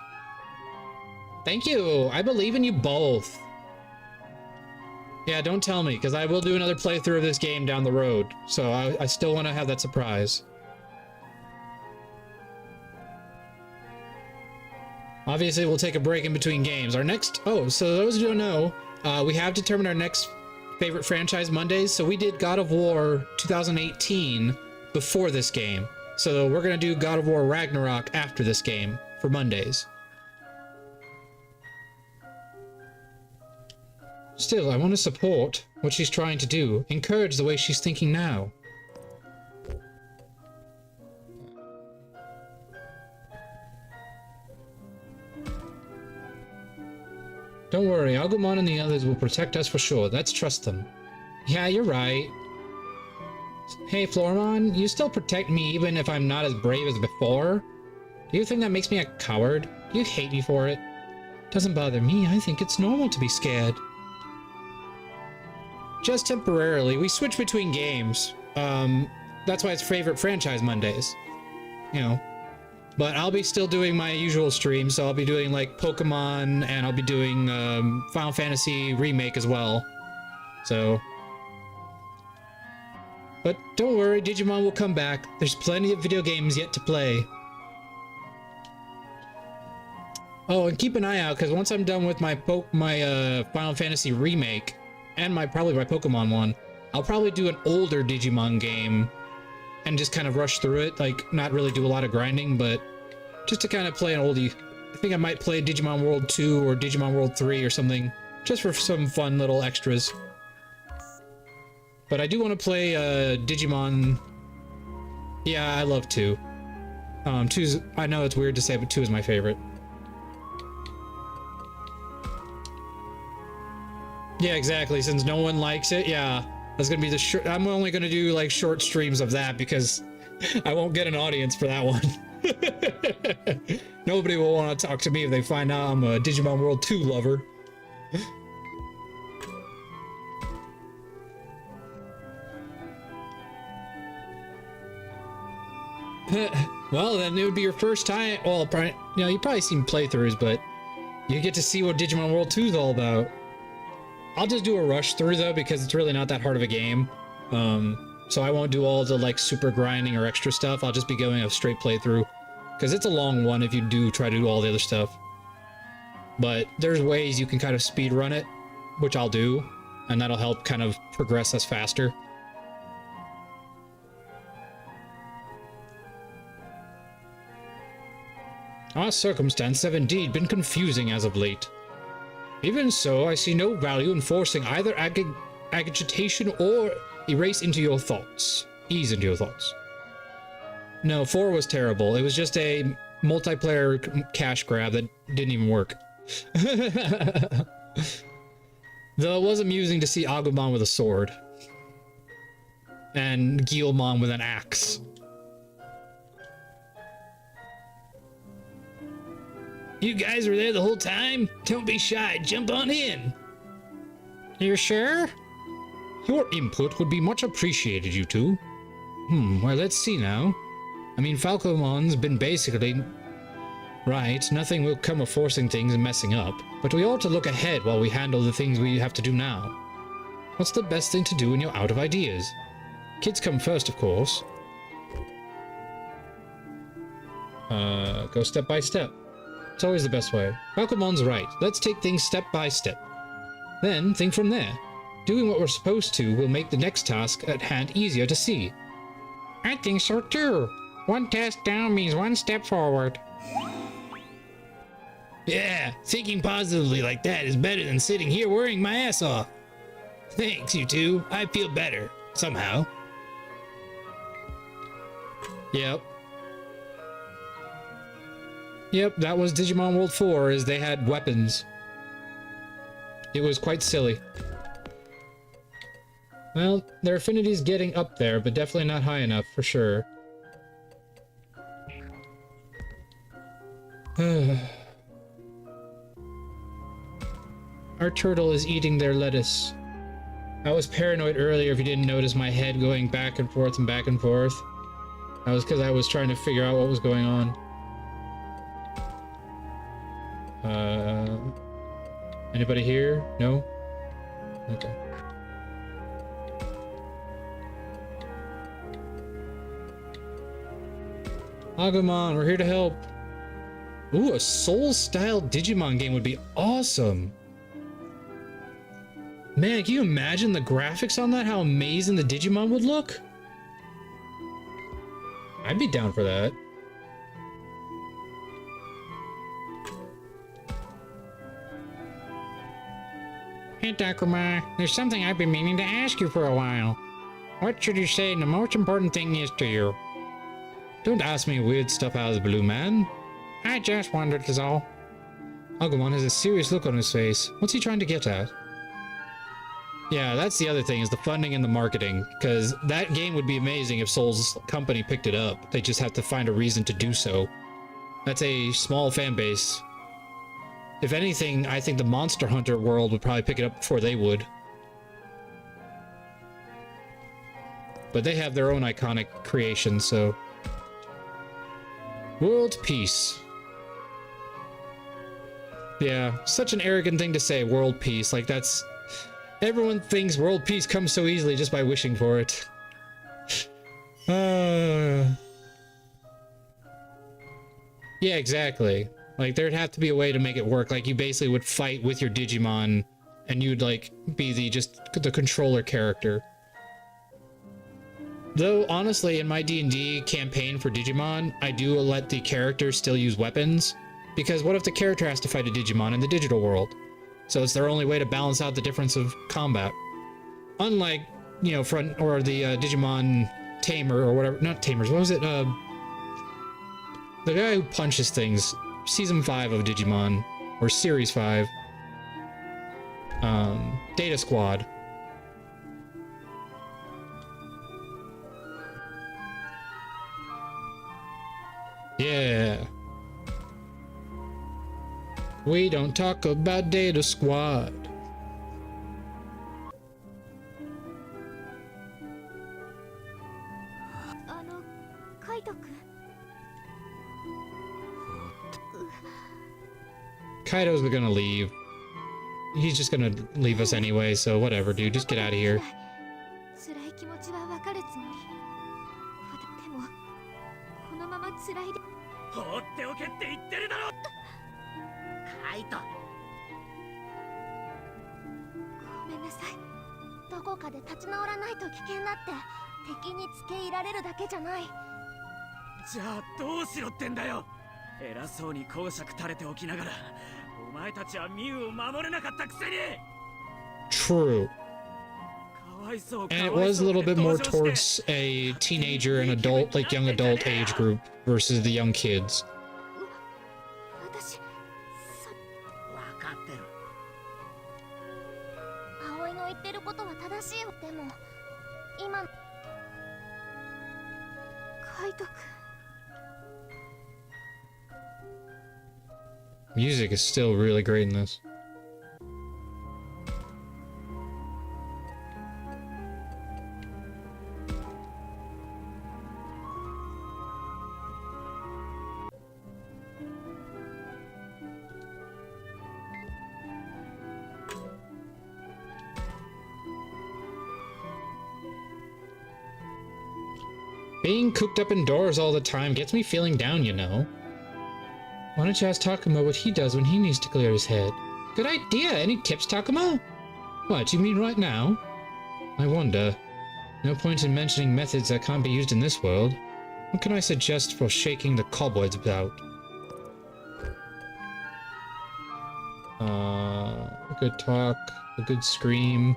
Thank you! I believe in you both. Yeah, don't tell me, because I will do another playthrough of this game down the road. So I still want to have that surprise. Obviously, we'll take a break in between games. Our next... Oh, so those who don't know, we have determined our next favorite franchise Mondays. So we did God of War 2018 before this game. So we're going to do God of War Ragnarok after this game for Mondays. Still, I want to support what she's trying to do. Encourage the way she's thinking now. Don't worry, Agumon and the others will protect us for sure. Let's trust them. Yeah, you're right. Hey, Floramon, you still protect me even if I'm not as brave as before? Do you think that makes me a coward? Do you hate me for it? Doesn't bother me. I think it's normal to be scared. Just temporarily. We switch between games. That's why it's favorite franchise Mondays. You know. But I'll be still doing my usual stream, so I'll be doing like Pokemon, and I'll be doing Final Fantasy Remake as well. So But don't worry, Digimon will come back. There's plenty of video games yet to play. Oh, and keep an eye out, because once I'm done with my Final Fantasy remake, and probably my Pokemon one, I'll probably do an older Digimon game and just kind of rush through it, like not really do a lot of grinding, but just to kind of play an oldie. I think I might play Digimon World 2 or Digimon World 3 or something, just for some fun little extras. But I do want to play Digimon. Yeah, I love 2. 2's, I know it's weird to say, but 2 is my favorite. Yeah, exactly. Since no one likes it, yeah, that's gonna be the short. I'm only gonna do like short streams of that because I won't get an audience for that one. Nobody will want to talk to me if they find out I'm a Digimon World 2 lover. Well, then it would be your first time. Well, probably, you know, you've probably seen playthroughs, but you get to see what Digimon World 2 is all about. I'll just do a rush through though, because it's really not that hard of a game. So I won't do all the like super grinding or extra stuff. I'll just be going a straight playthrough, because it's a long one if you do try to do all the other stuff. But there's ways you can kind of speed run it, which I'll do, and that'll help kind of progress us faster. Our circumstances have indeed been confusing as of late. Even so, I see no value in forcing either agitation or ease into your thoughts. No, 4 was terrible. It was just a multiplayer cash grab that didn't even work. Though it was amusing to see Agumon with a sword. And Guilmon with an axe. You guys were there the whole time? Don't be shy, jump on in! You sure? Your input would be much appreciated, you two. Well, let's see now. I mean, Falcomon's been basically... Right, nothing will come of forcing things and messing up, but we ought to look ahead while we handle the things we have to do now. What's the best thing to do when you're out of ideas? Kids come first, of course. Go step by step. It's always the best way. Falcomon's right. Let's take things step by step. Then, think from there. Doing what we're supposed to will make the next task at hand easier to see. I think so too. One task down means one step forward. Yeah, thinking positively like that is better than sitting here worrying my ass off. Thanks, you two. I feel better. Somehow. Yep. Yep, that was Digimon World 4, as they had weapons. It was quite silly. Well, their affinity's getting up there, but definitely not high enough, for sure. Our turtle is eating their lettuce. I was paranoid earlier if you didn't notice my head going back and forth and back and forth. That was because I was trying to figure out what was going on. Anybody here? No? Okay. Agumon, we're here to help. Ooh, a Soul-style Digimon game would be awesome. Man, can you imagine the graphics on that? How amazing the Digimon would look? I'd be down for that. Hey, Takuma, there's something I've been meaning to ask you for a while. What should you say the most important thing is to you? Don't ask me weird stuff out of the blue, man. I just wondered, is all. Agumon has a serious look on his face. What's he trying to get at? Yeah, that's the other thing, is the funding and the marketing. Because that game would be amazing if Soul's company picked it up. They just have to find a reason to do so. That's a small fan base. If anything, I think the Monster Hunter world would probably pick it up before they would. But they have their own iconic creations, so... World peace. Yeah, such an arrogant thing to say, world peace. Like, that's... Everyone thinks world peace comes so easily just by wishing for it. Yeah, exactly. Like, there'd have to be a way to make it work. Like, you basically would fight with your Digimon, and you'd, like, be the controller character. Though, honestly, in my D&D campaign for Digimon, I do let the character still use weapons. Because what if the character has to fight a Digimon in the digital world? So it's their only way to balance out the difference of combat. Unlike, you know, the Digimon Tamer, or whatever. Not Tamers, what was it? The guy who punches things. Season 5 of Digimon, or Series 5. Data Squad. Yeah. We don't talk about Data Squad. Kaido's gonna leave. He's just gonna leave us anyway, so whatever, dude. Just get out of here. True. And it was a little bit more towards a teenager and adult, like young adult age group versus the young kids. Music is still really great in this. Being cooped up indoors all the time gets me feeling down, you know. Why don't you ask Takuma what he does when he needs to clear his head? Good idea! Any tips, Takuma? What, you mean right now? I wonder. No point in mentioning methods that can't be used in this world. What can I suggest for shaking the cobwebs out? A good talk, a good scream.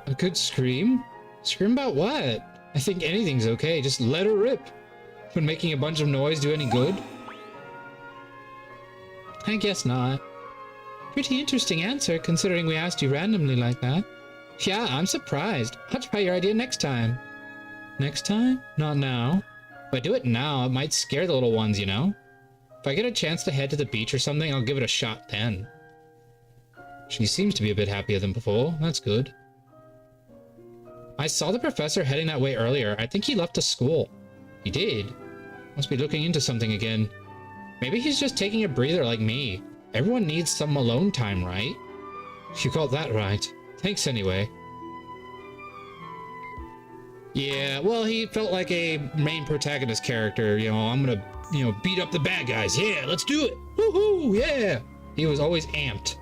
A good scream? Scream about what? I think anything's okay, just let her rip. Would making a bunch of noise do any good? I guess not. Pretty interesting answer, considering we asked you randomly like that. Yeah, I'm surprised. I'll try your idea next time. Next time? Not now. If I do it now, it might scare the little ones, you know? If I get a chance to head to the beach or something, I'll give it a shot then. She seems to be a bit happier than before. That's good. I saw the professor heading that way earlier. I think he left the school. He did. Must be looking into something again. Maybe he's just taking a breather like me. Everyone needs some alone time, right? You got that right. Thanks anyway. Yeah, well, he felt like a main protagonist character. You know, I'm gonna, you know, beat up the bad guys. Yeah, let's do it. Woohoo, yeah. He was always amped.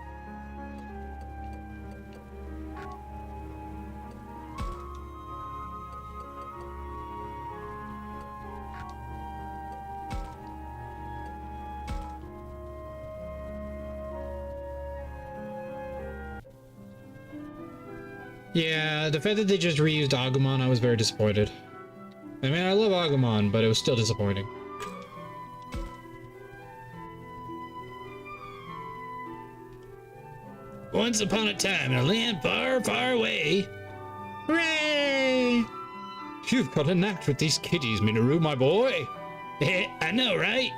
Yeah, the fact that they just reused Agumon, I was very disappointed. I mean, I love Agumon, but it was still disappointing. Once upon a time in a land far, far away. Hooray! You've got a knack with these kitties, Minoru, my boy. I know, right?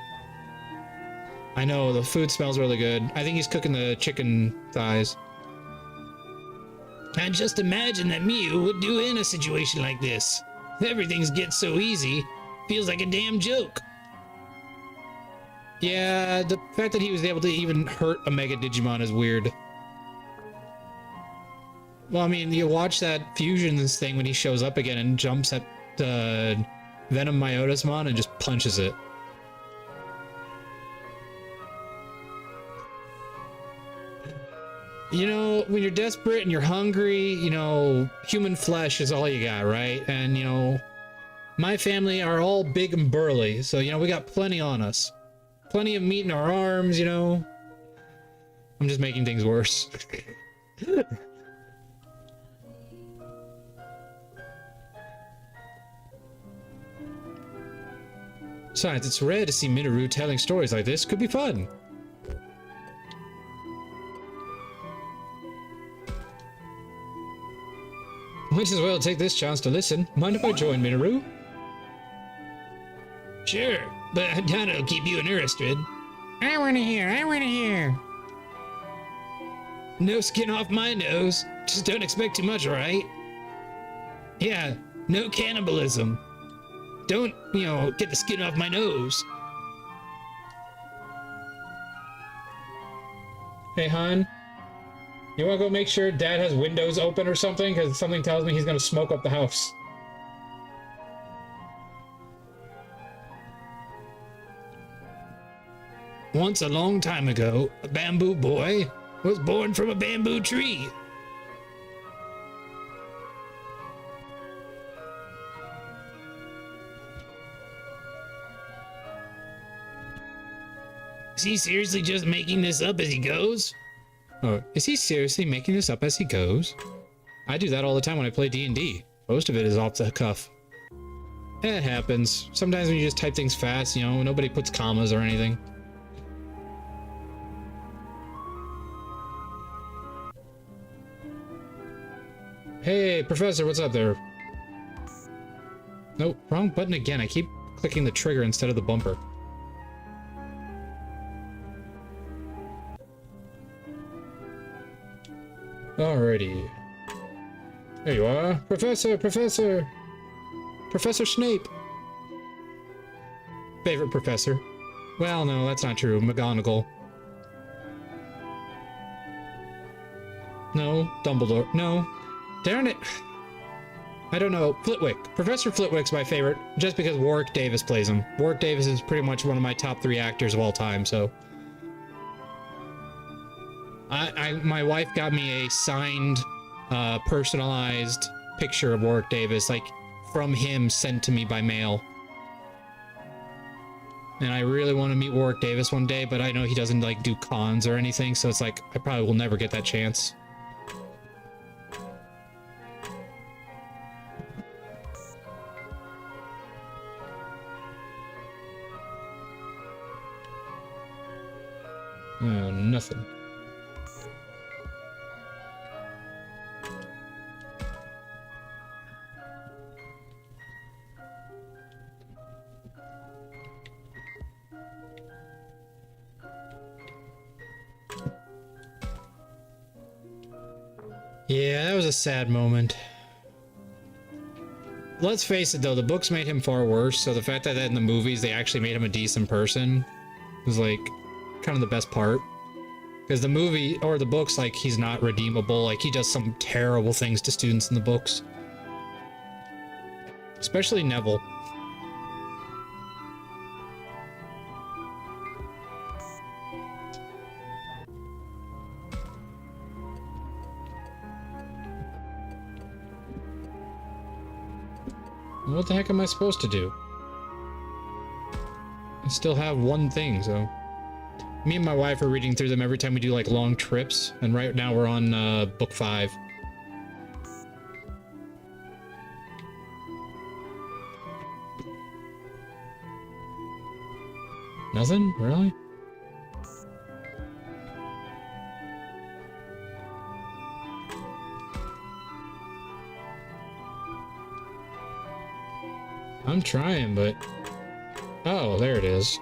I know, the food smells really good. I think he's cooking the chicken thighs. I just imagine that Miu would do in a situation like this. Everything's get so easy, feels like a damn joke. Yeah, the fact that he was able to even hurt a Mega Digimon is weird. Well, I mean, you watch that Fusions thing when he shows up again and jumps at the Venom Myotismon and just punches it. You know, when you're desperate and you're hungry, you know, human flesh is all you got, right? And, you know, my family are all big and burly, so, you know, we got plenty on us. Plenty of meat in our arms, you know. I'm just making things worse. Besides, it's rare to see Minoru telling stories like this. Could be fun. Might as well take this chance to listen. Mind if I join, Minoru? Sure, but I doubt it'll keep you interested. I wanna hear. No skin off my nose. Just don't expect too much, right? Yeah, no cannibalism. Don't, you know, get the skin off my nose. Hey, hon. You wanna go make sure Dad has windows open or something? Because something tells me he's gonna smoke up the house. Once a long time ago, a bamboo boy was born from a bamboo tree. Is he seriously just making this up as he goes? Oh, is he seriously making this up as he goes? I do that all the time when I play D&D. Most of it is off the cuff. It happens. Sometimes when you just type things fast, you know, nobody puts commas or anything. Hey, Professor, what's up there? Nope, wrong button again. I keep clicking the trigger instead of the bumper. Alrighty. There you are. Professor! Professor Snape! Favorite professor. Well, no, that's not true. McGonagall. No. Dumbledore. No. Darn it. I don't know. Flitwick. Professor Flitwick's my favorite, just because Warwick Davis plays him. Warwick Davis is pretty much one of my top 3 actors of all time, so... my wife got me a signed, personalized picture of Warwick Davis, like, from him sent to me by mail. And I really want to meet Warwick Davis one day, but I know he doesn't, like, do cons or anything, so it's like, I probably will never get that chance. Nothing. Yeah, that was a sad moment. Let's face it though, the books made him far worse, so the fact that in the movies they actually made him a decent person was like kind of the best part. Because the movie, or the books, like, he's not redeemable. Like, he does some terrible things to students in the books. Especially Neville. What the heck am I supposed to do? I still have one thing, so... Me and my wife are reading through them every time we do, like, long trips, and right now we're on, book 5. Nothing? Really? I'm trying, but... Oh, there it is.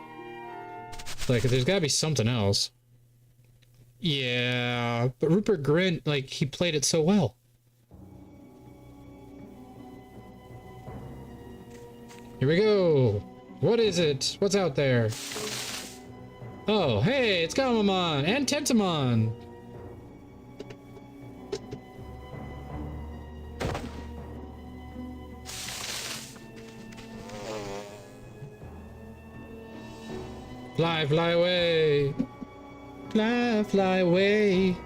Like, there's gotta be something else. Yeah, but Rupert Grint, like, he played it so well. Here we go! What is it? What's out there? Oh, hey, it's Gamamon and Tentamon. Fly, fly away. Fly, fly away.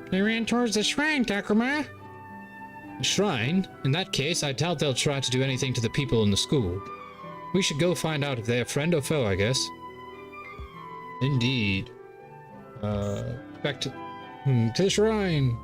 They ran towards the shrine, Takuma. The shrine? In that case, I doubt they'll try to do anything to the people in the school. We should go find out if they're friend or foe, I guess. Indeed. Back to the shrine.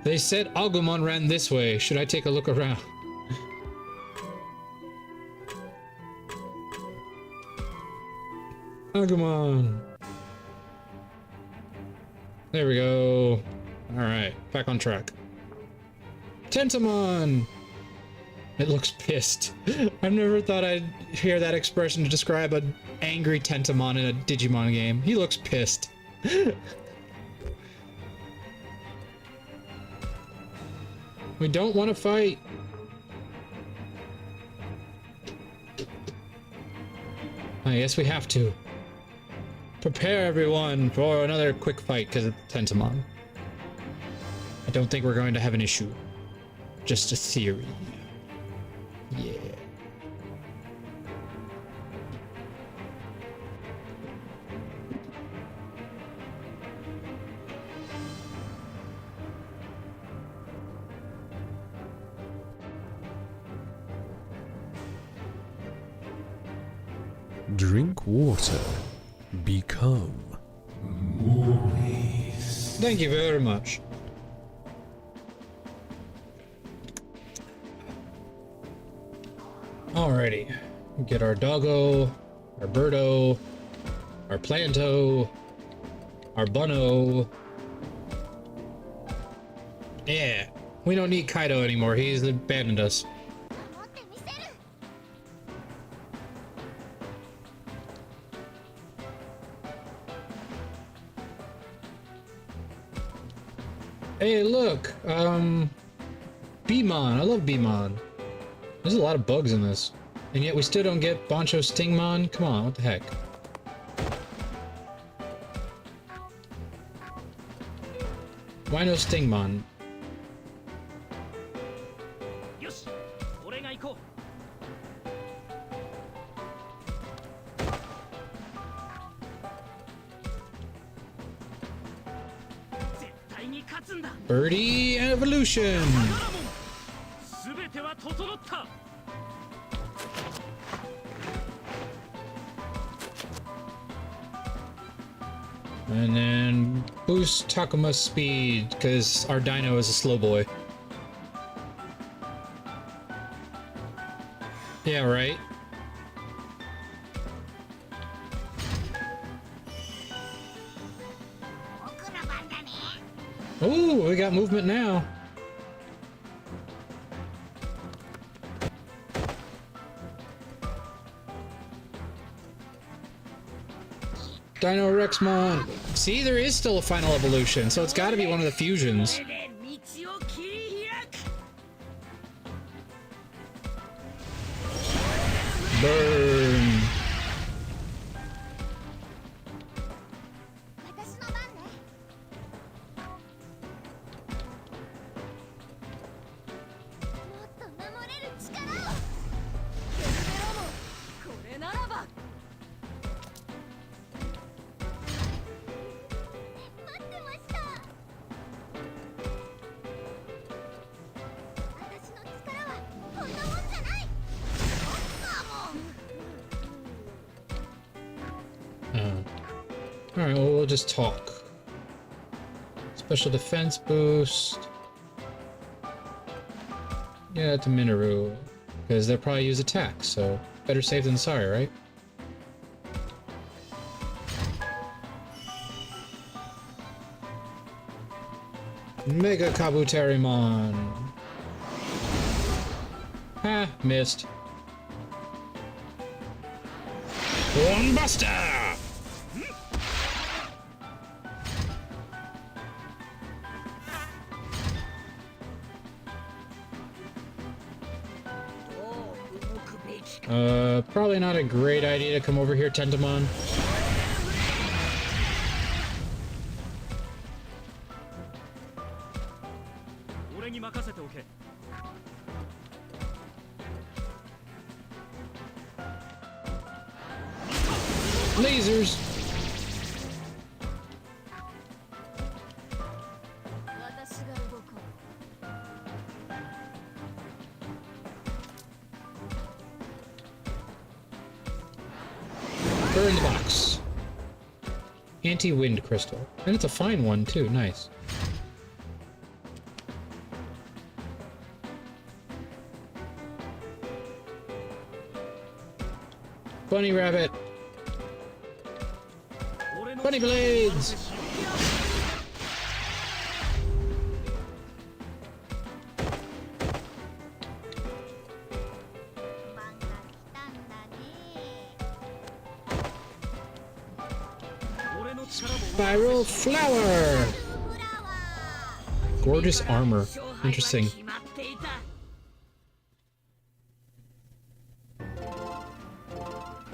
They said Agumon ran this way. Should I take a look around? Agumon. There we go. Alright, back on track. Tentamon! It looks pissed. I've never thought I'd hear that expression to describe an angry Tentamon in a Digimon game. He looks pissed. We don't want to fight. I guess we have to. Prepare everyone for another quick fight because of Tentamon. I don't think we're going to have an issue. Just a theory. Yeah. Drink water. Become movies. Thank you very much. Alrighty. Get our doggo, our birdo, our planto, our bunno. Yeah. We don't need Kaido anymore. He's abandoned us. Hey, look, Beemon. I love Beemon. There's a lot of bugs in this, and yet we still don't get Bancho Stingmon. Come on, what the heck? Why no Stingmon? Birdie evolution. And then boost Takuma's speed because our dino is a slow boy. Yeah, right. Ooh, we got movement now. Dino Rexmon. See, there is still a final evolution, so it's got to be one of the fusions. Burn. Alright, well, we'll just talk. Special defense boost. Yeah, to Minoru. Because they'll probably use attack, so better safe than sorry, right? Mega Kabuterimon. Ah, missed. One buster! Probably not a great idea to come over here, Tentamon. Lasers! Burn the box. Anti-wind crystal. And it's a fine one too, nice. Bunny rabbit! Bunny blades! Spiral flower! Gorgeous armor. Interesting.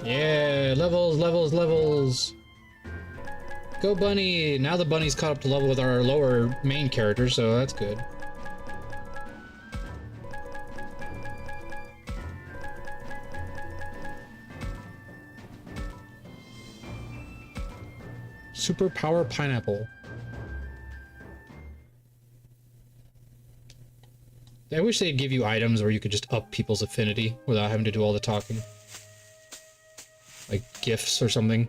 Yeah, levels, levels, levels. Go bunny! Now the bunny's caught up to level with our lower main character, so that's good. Superpower pineapple. I wish they'd give you items where you could just up people's affinity without having to do all the talking. Like gifts or something.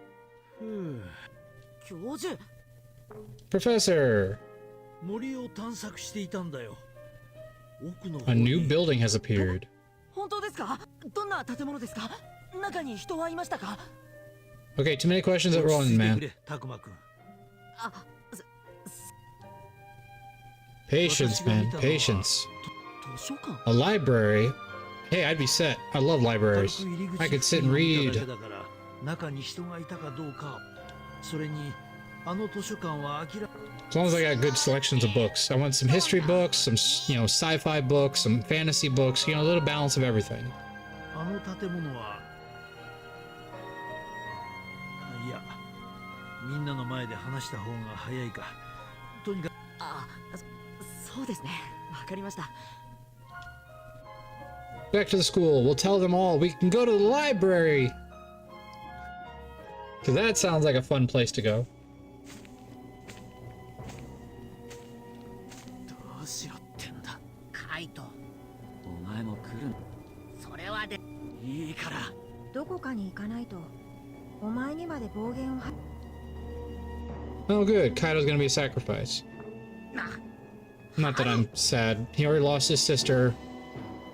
Professor! A new building has appeared. Okay, too many questions at once, man. Patience, man, patience. A library? Hey, I'd be set. I love libraries. I could sit and read. As long as I got good selections of books. I want some history books, some, sci-fi books, some fantasy books, a little balance of everything. Back to the school. We'll tell them all we can go to the library. Because that sounds like a fun place to go. Oh good, Kaito's gonna be a sacrifice. Not that I'm sad. He already lost his sister,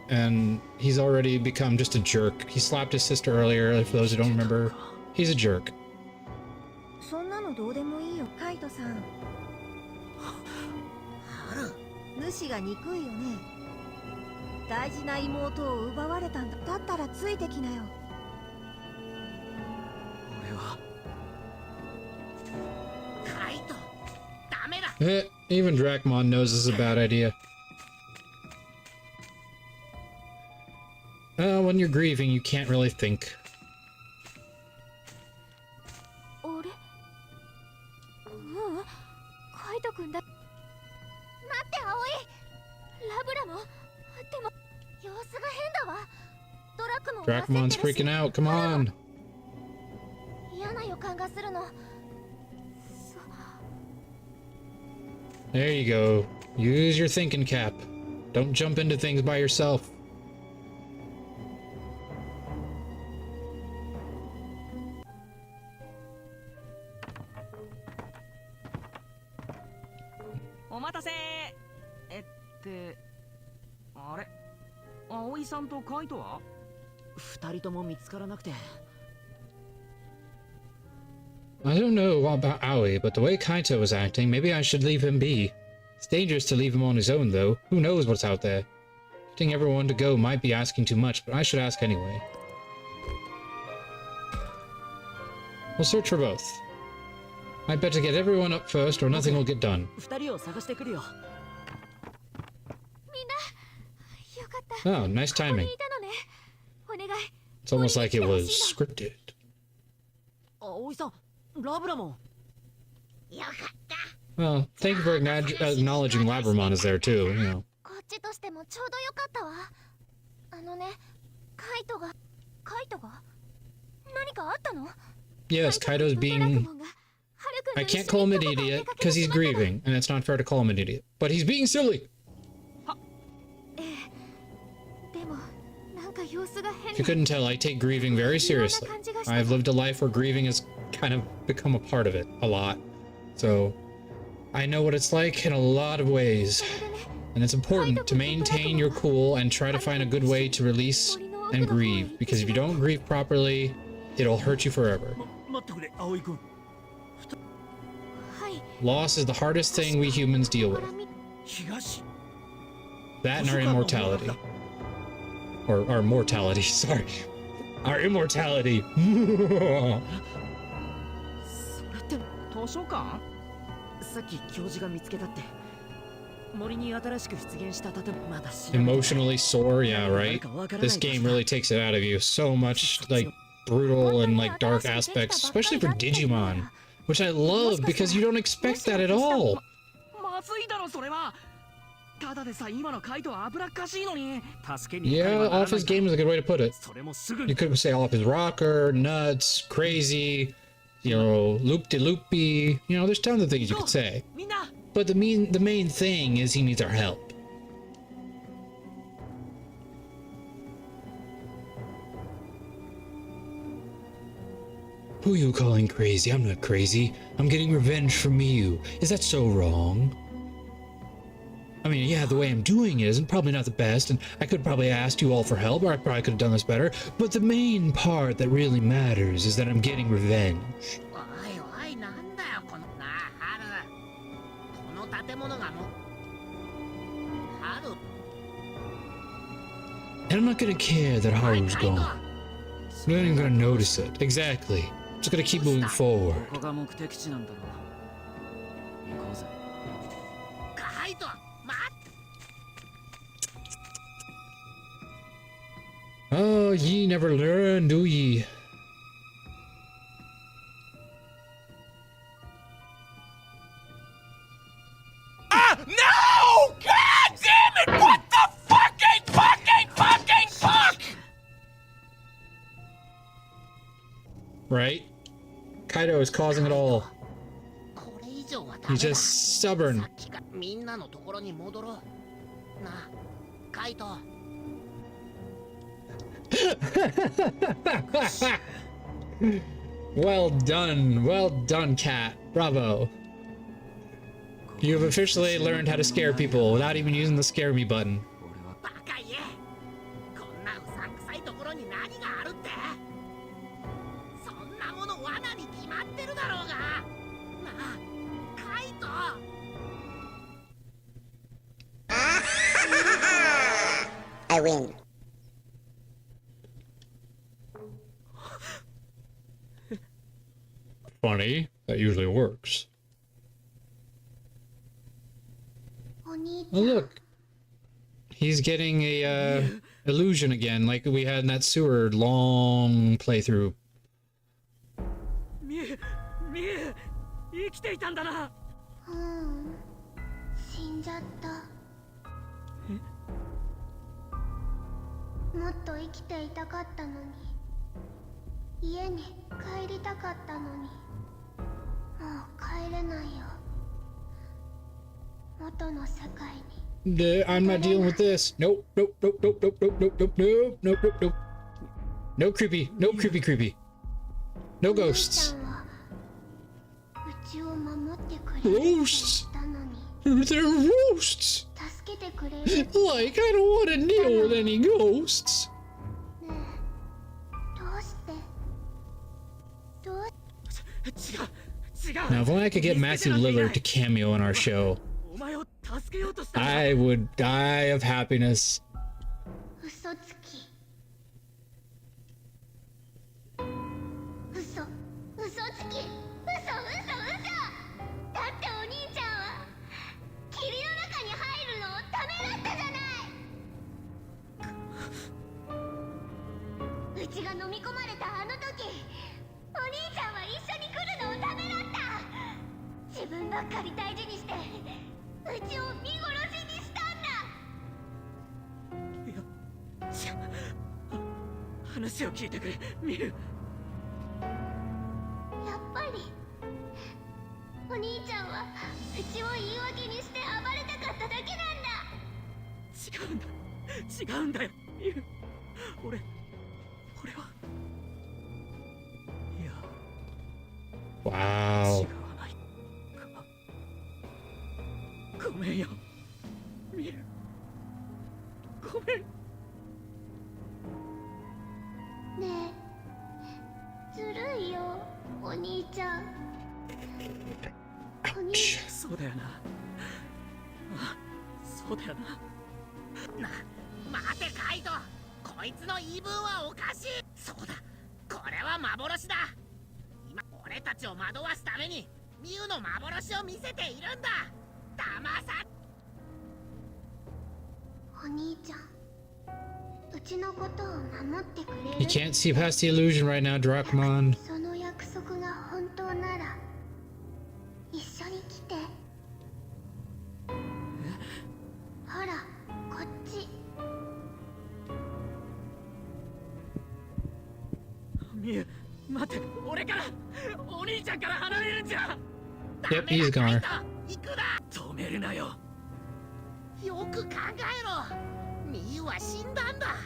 and he's already become just a jerk. He slapped his sister earlier, for those who don't remember. He's a jerk. Even Dracmon knows this is a bad idea. When you're grieving, you can't really think. Dracmon's freaking out, come on! There you go. Use your thinking cap. Don't jump into things by yourself. I don't know about Aoi, but the way Kaito was acting, maybe I should leave him be. It's dangerous to leave him on his own, though. Who knows what's out there? Getting everyone to go might be asking too much, but I should ask anyway. We'll search for both. I'd better get everyone up first, or nothing will get done. Oh, nice timing. It's almost like it was scripted. Well, thank you for acknowledging Labramon is there too, you know. Yes, Kaito's being... I can't call him an idiot, because he's grieving, and it's not fair to call him an idiot. But he's being silly! If you couldn't tell, I take grieving very seriously. I've lived a life where grieving has kind of become a part of it, a lot. So, I know what it's like in a lot of ways. And it's important to maintain your cool and try to find a good way to release and grieve. Because if you don't grieve properly, it'll hurt you forever. Loss is the hardest thing we humans deal with. That and our immortality. Or our mortality, sorry. Our immortality. Emotionally sore, yeah, right? This game really takes it out of you. So much, like, brutal and, like, dark aspects, especially for Digimon. Which I love, because you don't expect that at all. Yeah, off his game is a good way to put it. You could say off his rocker, nuts, crazy, you know, loop-de-loopy. You know, there's tons of things you could say. But the main thing is he needs our help. Who are you calling crazy? I'm not crazy. I'm getting revenge from you. Is that so wrong? I mean, yeah, the way I'm doing it isn't probably not the best, and I could probably ask you all for help, or I probably could have done this better, but the main part that really matters is that I'm getting revenge. And I'm not gonna care that Haru's gone. I'm not even gonna notice it. Exactly. I'm just gonna keep moving forward. Oh, ye never learn, do ye? Ah! No! God damn it! What the fucking fuck! Right? Kaito is causing it all. He's just stubborn. Well done, Cat. Bravo. You've officially learned how to scare people without even using the scare me button. I win. Funny. That usually works. Oh, look. He's getting a illusion again, like we had in that sewer long playthrough. I'm not dealing with this. Nope. No creepy. No creepy. No ghosts. Ghosts? They're roasts! Like, I don't want to deal with any ghosts. Now, if only I could get Matthew Lillard to cameo in our show. 助けようとした。 I would die of happiness. 嘘つき。嘘つき。嘘。だってお兄ちゃんは霧の中に入るのをためらったじゃない。うちが飲み込まれたあの時、お兄ちゃんは一緒に来るのをためらった。自分ばっかり大事にしてうちを見殺しにしたんだ。いや、話を聞いてくれ、ミル。やっぱりお兄ちゃんはうちを言い訳にして暴れたかっただけなんだ。違うんだよ、ミル。俺はいや、 Wow. 違わないか。ごめんよ、ミル。ごめん。ねえ、ずるいよお兄ちゃん。お兄ちゃん。そうだよな。あ、そうだよな。待てカイト、こいつの言い分はおかしい。そうだ、これは幻だ。今俺たちを惑わすためにミュウの幻を見せているんだ。騙さ。お兄ちゃん、うちのことを守ってくれる。 You can't see past the illusion right now, Drakmon. その約束が本当なら一緒に来て。ほらこっち。ミュウ、待て、俺からお兄ちゃんから離れるんじゃ。 Yep, he's gone. 行くな。止めるなよ。よく考えろ。ミユは死んだんだ。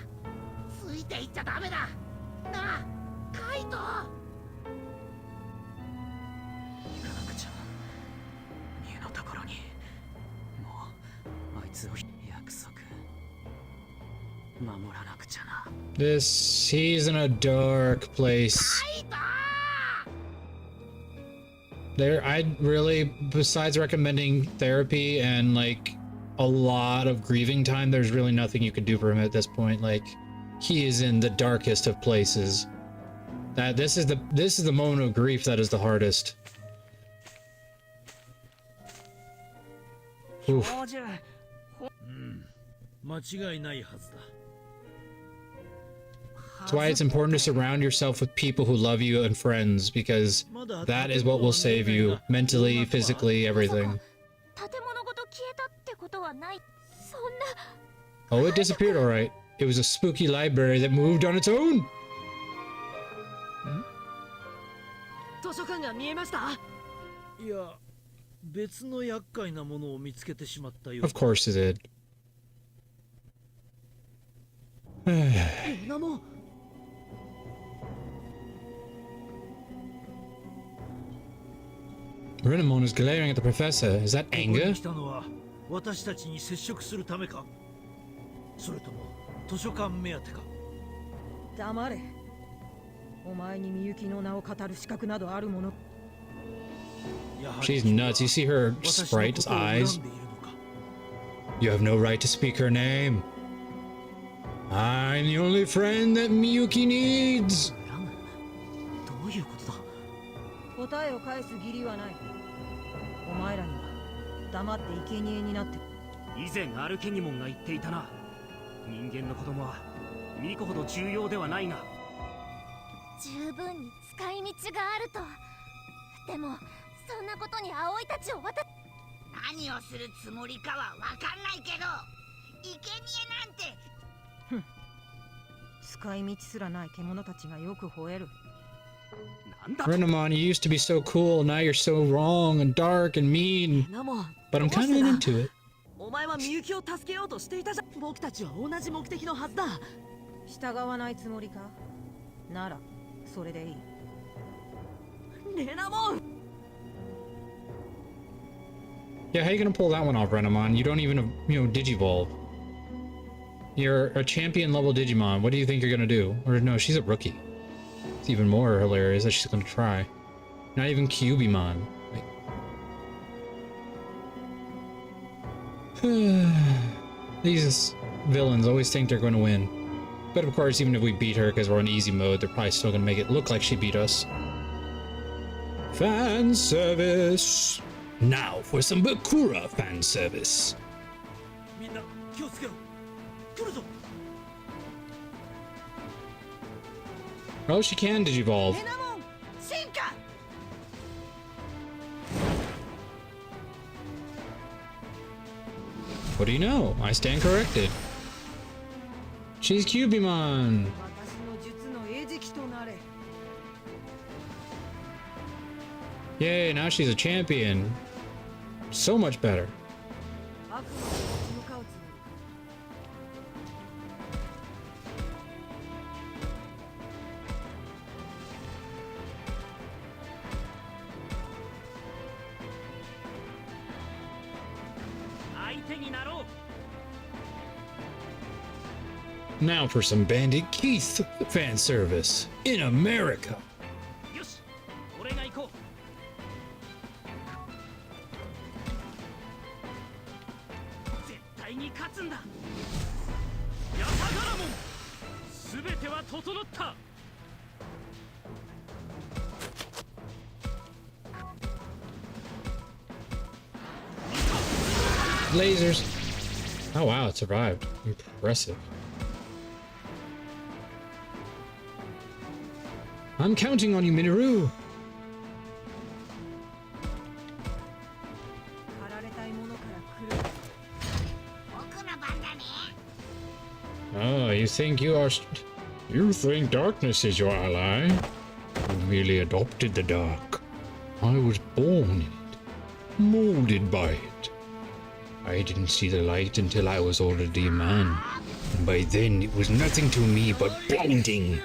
ついていっちゃダメだ。なあ、カイト。行かなくちゃ。ミュウのところに。もうあいつを約束守らなくちゃな。 He's in a dark place. There, I'd really, besides recommending therapy and like a lot of grieving time, there's really nothing you could do for him at this point. Like, he is in the darkest of places. This is the moment of grief that is the hardest. Oof. 間違いないはずだ。 That's why it's important to surround yourself with people who love you and friends, because that is what will save you mentally, physically, everything. 建物ごと消えたってことはない。そんな。 Oh, it disappeared, all right. It was a spooky library that moved on its own. 図書館が見えました。いや、別の厄介なものを見つけてしまったよ。 Of course it did. なも。 Renamon is glaring at the professor. Is that ここ anger? に来たのは私たちに接触するためか、それとも図書館目当てか。黙れ。お前にみゆきの名を語る資格などあるもの。 She's nuts. You see her sprite's eyes? You have no right to speak her name. I'm the only friend that Miyuki needs. どういうことだ。答えを返す義理はない。お前らには黙って生贄になって。以前アルケニモンが言っていたな。人間の子供は巫女ほど重要ではないが。十分に使い道があると。でもそんなことに葵たちを何をするつもりかはわかんないけど、生贄なんて。使い道すらない獣たちがよく吠える。 Renamon, you used to be so cool. Now you're so wrong and dark and mean. But I'm kind of into it. お前はみゆきを助けようとしていたじゃん。僕たちは同じ目的のはずだ。従わないつもりか。ならそれでいい。レナモン。 Yeah, how you gonna pull that one off, Renamon? You don't even, Digivolve. You're a champion level Digimon. What do you think you're gonna do? Or no, she's a rookie. It's even more hilarious that she's gonna try. Not even Cubimon. Like... These villains always think they're going to win. But of course, even if we beat her because we're on easy mode, they're probably still going to make it look like she beat us. Fan service. Now for some Bakura fan service. Oh, she can digivolve. What do you know? I stand corrected. She's Cubimon. Yay, now she's a champion. So much better. Now for some Bandit Keith fan service in America. Lasers. Oh wow, it survived. Impressive. I'm counting on you, Minoru. Oh, you think you are... You think darkness is your ally? You merely adopted the dark. I was born in it, molded by it. I didn't see the light until I was already a man. And by then, it was nothing to me but blinding.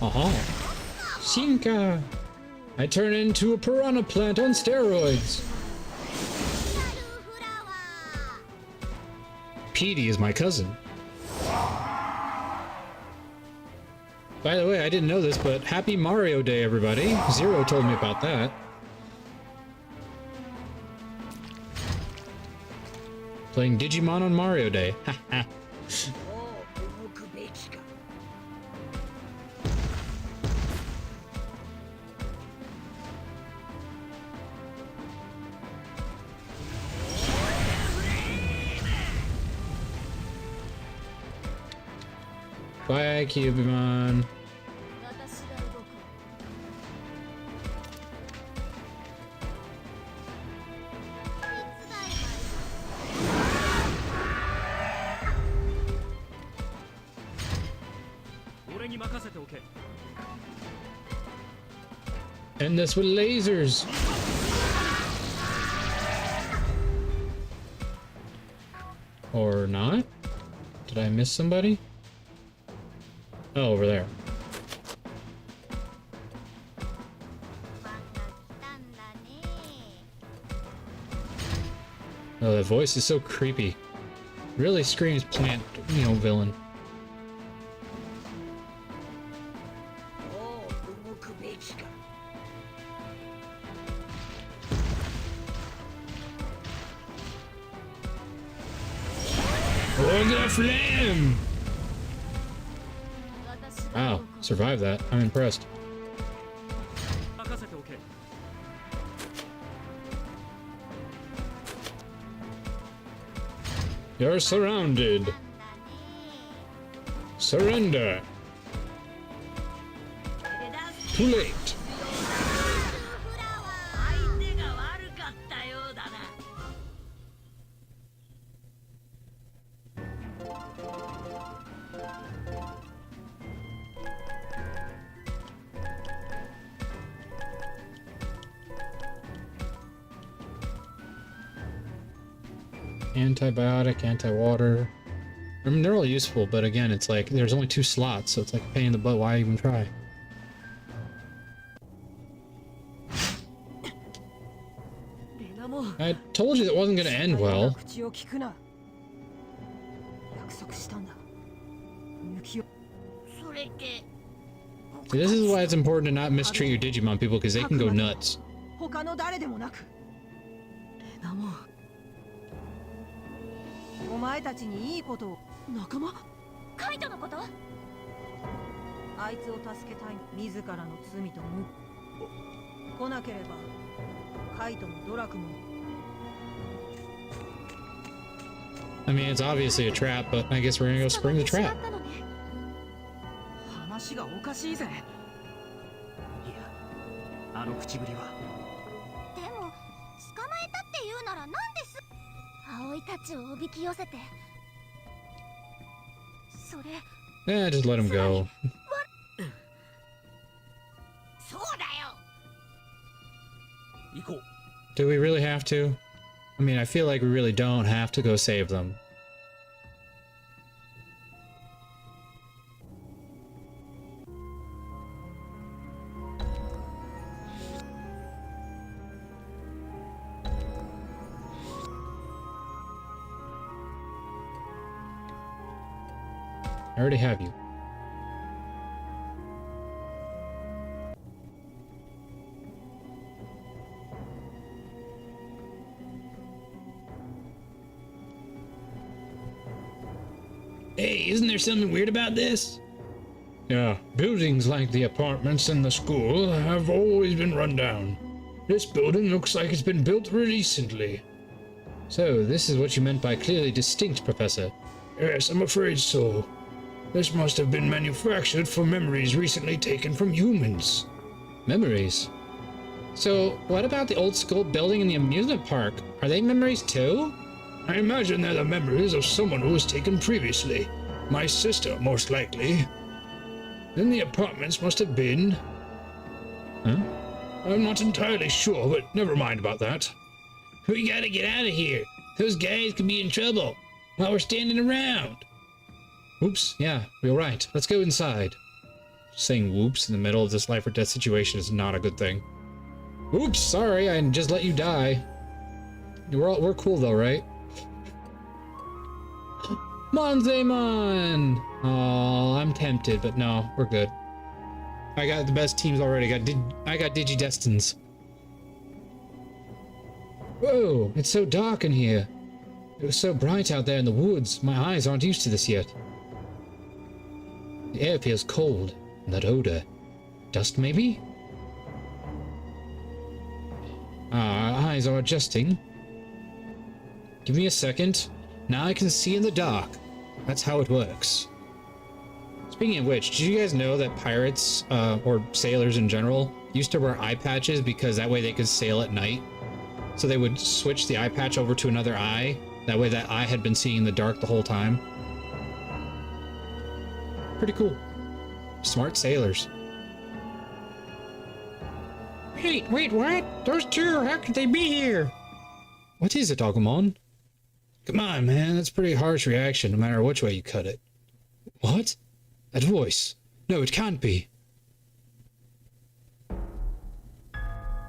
Aha! Shinka! I turn into a piranha plant on steroids! Petey is my cousin. By the way, I didn't know this, but happy Mario Day, everybody. Zero told me about that. Playing Digimon on Mario Day. Haha. Bye, Cubimon. End this with lasers. Or not? Did I miss somebody? Oh, over there. Oh, that voice is so creepy. Really screams plant, villain. Oh, the flame! Wow, survived that. I'm impressed. You're surrounded. Surrender. Too late. Antibiotic, anti-water. I mean, they're all useful, but again, it's like, there's only 2 slots, so it's like a pain in the butt. Why even try? I told you that wasn't going to end well. See, this is why it's important to not mistreat your Digimon, people, because they can go nuts. 他の誰でもなくレナモお前たちにいいことを仲間カイトのことあいつを助けたい自らの罪と無来なければカイトもドラクも I mean, it's obviously a trap, but I guess we're gonna go spring the trap. 話がおかしいぜ。いや、あの口ぶりは。でも捕まえたって言うならなんです葵たちをおびき寄せてそれ Yeah, just let him go. そうだよ。行こう。 Do we really have to? I mean, I feel like we really don't have to go save them. I already have you. Hey, isn't there something weird about this? Yeah, buildings like the apartments and the school have always been run down. This building looks like it's been built recently. So, this is what you meant by clearly distinct, Professor? Yes, I'm afraid so. This must have been manufactured for memories recently taken from humans. Memories? So, what about the old school building in the amusement park? Are they memories too? I imagine they're the memories of someone who was taken previously. My sister, most likely. Then the apartments must have been... Huh? I'm not entirely sure, but never mind about that. We gotta get out of here. Those guys could be in trouble while we're standing around. Oops, yeah, you're right. Let's go inside. Saying whoops in the middle of this life or death situation is not a good thing. Oops, sorry, I just let you die. We're cool though, right? Monzemon! Oh, I'm tempted, but no, we're good. I got the best teams already. I got Digidestins. Whoa, it's so dark in here. It was so bright out there in the woods. My eyes aren't used to this yet. The air feels cold, and that odor. Dust, maybe? Our eyes are adjusting. Give me a second. Now I can see in the dark. That's how it works. Speaking of which, did you guys know that pirates, or sailors in general, used to wear eye patches because that way they could sail at night? So they would switch the eye patch over to another eye. That way that eye had been seeing in the dark the whole time. Pretty cool. Smart sailors. Wait, what? Those two, how could they be here? What is it, Agumon? Come on, man, that's a pretty harsh reaction, no matter which way you cut it. What? That voice. No, it can't be.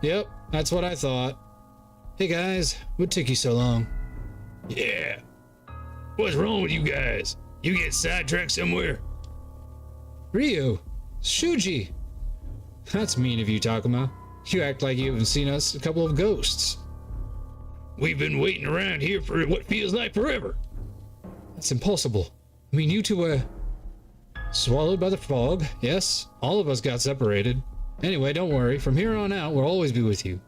Yep, that's what I thought. Hey guys, what took you so long? Yeah. What's wrong with you guys? You get sidetracked somewhere? Ryu! Shuji! That's mean of you, Takuma. You act like you haven't seen us a couple of ghosts. We've been waiting around here for what feels like forever. That's impossible. I mean, you two were... swallowed by the fog, yes. All of us got separated. Anyway, don't worry. From here on out, we'll always be with you.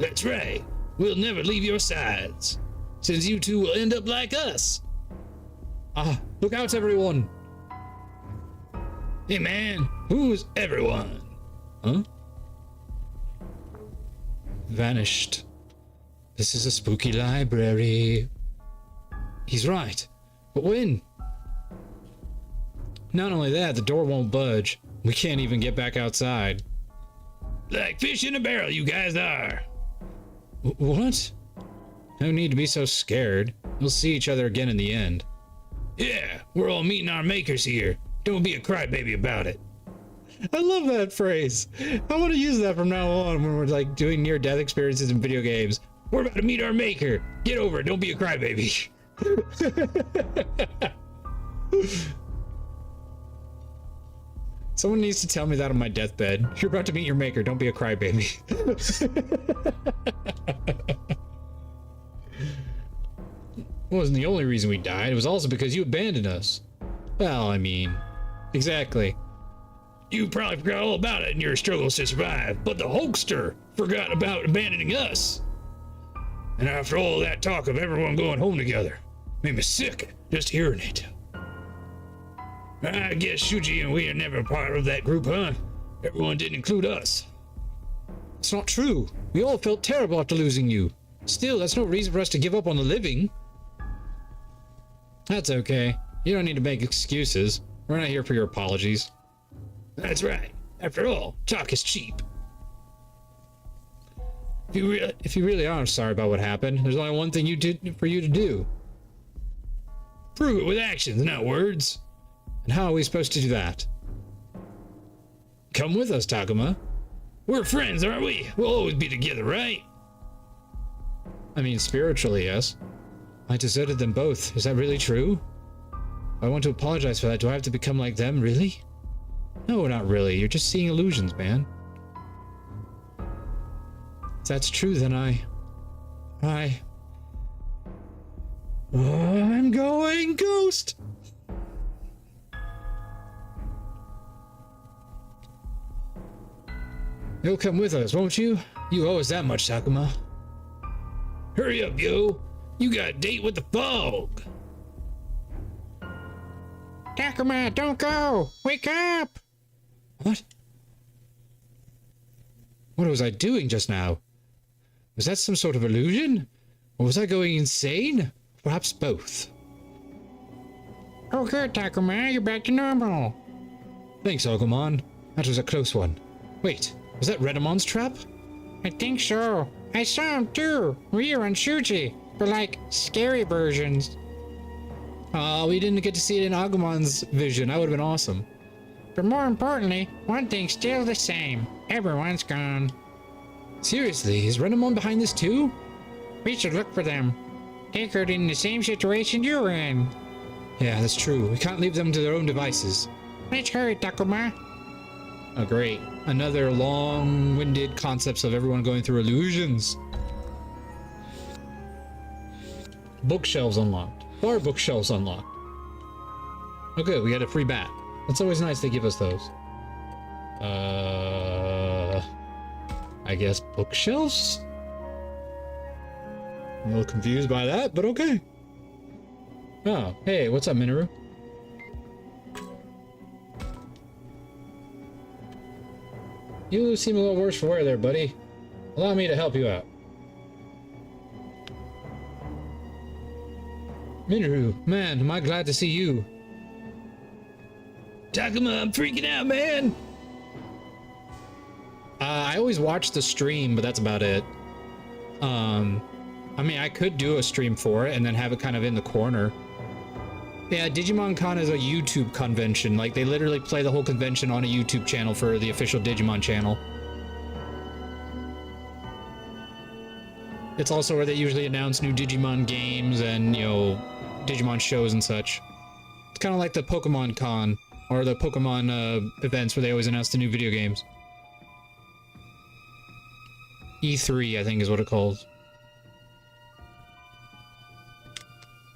That's right. We'll never leave your sides. Since you two will end up like us. Ah, look out, everyone! Hey man, who's everyone? Huh? Vanished. This is a spooky library. He's right. But when? Not only that, the door won't budge. We can't even get back outside. Like fish in a barrel, you guys are. What? No need to be so scared. We'll see each other again in the end. Yeah, we're all meeting our makers here. Don't be a crybaby about it. I love that phrase. I want to use that from now on when we're like doing near-death experiences in video games. We're about to meet our maker. Get over it. Don't be a crybaby. Someone needs to tell me that on my deathbed. You're about to meet your maker. Don't be a crybaby. It wasn't the only reason we died. It was also because you abandoned us. Well, I mean, exactly. You probably forgot all about it in your struggles to survive, but the Hulkster forgot about abandoning us. And after all that talk of everyone going home together, made me sick just hearing it. I guess Shuji and we are never part of that group, huh? Everyone didn't include us. It's not true. We all felt terrible after losing you. Still, that's no reason for us to give up on the living. That's okay. You don't need to make excuses. We're not here for your apologies. That's right. After all, talk is cheap. If you really are sorry about what happened, there's only one thing for you to do. Prove it with actions, not words. And how are we supposed to do that? Come with us, Takuma. We're friends, aren't we? We'll always be together, right? I mean, spiritually, yes. I deserted them both. Is that really true? I want to apologize for that. Do I have to become like them, really? No, not really. You're just seeing illusions, man. If that's true, then I'm going ghost! You'll come with us, won't you? You owe us that much, Takuma. Hurry up, yo! You got a date with the fog! Takuma, don't go! Wake up! What? What was I doing just now? Was that some sort of illusion? Or was I going insane? Perhaps both. Oh good, Takuma, you're back to normal. Thanks, Agumon. That was a close one. Wait, was that Renamon's trap? I think so. I saw him too. Ryu and Shuji. But like, scary versions. We didn't get to see it in Agumon's vision. That would have been awesome. But more importantly, one thing's still the same. Everyone's gone. Seriously, is Renamon behind this too? We should look for them. They could be in the same situation you're in. Yeah, that's true. We can't leave them to their own devices. Let's hurry, Takuma. Oh, great. Another long-winded concepts of everyone going through illusions. Bookshelves unlocked. Bar bookshelves unlocked. Oh good, we got a free bat. That's always nice they give us those. I guess bookshelves? I'm a little confused by that, but okay. Oh, hey, what's up, Minoru? You seem a little worse for wear there, buddy. Allow me to help you out. Minoru, man, am I glad to see you. Takuma, I'm freaking out, man! I always watch the stream, but that's about it. I mean, I could do a stream for it and then have it kind of in the corner. Yeah, Digimon Con is a YouTube convention. Like, they literally play the whole convention on a YouTube channel for the official Digimon channel. It's also where they usually announce new Digimon games and, you know, Digimon shows and such. It's kind of like the Pokemon Con, or the Pokemon events where they always announce the new video games. E3, I think is what it calls.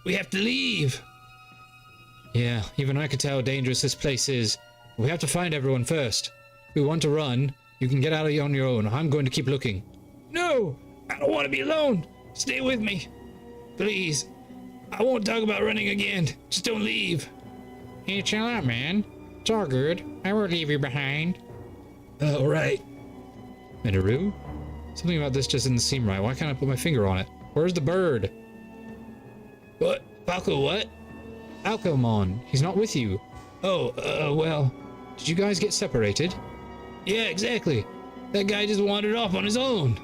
We have to leave! Yeah, even I could tell how dangerous this place is. We have to find everyone first. If we want to run, you can get out of here on your own. I'm going to keep looking. No! I don't want to be alone! Stay with me! Please! I won't talk about running again. Just don't leave. Hey, chill out, man. It's all good. I won't leave you behind. All right. Minoru? Something about this just didn't seem right. Why can't I put my finger on it? Where's the bird? What? Falco what? Alcomon. He's not with you. Oh, well. Did you guys get separated? Yeah, exactly. That guy just wandered off on his own.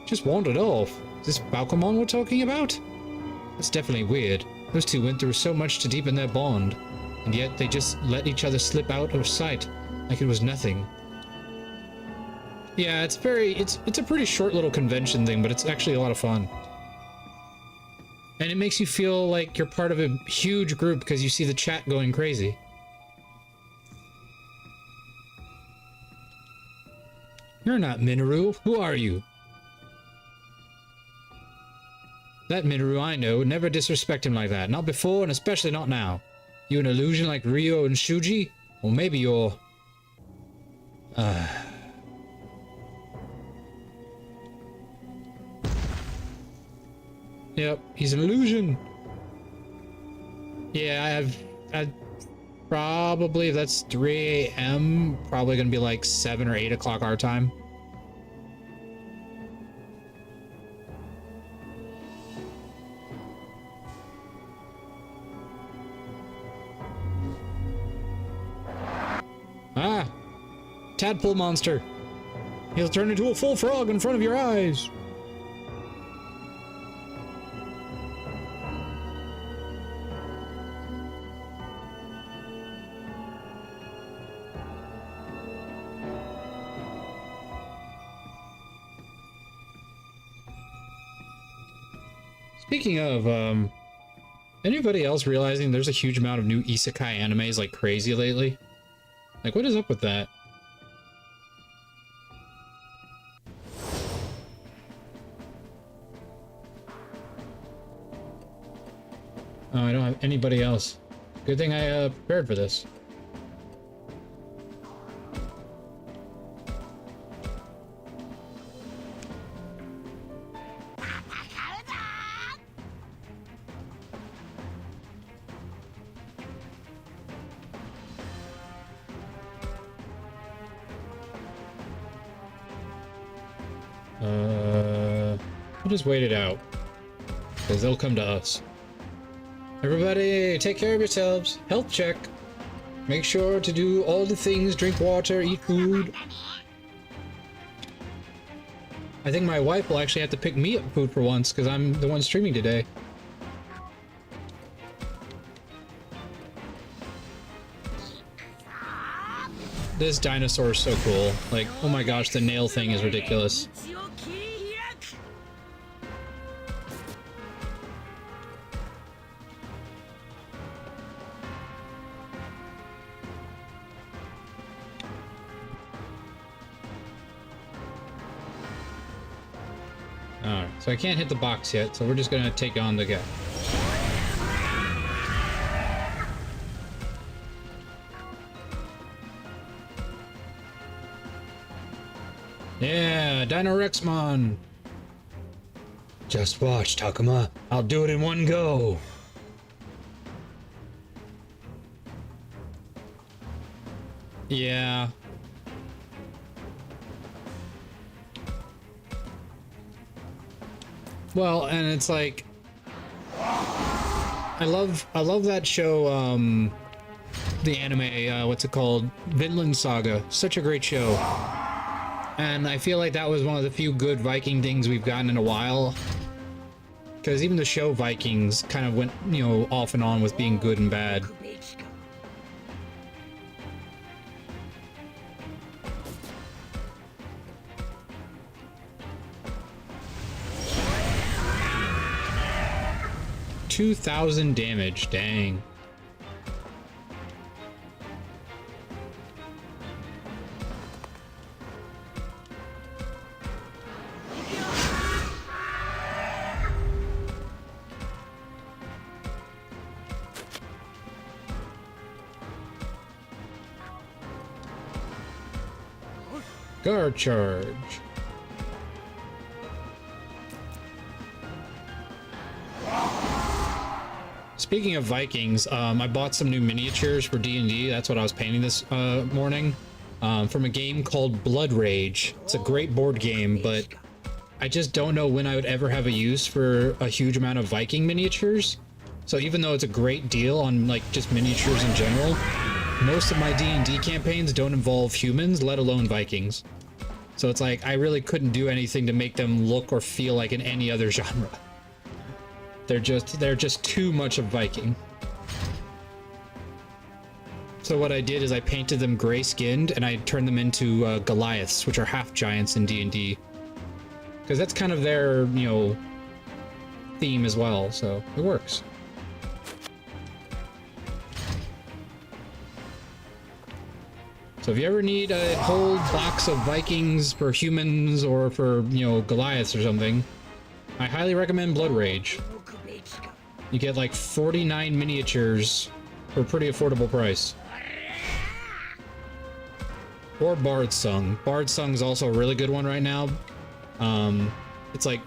Just wandered off? Is this Falcomon we're talking about? It's definitely weird. Those two went through so much to deepen their bond, and yet they just let each other slip out of sight like it was nothing. Yeah, it's a pretty short little convention thing, but it's actually a lot of fun. And it makes you feel like you're part of a huge group because you see the chat going crazy. You're not Minoru. Who are you? That Minoru I know would never disrespect him like that. Not before, and especially not now. You an illusion like Ryo and Shuji? Or maybe you're... Yep, he's an illusion. Yeah, I probably, if that's 3 a.m., probably gonna be like 7 or 8 o'clock our time. Ah! Tadpole monster! He'll turn into a full frog in front of your eyes! Speaking of, anybody else realizing there's a huge amount of new isekai animes like crazy lately? Like, what is up with that? Oh, I don't have anybody else. Good thing I prepared for this. We'll just wait it out, because they'll come to us. Everybody, take care of yourselves. Health check. Make sure to do all the things, drink water, eat food. I think my wife will actually have to pick me up food for once, because I'm the one streaming today. This dinosaur is so cool. Like, oh my gosh, the nail thing is ridiculous. Alright, so I can't hit the box yet, so we're just gonna take on the guy. Yeah, Dino Rexmon! Just watch, Takuma. I'll do it in one go. Yeah. Well, and it's like I love that show, the anime, what's it called? Vinland Saga. Such a great show. And I feel like that was one of the few good Viking things we've gotten in a while. Because even the show Vikings kind of went, you know, off and on with being good and bad. $2,000 damage, dang. Guard charge. Speaking of Vikings, I bought some new miniatures for D&D. That's what I was painting this morning. From a game called Blood Rage. It's a great board game, but I just don't know when I would ever have a use for a huge amount of Viking miniatures. So even though it's a great deal on like just miniatures in general, most of my D&D campaigns don't involve humans, let alone Vikings. So it's like I really couldn't do anything to make them look or feel like in any other genre. They're just too much of Viking. So what I did is I painted them gray-skinned, and I turned them into Goliaths, which are half giants in D&D. Because that's kind of their, you know, theme as well, so it works. So if you ever need a whole box of Vikings for humans or for, you know, Goliaths or something, I highly recommend Blood Rage. You get like 49 miniatures for a pretty affordable price. Or Bard Sung. Bard Sung's also a really good one right now. It's like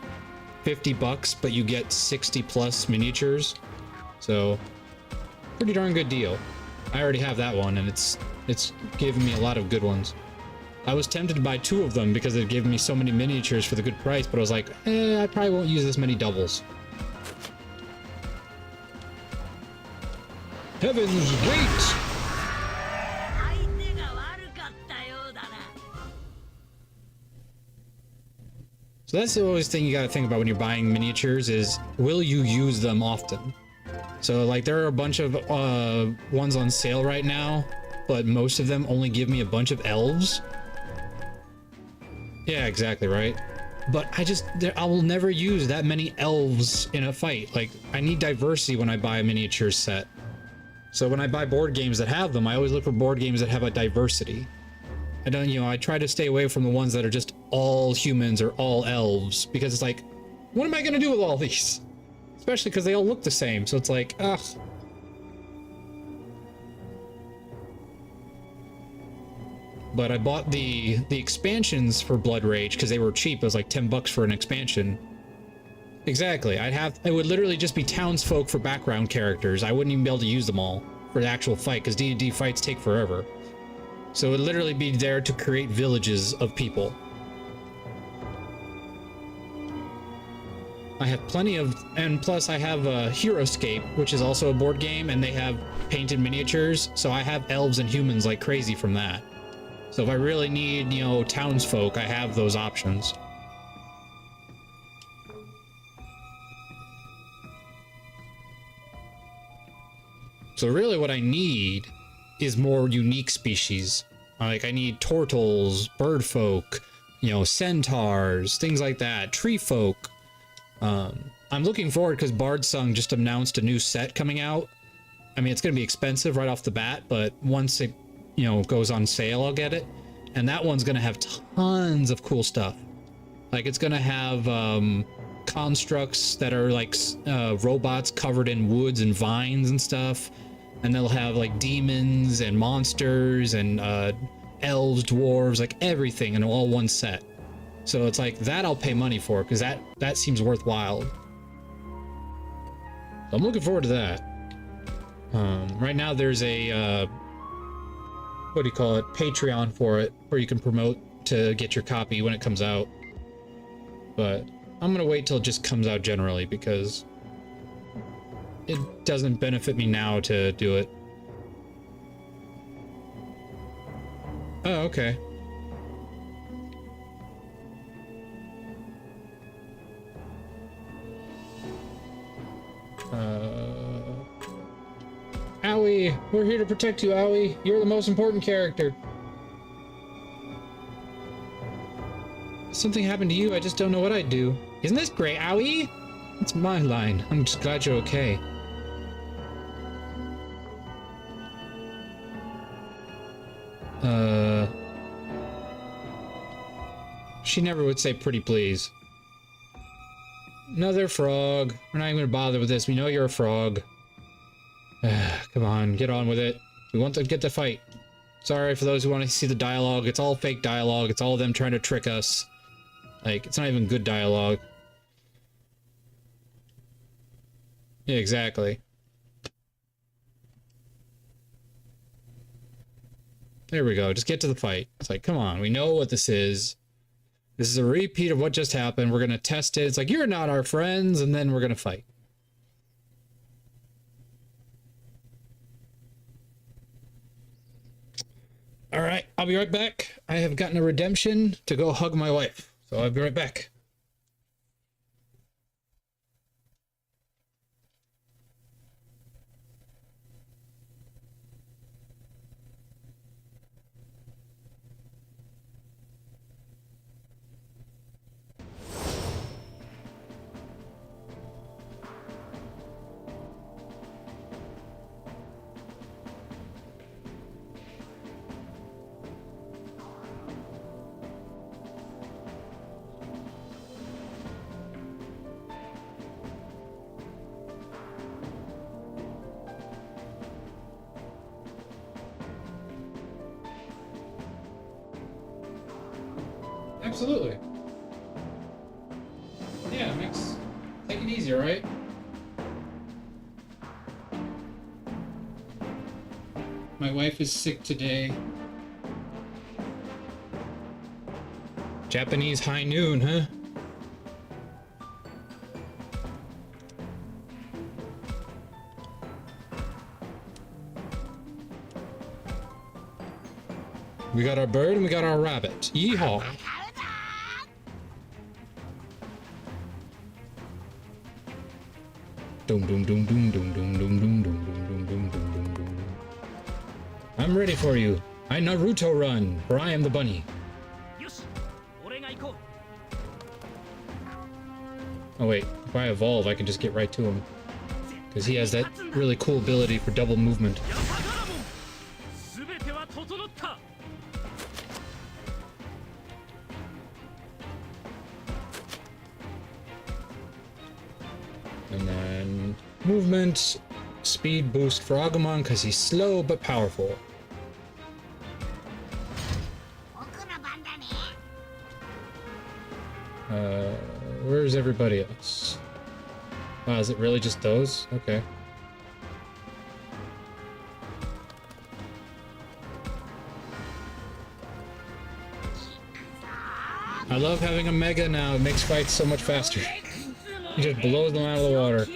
$50, but you get 60 plus miniatures. So, pretty darn good deal. I already have that one, and it's given me a lot of good ones. I was tempted to buy 2 of them because it gave me so many miniatures for the good price, but I was like, I probably won't use this many doubles. Heaven's Gate! So that's the always thing you gotta think about when you're buying miniatures is, will you use them often? So like there are a bunch of ones on sale right now, but most of them only give me a bunch of elves. Yeah, exactly, right? But I will never use that many elves in a fight. Like, I need diversity when I buy a miniatures set. So when I buy board games that have them, I always look for board games that have a diversity. I don't, you know, I try to stay away from the ones that are just all humans or all elves, because it's like, what am I gonna do with all these? Especially because they all look the same, so it's like, ugh. But I bought the expansions for Blood Rage because they were cheap. It was like $10 for an expansion. Exactly. It would literally just be townsfolk for background characters. I wouldn't even be able to use them all for the actual fight because D&D fights take forever. So it would literally be there to create villages of people. I have plenty of, and plus I have Heroescape, which is also a board game, and they have painted miniatures. So I have elves and humans like crazy from that. So if I really need, you know, townsfolk, I have those options. So really what I need is more unique species. Like I need turtles, birdfolk, you know, centaurs, things like that, tree folk. I'm looking forward because Bard Sung just announced a new set coming out. I mean, it's going to be expensive right off the bat, but once it, you know, goes on sale, I'll get it. And that one's going to have tons of cool stuff. Like it's going to have constructs that are like robots covered in woods and vines and stuff. And they'll have like demons and monsters and elves, dwarves, like everything in all one set. So it's like that I'll pay money for because that seems worthwhile. So I'm looking forward to that. Right now there's a what do you call it? Patreon for it, where you can promote to get your copy when it comes out. But I'm gonna wait till it just comes out generally because it doesn't benefit me now to do it. Oh, okay. Owie, we're here to protect you, Owie. You're the most important character. Something happened to you, I just don't know what I'd do. Isn't this great, Owie? It's my line. I'm just glad you're okay. She never would say pretty please. Another frog. We're not even gonna bother with this. We know you're a frog. Come on, get on with it. We want to get the fight. Sorry for those who want to see the dialogue. It's all fake dialogue. It's all them trying to trick us. Like, it's not even good dialogue. Yeah, exactly. There we go. Just get to the fight. It's like, come on. We know what this is. This is a repeat of what just happened. We're going to test it. It's like, you're not our friends. And then we're going to fight. All right. I'll be right back. I have gotten a redemption to go hug my wife. So I'll be right back. absolutely. Yeah, Max, take it easy, alright? My wife is sick today. Japanese high noon, huh? We got our bird and we got our rabbit. Yeehaw! Doom doom doom doom doom doom doom doom doom doom doom doom doom. I'm ready for you. I Naruto run, for I am the bunny. Oh wait, if I evolve, I can just get right to him. Because he has that really cool ability for double movement. And then movement, speed boost for Agumon because he's slow but powerful. Where's everybody else? Oh, is it really just those? Okay. I love having a Mega now. It makes fights so much faster. He just blows them out of the water.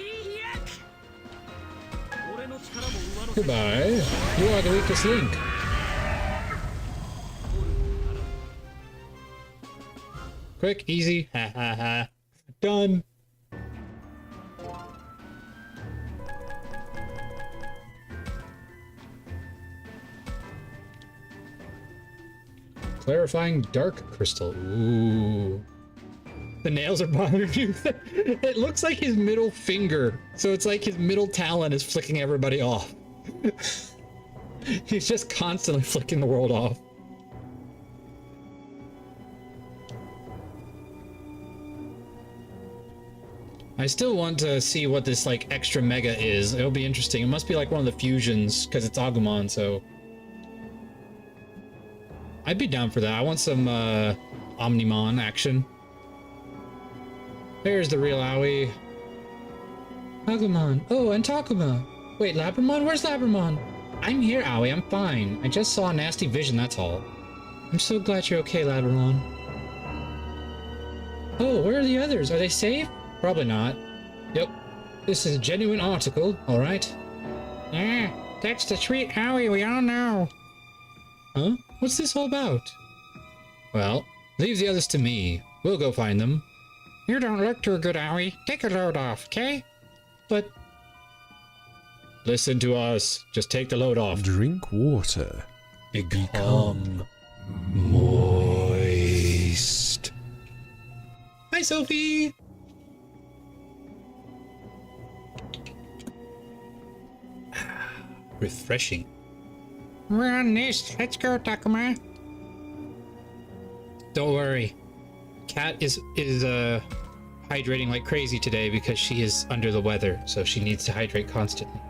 Goodbye. You are the weakest link. Quick, easy. Ha ha ha. Done. Clarifying dark crystal. Ooh. The nails are bothering you. It looks like his middle finger. So it's like his middle talon is flicking everybody off. He's just constantly flicking the world off. I still want to see what this like extra mega is. It'll be interesting. It must be like one of the fusions because it's Agumon, so I'd be down for that. I want some Omnimon action. There's the real Owie. Agumon. Oh, and Takuma. Wait, Labramon? Where's Labramon? I'm here, Owie. I'm fine. I just saw a nasty vision, that's all. I'm so glad you're okay, Labramon. Oh, where are the others? Are they safe? Probably not. Yep. This is a genuine article, alright? Yeah, that's the sweet Owie we all know. Huh? What's this all about? Well, leave the others to me. We'll go find them. You don't look too good, Owie. Take a load off, okay? But... Listen to us. Just take the load off. Drink water. Become moist. Hi, Sophie! Refreshing. We're on this. Let's go, Takuma. Don't worry. Cat is hydrating like crazy today because she is under the weather, so she needs to hydrate constantly.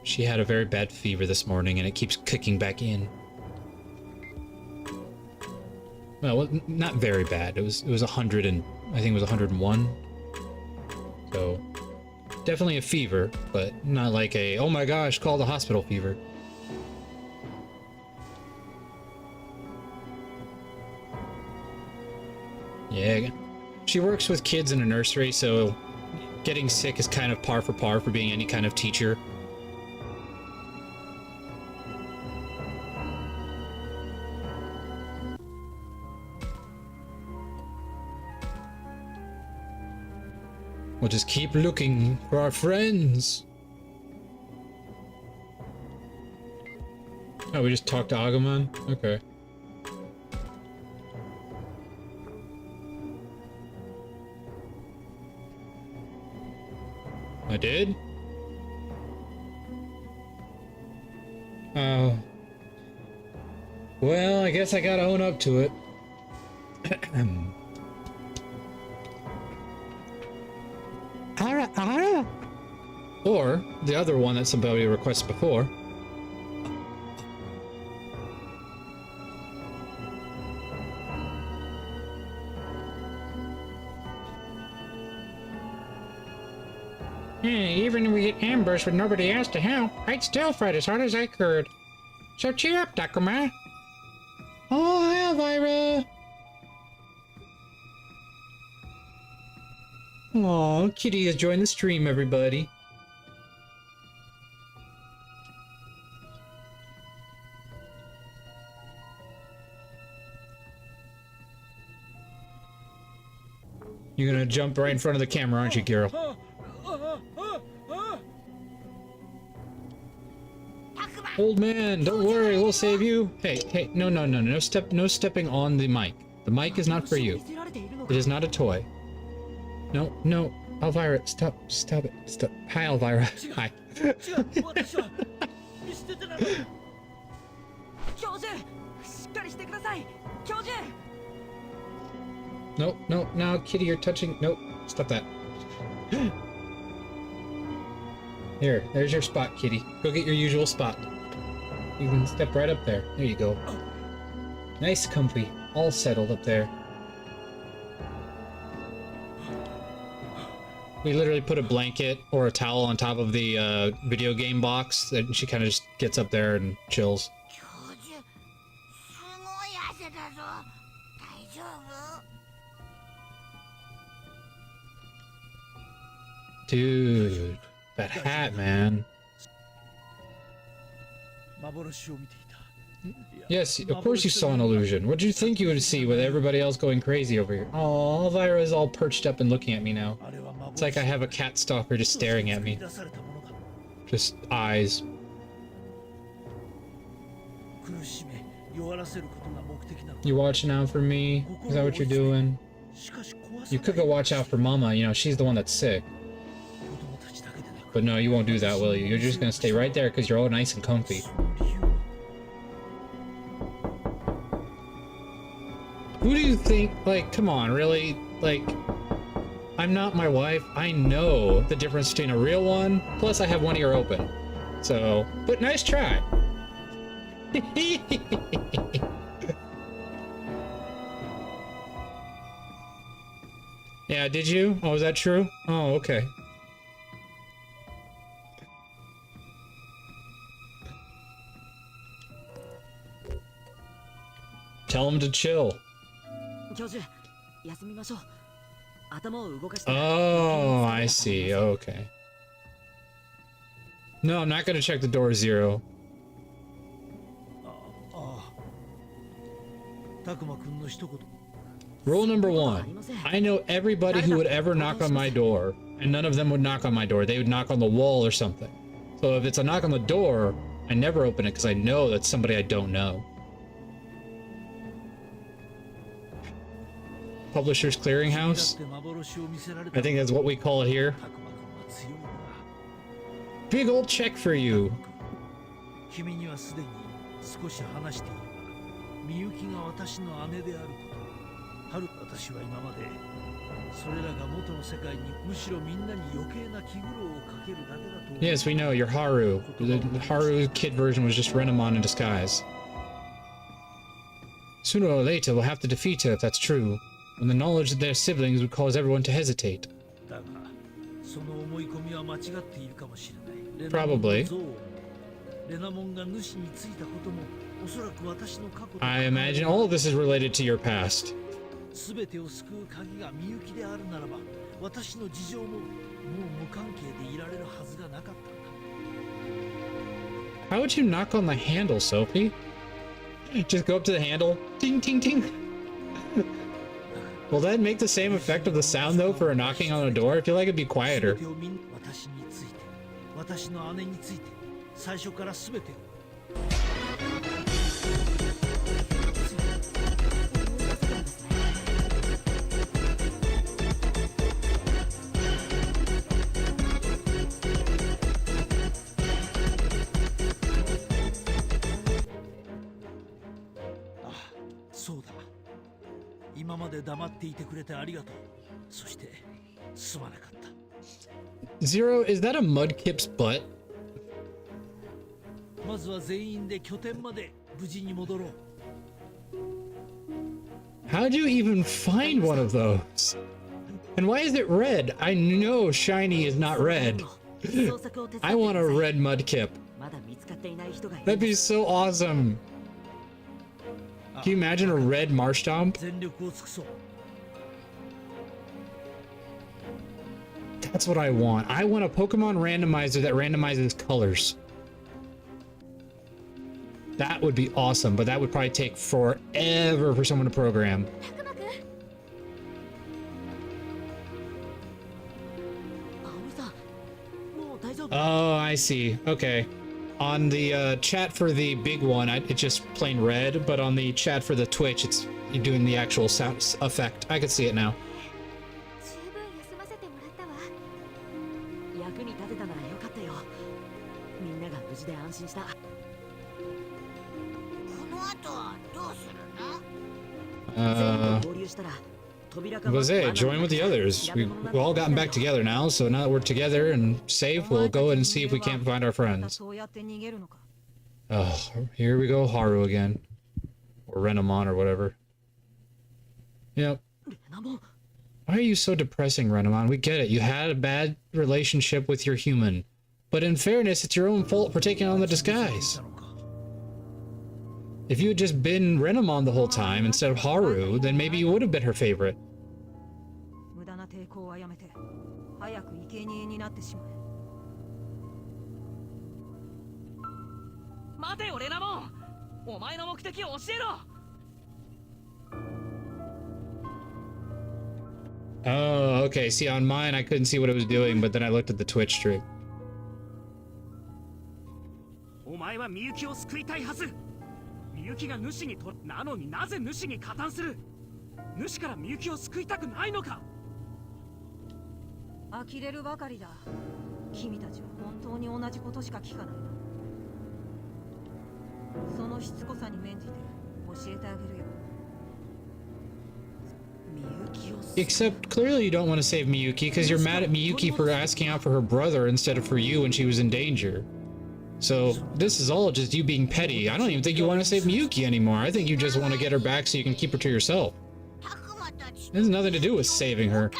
She had a very bad fever this morning and it keeps kicking back in. Well, not very bad. It was 100 and I think it was 101. So definitely a fever, but not like a oh my gosh, call the hospital fever. Yeah, she works with kids in a nursery, so getting sick is kind of par for being any kind of teacher. We'll just keep looking for our friends. Oh, we just talked to Agumon? Okay. I did? Oh. Well, I guess I gotta own up to it. Ara, Ara! Or the other one that somebody requested before. Hey, even if we get ambushed with nobody else to help, I'd still fight as hard as I could. So cheer up, Takuma. Oh, hi, Elvira. Aw, Kitty has joined the stream, everybody. You're gonna jump right in front of the camera, aren't you, girl? Old man, don't worry, we'll save you. Hey, no stepping on the mic. The mic is not for you. It is not a toy. No, Elvira, stop it, stop. Hi, Elvira. Hi. No, Kitty, you're touching. Nope, stop that. There's your spot, Kitty. Go get your usual spot. You can step right up there. There you go. Nice, comfy. All settled up there. We literally put a blanket or a towel on top of the video game box, and she kind of just gets up there and chills. Dude, that hat, man. Yes, of course you saw an illusion. What did you think you would see with everybody else going crazy over here? Oh, Elvira is all perched up and looking at me now. It's like I have a cat stalker just staring at me. Just eyes. You watching out for me? Is that what you're doing? You could go watch out for Mama, you know, she's the one that's sick. But no, you won't do that, will you? You're just gonna stay right there because you're all nice and comfy. Who do you think, like, come on, really? Like, I'm not my wife. I know the difference between a real one, plus I have one ear open. So, but nice try. Yeah, did you? Oh, is that true? Oh, okay. Tell him to chill. Oh, I see. Okay. No, I'm not gonna check the door, Zero. Rule number 1. I know everybody who would ever knock on my door, and none of them would knock on my door. They would knock on the wall or something. So if it's a knock on the door, I never open it because I know that's somebody I don't know. Publishers Clearinghouse? I think that's what we call it here. Big old check for you. Yes, we know, you're Haru. The Haru kid version was just Renamon in disguise. Sooner or later, we'll have to defeat her if that's true. When the knowledge of their siblings would cause everyone to hesitate. Probably. I imagine all of this is related to your past. How would you knock on the handle, Sophie? Just go up to the handle. Ting, ting, ting. Will that make the same effect of the sound, though, for a knocking on a door? I feel like it'd be quieter. そしてすまなかった。 Zero, is that a Mudkip's butt? まずは全員で拠点まで無事に戻ろう。 How'd you even find one of those? And why is it red? I know shiny is not red. I want a red Mudkip. That'd be so awesome. Can you imagine a red Marshtomp? 全力を尽くそう。 That's what I want. I want a Pokemon randomizer that randomizes colors. That would be awesome, but that would probably take forever for someone to program. Oh, I see. Okay. On the chat for the big one, it's just plain red, but on the chat for the Twitch, it's you're doing the actual sound effect. I can see it now. 役に立てたならよかったよ。みんなが無事で安心した。この後はどうするの？ Was it? Join with the others. We've all gotten back together now, so now that we're together and safe, we'll go ahead and see if we can't find our friends. Oh, here we go, Haru again. Or Renamon or whatever. Yep. Why are you so depressing, Renamon? We get it. You had a bad relationship with your human. But in fairness, it's your own fault for taking on the disguise. If you had just been Renamon the whole time instead of Haru, then maybe you would have been her favorite. 無駄な抵抗はやめて、早く生贄になってしまえ。待てよレナモン、お前の目的を教えろ。 Oh, okay. See, on mine, I couldn't see what it was doing, but then I looked at the Twitch stream. お前はみゆきを救いたいはず。みゆきが主にと、なのになぜ主に加担する？主からみゆきを救いたくないのか？呆れるばかりだ。君たちは本当に同じことしか聞かないな。そのしつこさに免じて教えてあげるよ。 Except clearly you don't want to save Miyuki because you're mad at Miyuki for asking out for her brother instead of for you when she was in danger. So this is all just you being petty. I don't even think you want to save Miyuki anymore. I think you just want to get her back so you can keep her to yourself. It has nothing to do with saving her.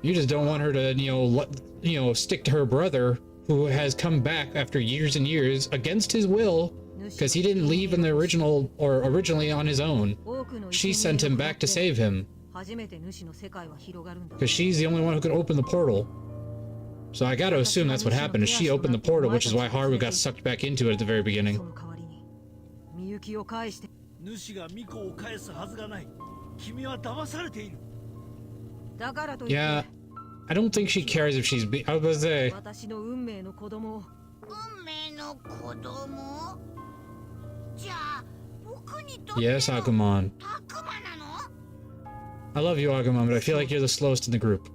You just don't want her to, stick to her brother who has come back after years and years against his will because he didn't leave in the originally on his own. She sent him back to save him. Because she's the only one who could open the portal. So I gotta assume that's what happened, is she opened the portal, which is why Haru got sucked back into it at the very beginning. Yeah, I don't think she cares if she's I was gonna say. Yes, Agumon. I love you, Agumon, but I feel like you're the slowest in the group.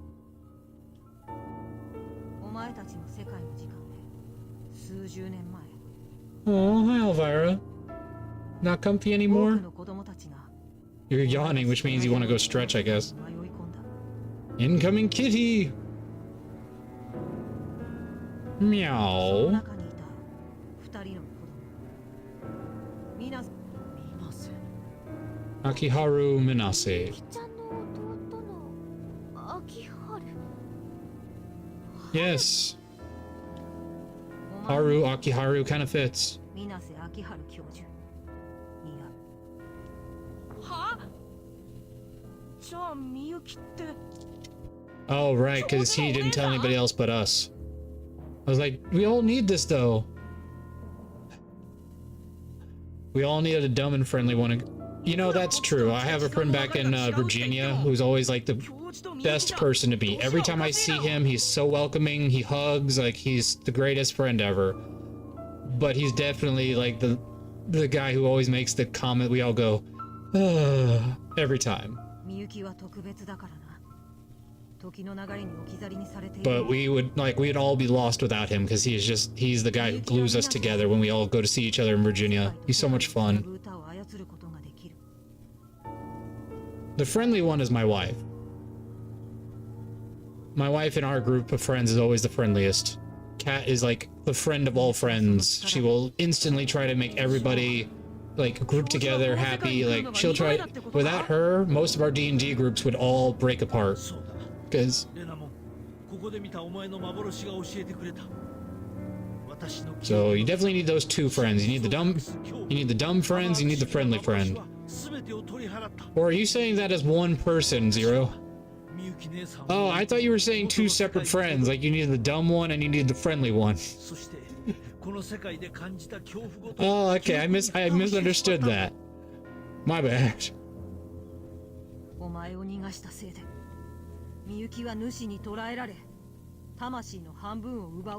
Oh, hi, Elvira. Not comfy anymore? You're yawning, which means you want to go stretch, I guess. Incoming kitty! Meow. Akiharu Minase. Yes. Haru, Akiharu kind of fits. Oh, right, because he didn't tell anybody else but us. I was like, we all need this, though. We all needed a dumb and friendly one. You know, that's true. I have a friend back in Virginia who's always like the best person to be. Every time I see him, he's so welcoming. He hugs, like he's the greatest friend ever. But he's definitely like the guy who always makes the comment we all go, every time. But we'd all be lost without him because he's the guy who glues us together when we all go to see each other in Virginia. He's so much fun. The friendly one is my wife. My wife in our group of friends is always the friendliest. Kat is like the friend of all friends. She will instantly try to make everybody like group together happy. Like she'll try. Without her, most of our D&D groups would all break apart. Because so you definitely need those two friends. You need the dumb friends, you need the friendly friend. Or are you saying that as one person, Zero? Oh, I thought you were saying two separate friends, like you needed the dumb one and you needed the friendly one. Oh, okay, I misunderstood that. My bad.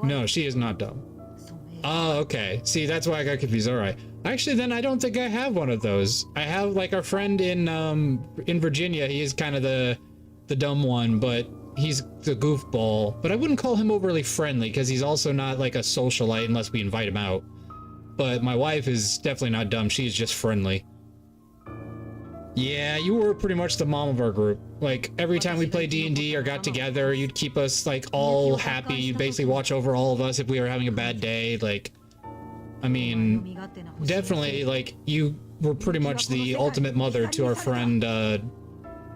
No, she is not dumb. Oh, okay. See, that's why I got confused. All right. Actually, then I don't think I have one of those. I have like our friend in Virginia. He is kind of the dumb one, but he's the goofball. But I wouldn't call him overly friendly because he's also not like a socialite unless we invite him out. But my wife is definitely not dumb. She's just friendly. Yeah, you were pretty much the mom of our group. Like, every time we played D&D or got together, you'd keep us, like, all happy. You'd basically watch over all of us if we were having a bad day. Like, I mean, definitely, like, you were pretty much the ultimate mother to our friend, I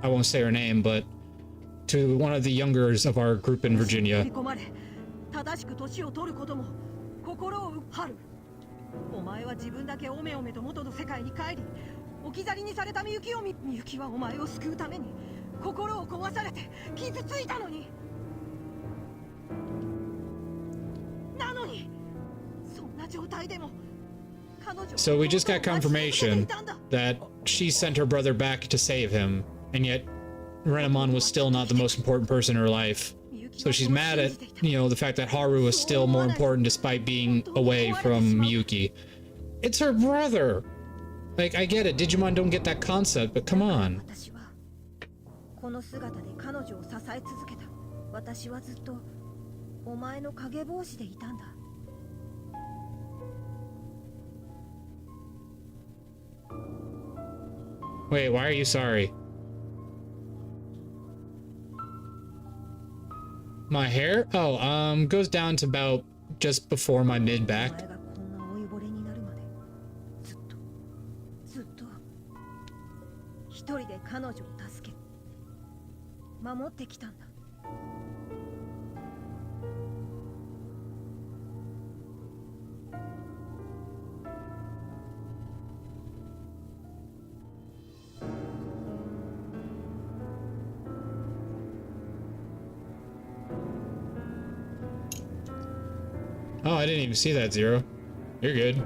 won't say her name, but to one of the youngers of our group in Virginia. So we just got confirmation that she sent her brother back to save him, and yet Renamon was still not the most important person in her life. So she's mad at, you know, the fact that Haru is still more important despite being away from Miyuki. It's her brother! Like, I get it, Digimon don't get that concept, but come on. Wait, why are you sorry? My hair? Oh, goes down to about just before my mid-back. Oh, I didn't even see that, Zero. You're good.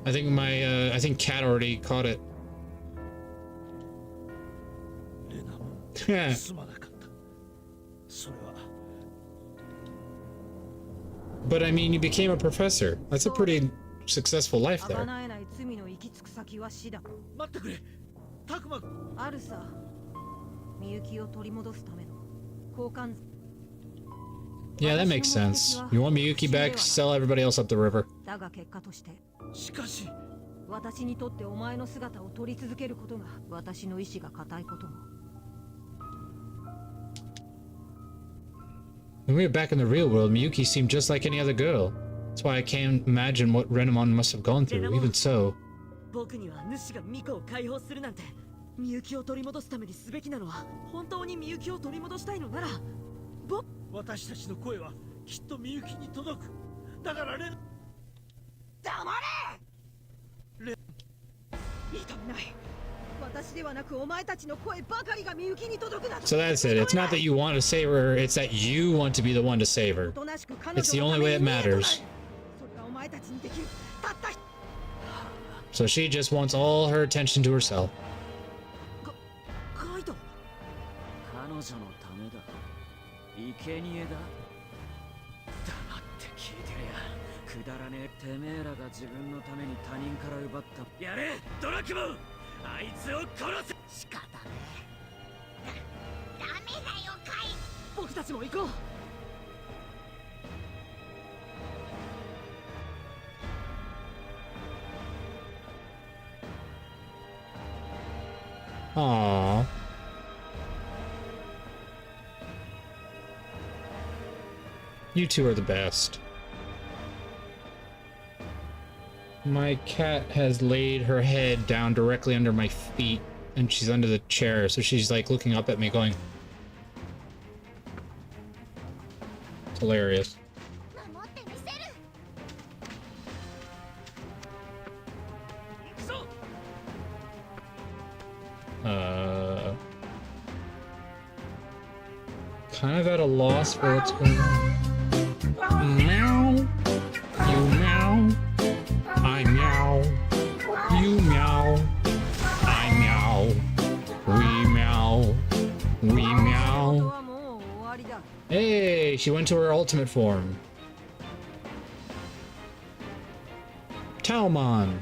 I think Kat already caught it. Yeah. But I mean, you became a professor. That's a pretty successful life there. Yeah, that makes sense. You want Miyuki back, sell everybody else up the river. When we were back in the real world, Miyuki seemed just like any other girl. That's why I can't imagine what Renamon must have gone through, even so. So that's it. It's not that you want to save her, it's that you want to be the one to save her. It's the only way it matters. So she just wants all her attention to herself. Aww. You two are the best. My cat has laid her head down directly under my feet, and she's under the chair, so she's like looking up at me going... It's hilarious. Kind of at a loss for what's going on. Meow. You meow. I meow. You meow. I meow. We meow. We meow. Hey, she went to her ultimate form. Talmon.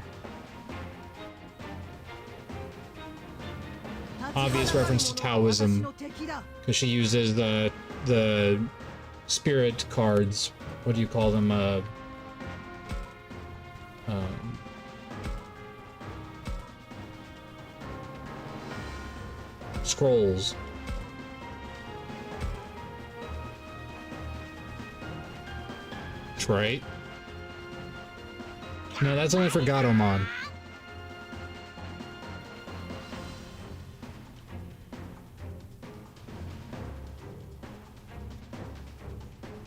Obvious reference to Taoism, because she uses the spirit cards. What do you call them? Scrolls. That's right. No, that's only for Gatomon.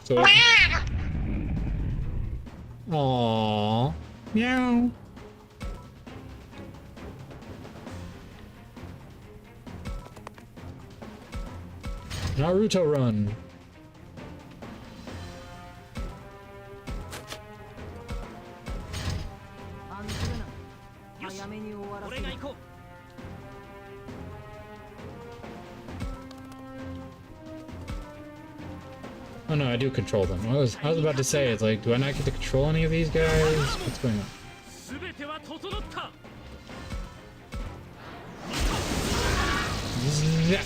So. Aww. Meow. Naruto run. Oh no, I do control them. I was about to say, it's like, do I not get to control any of these guys? What's going on? Zap.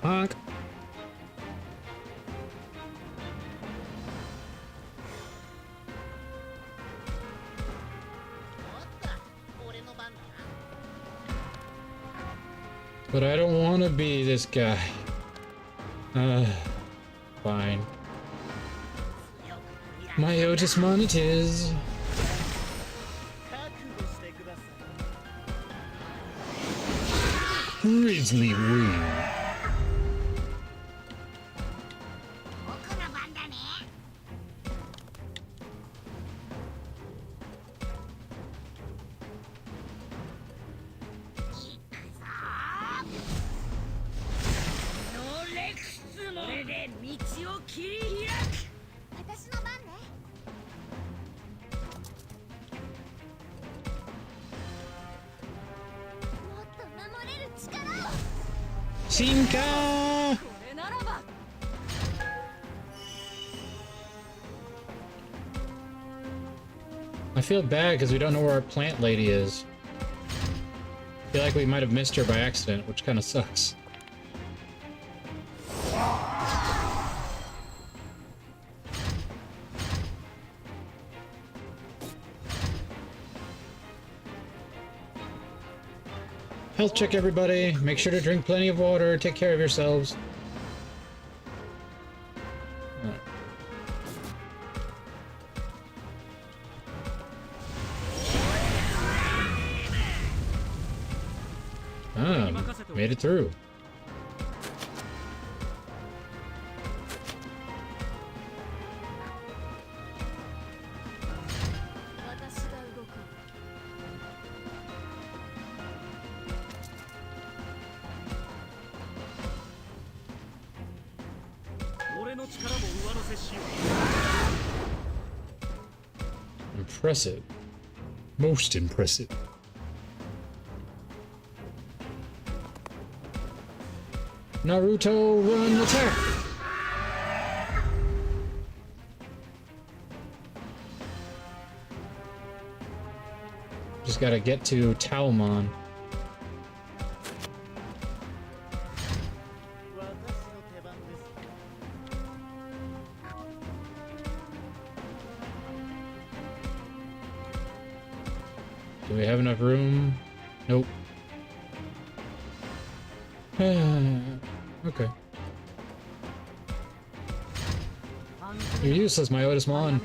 Honk. But I don't want to be this guy. Fine. My Otismon it is. Grizzly Wing. Shinka! I feel bad because we don't know where our plant lady is. I feel like we might have missed her by accident, which kind of sucks. Health check, everybody. Make sure to drink plenty of water. Take care of yourselves. Made it through. Impressive. Most impressive. Naruto, run, attack! Just gotta get to Talmon. Do we have enough room? Nope. Okay. You're useless, my Otismon.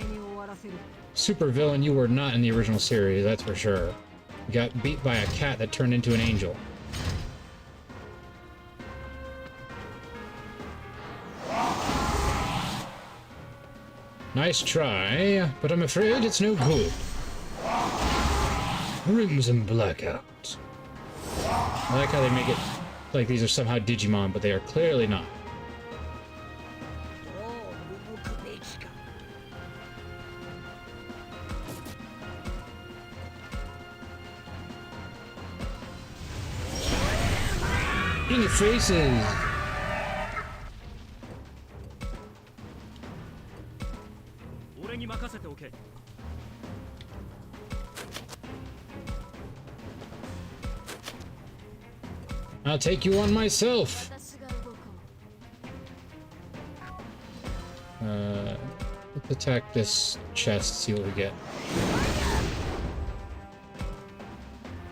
Super villain you were not in the original series, that's for sure. You got beat by a cat that turned into an angel. Nice try, but I'm afraid it's no good. Rims and blackouts. I like how they make it like these are somehow Digimon, but they are clearly not. In your faces! I'll take you on myself! Let's attack this chest, see what we get.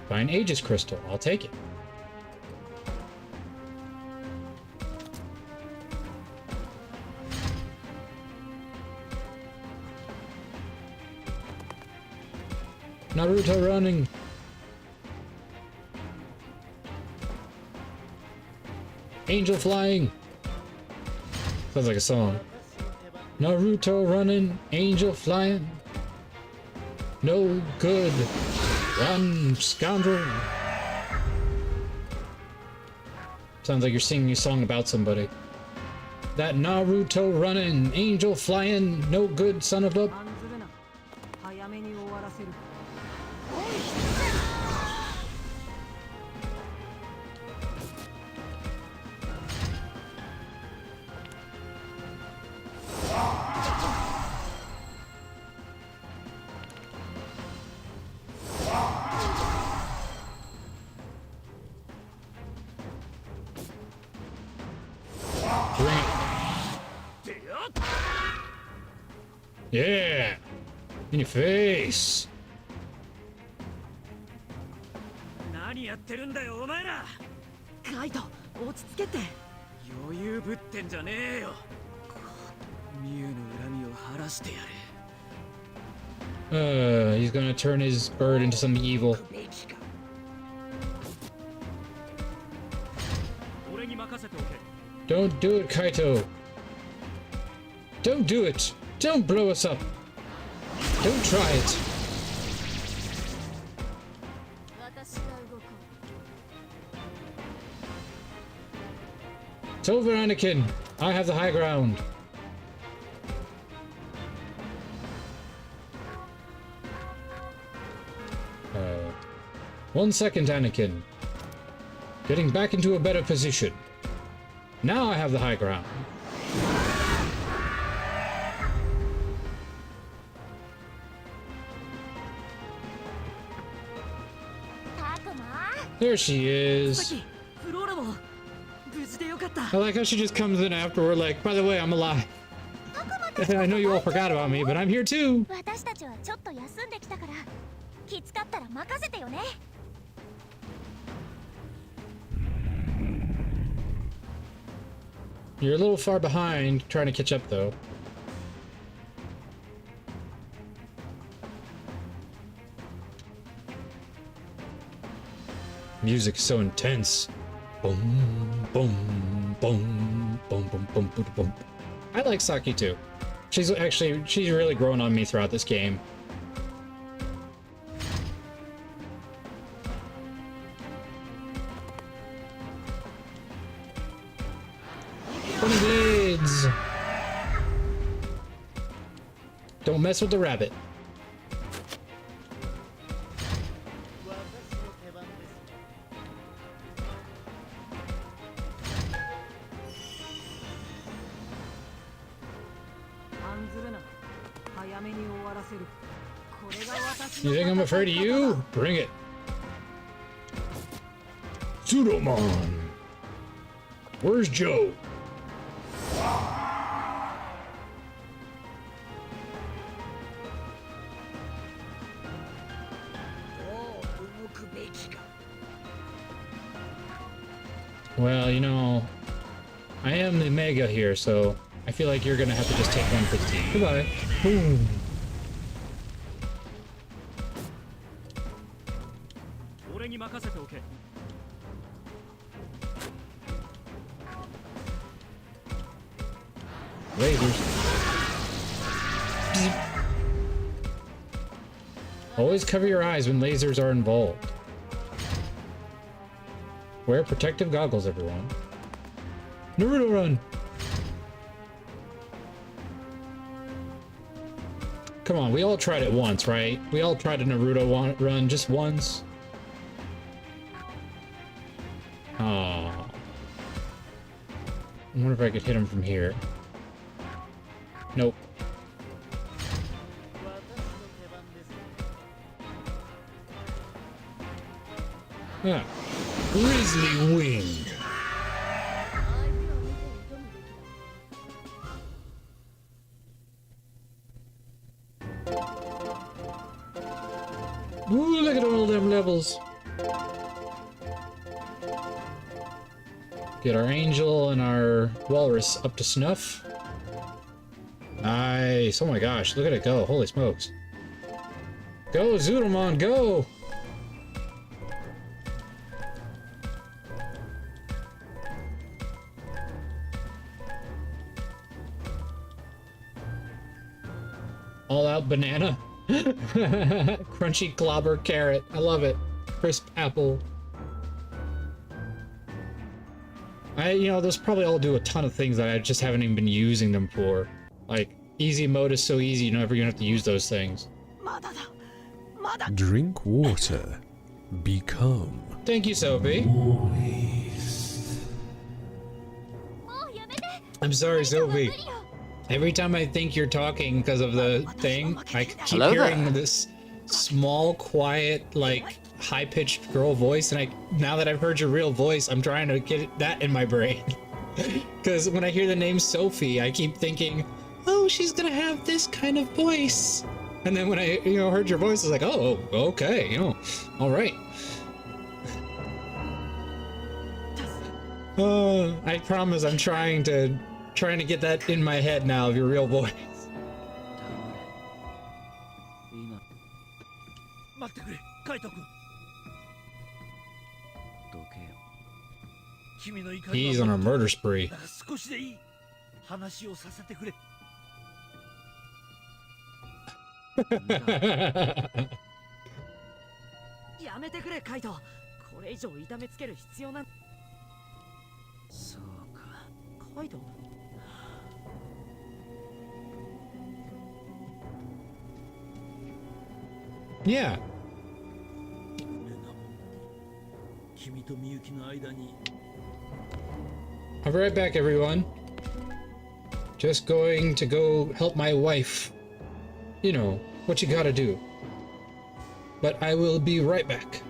Find Aegis Crystal, I'll take it. Naruto running! Angel flying! Sounds like a song. Naruto running, angel flying. No good. Run, scoundrel. Sounds like you're singing a song about somebody. That Naruto running, angel flying, no good son of a... Yeah! In your face! 何やってるんだよお前ら。カイト、落ち着けて。余裕ぶってんじゃねえよ。ミュウの恨みを晴らしてやれ。He's gonna turn his bird into something evil. Don't do it, Kaito. Don't do it. Don't blow us up. Don't try it. It's over, Anakin. I have the high ground. One second, Anakin. Getting back into a better position. Now I have the high ground. There she is. I like how she just comes in afterward like, by the way, I'm alive. I know you all forgot about me, but I'm here too. You're a little far behind, trying to catch up though. Music is so intense. Boom, boom, boom, boom, boom, boom, boom, boom. I like Saki too. She's really grown on me throughout this game. Funny blades! Don't mess with the rabbit. You think I'm afraid of you? Bring it. Pseudomon. Where's Joe? Well, you know, I am the Mega here, so I feel like you're gonna have to just take one for the team. Goodbye. Boom. Lasers. Always cover your eyes when lasers are involved. Wear protective goggles, everyone. Naruto run! Come on, we all tried it once, right? We all tried a Naruto run just once. Oh. I wonder if I could hit him from here. Nope. Ah. Grizzly Wing. Ooh, look at all them levels. Get our angel and our walrus up to snuff. Nice. Oh my gosh, look at it go. Holy smokes. Go, Zoodlemon, go! All out banana. Crunchy clobber carrot. I love it. Crisp apple. You know, those probably all do a ton of things that I just haven't even been using them for. Like, easy mode is so easy, you never even have to use those things. Drink water. Become. Thank you, Sophie. I'm sorry, Sophie. Every time I think you're talking because of the thing, I keep hearing this small, quiet, like, high-pitched girl voice, and now that I've heard your real voice, I'm trying to get that in my brain. Because when I hear the name Sophie, I keep thinking, oh, she's gonna have this kind of voice. And then when I, heard your voice, I was like, oh, okay, all right. I promise I'm trying to get that in my head now of your real voice. He's on a murder spree. Yeah. I'll be right back, everyone. Just going to go help my wife. You know, what you gotta do. But I will be right back.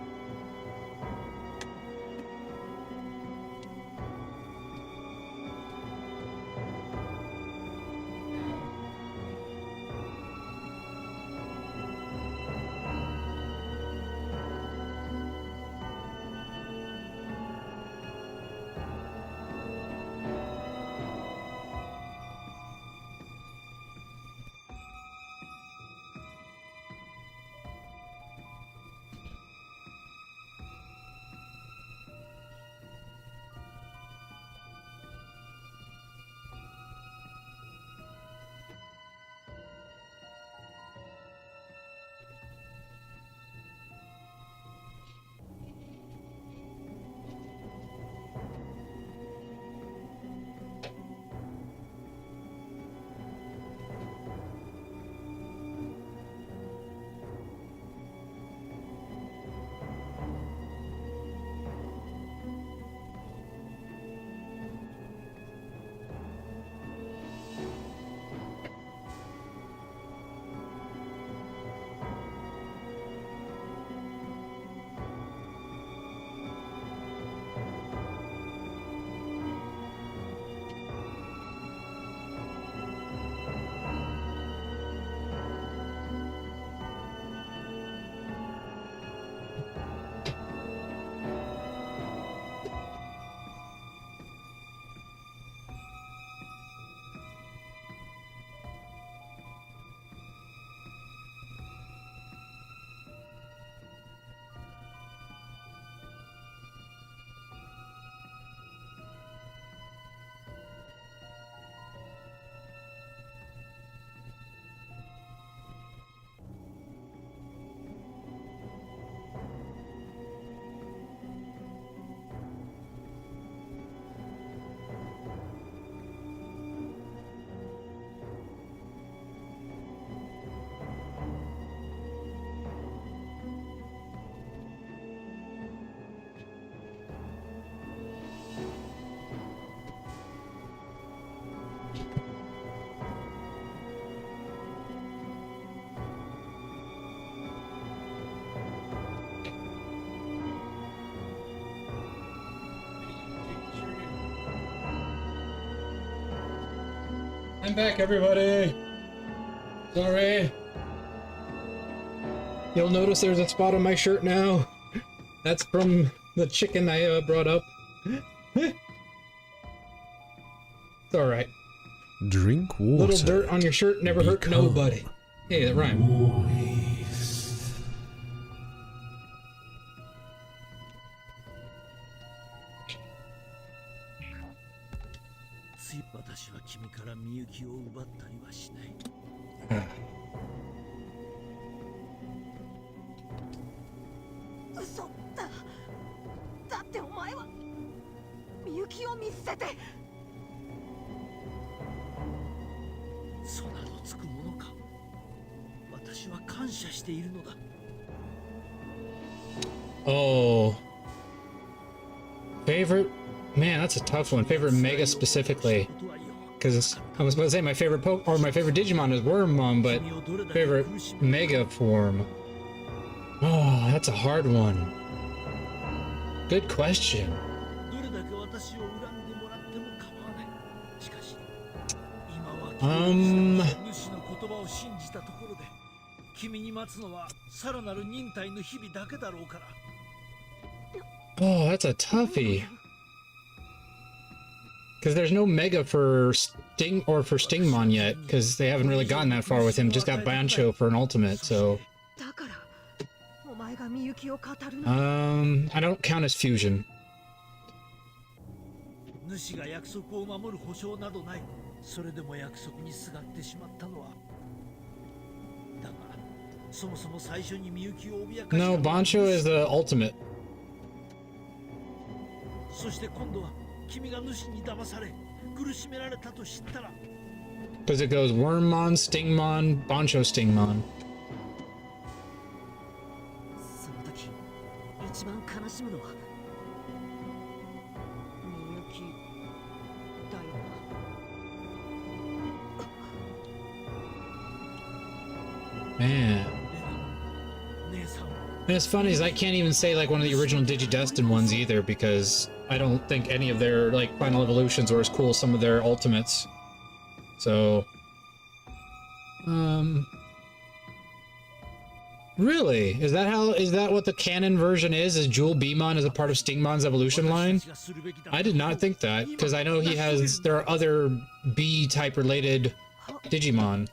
I'm back, everybody. Sorry. You'll notice there's a spot on my shirt now. That's from the chicken I brought up. It's alright. Drink water. Little dirt on your shirt never hurt nobody. Hey, that rhymed. 私は君からみゆきを奪ったりはしない。嘘だ。だってお前はみゆきを見捨てて。そなどつくものか。私は感謝しているのだ。Oh. Favorite? Man, that's a tough one. Favorite Mega specifically. Because I was about to say my favorite my favorite Digimon is Wormmon, but favorite Mega form. Oh, that's a hard one. Good question. Oh, that's a toughie. Because there's no Mega for Sting or for Stingmon yet, because they haven't really gotten that far with him. Just got Bancho for an ultimate, so. I don't count as fusion. 主が約束を守る保証などない。それでも約束にすがってしまったのは。だが、そもそも最初にみゆきを脅かした。No, Bancho is the ultimate. そして今度は君が主に騙され苦しめられたと知ったら。Because it goes Wormmon, Stingmon, Bancho, Stingmon. その時、一番悲しむのは。 Man. And it's funny is I can't even say like one of the original Digidestined ones either, because I don't think any of their like final evolutions were as cool as some of their ultimates. So really? Is that what the canon version is Jewel Beamon is a part of Stingmon's evolution line? I did not think that, because I know there are other B type related Digimon.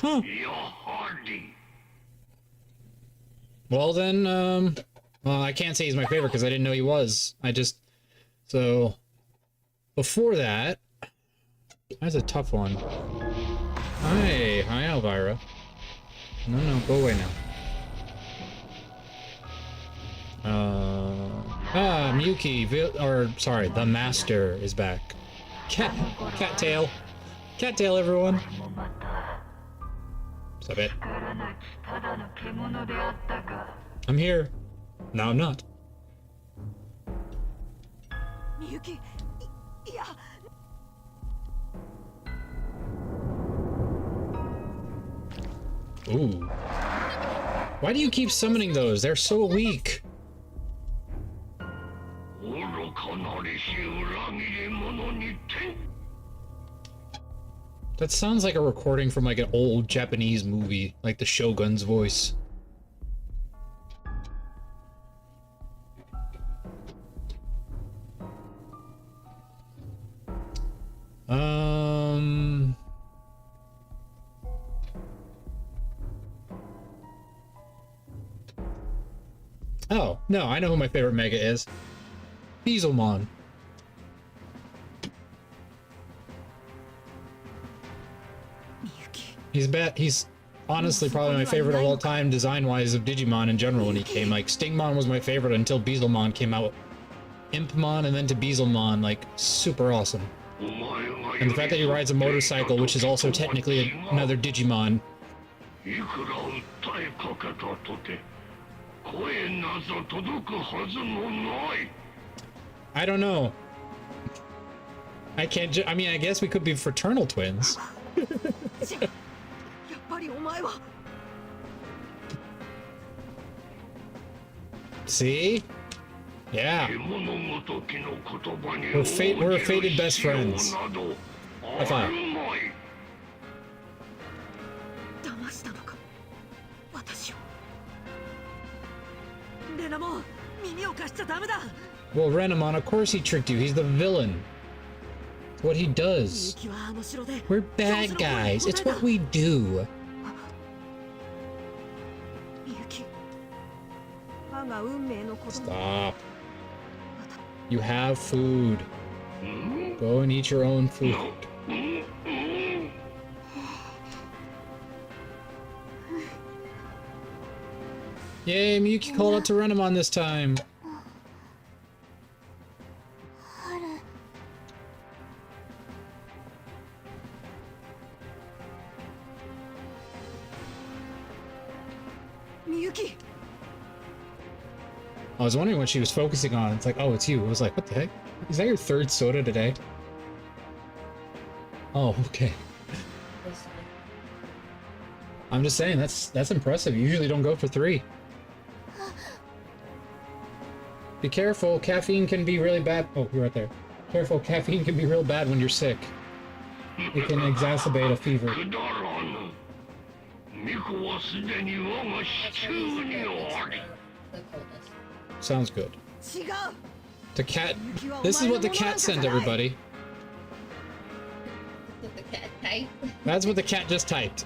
Huh. Well then, well, I can't say he's my favorite because I didn't know he was. So, before that, that's a tough one. Hi Elvira. No, go away now. Miyuki, or sorry, the Master is back. Cattail, everyone. What's up, it? I'm here. No, I'm not. Miyuki, yeah. Ooh. Why do you keep summoning those? They're so weak. That sounds like a recording from like an old Japanese movie, like the Shogun's voice. Oh, no, I know who my favorite Mega is. Beelzemon. He's honestly probably my favorite of all time design-wise of Digimon in general when he came. Like, Stingmon was my favorite until Beelzemon came out. Impmon and then to Beelzemon, like, super awesome. And the fact that he rides a motorcycle, which is also technically another Digimon. I don't know. I can't I mean, I guess we could be fraternal twins. See? Yeah. We're fated best friends. High five. 騙したのか私をレナモン耳を貸しちゃダメだ Well, Renamon, of course he tricked you. He's the villain. It's what he does. ミユキはあの城で We're bad guys. It's what we do. ミユキ 我が運命のことも Stop. You have food. Go and eat your own food. Yay, Miyuki called out to Renamon this time. ミユキ I was wondering what she was focusing on. It's like, oh, it's you. I was like, what the heck? Is that your third soda today? Oh, okay. I'm just saying, that's impressive. You usually don't go for 3. Be careful, caffeine can be really bad. Oh, you're right there. Careful, caffeine can be real bad when you're sick. It can exacerbate a fever. Sounds good. The cat. This is what the cat sent everybody. What the cat typed? That's what the cat just typed.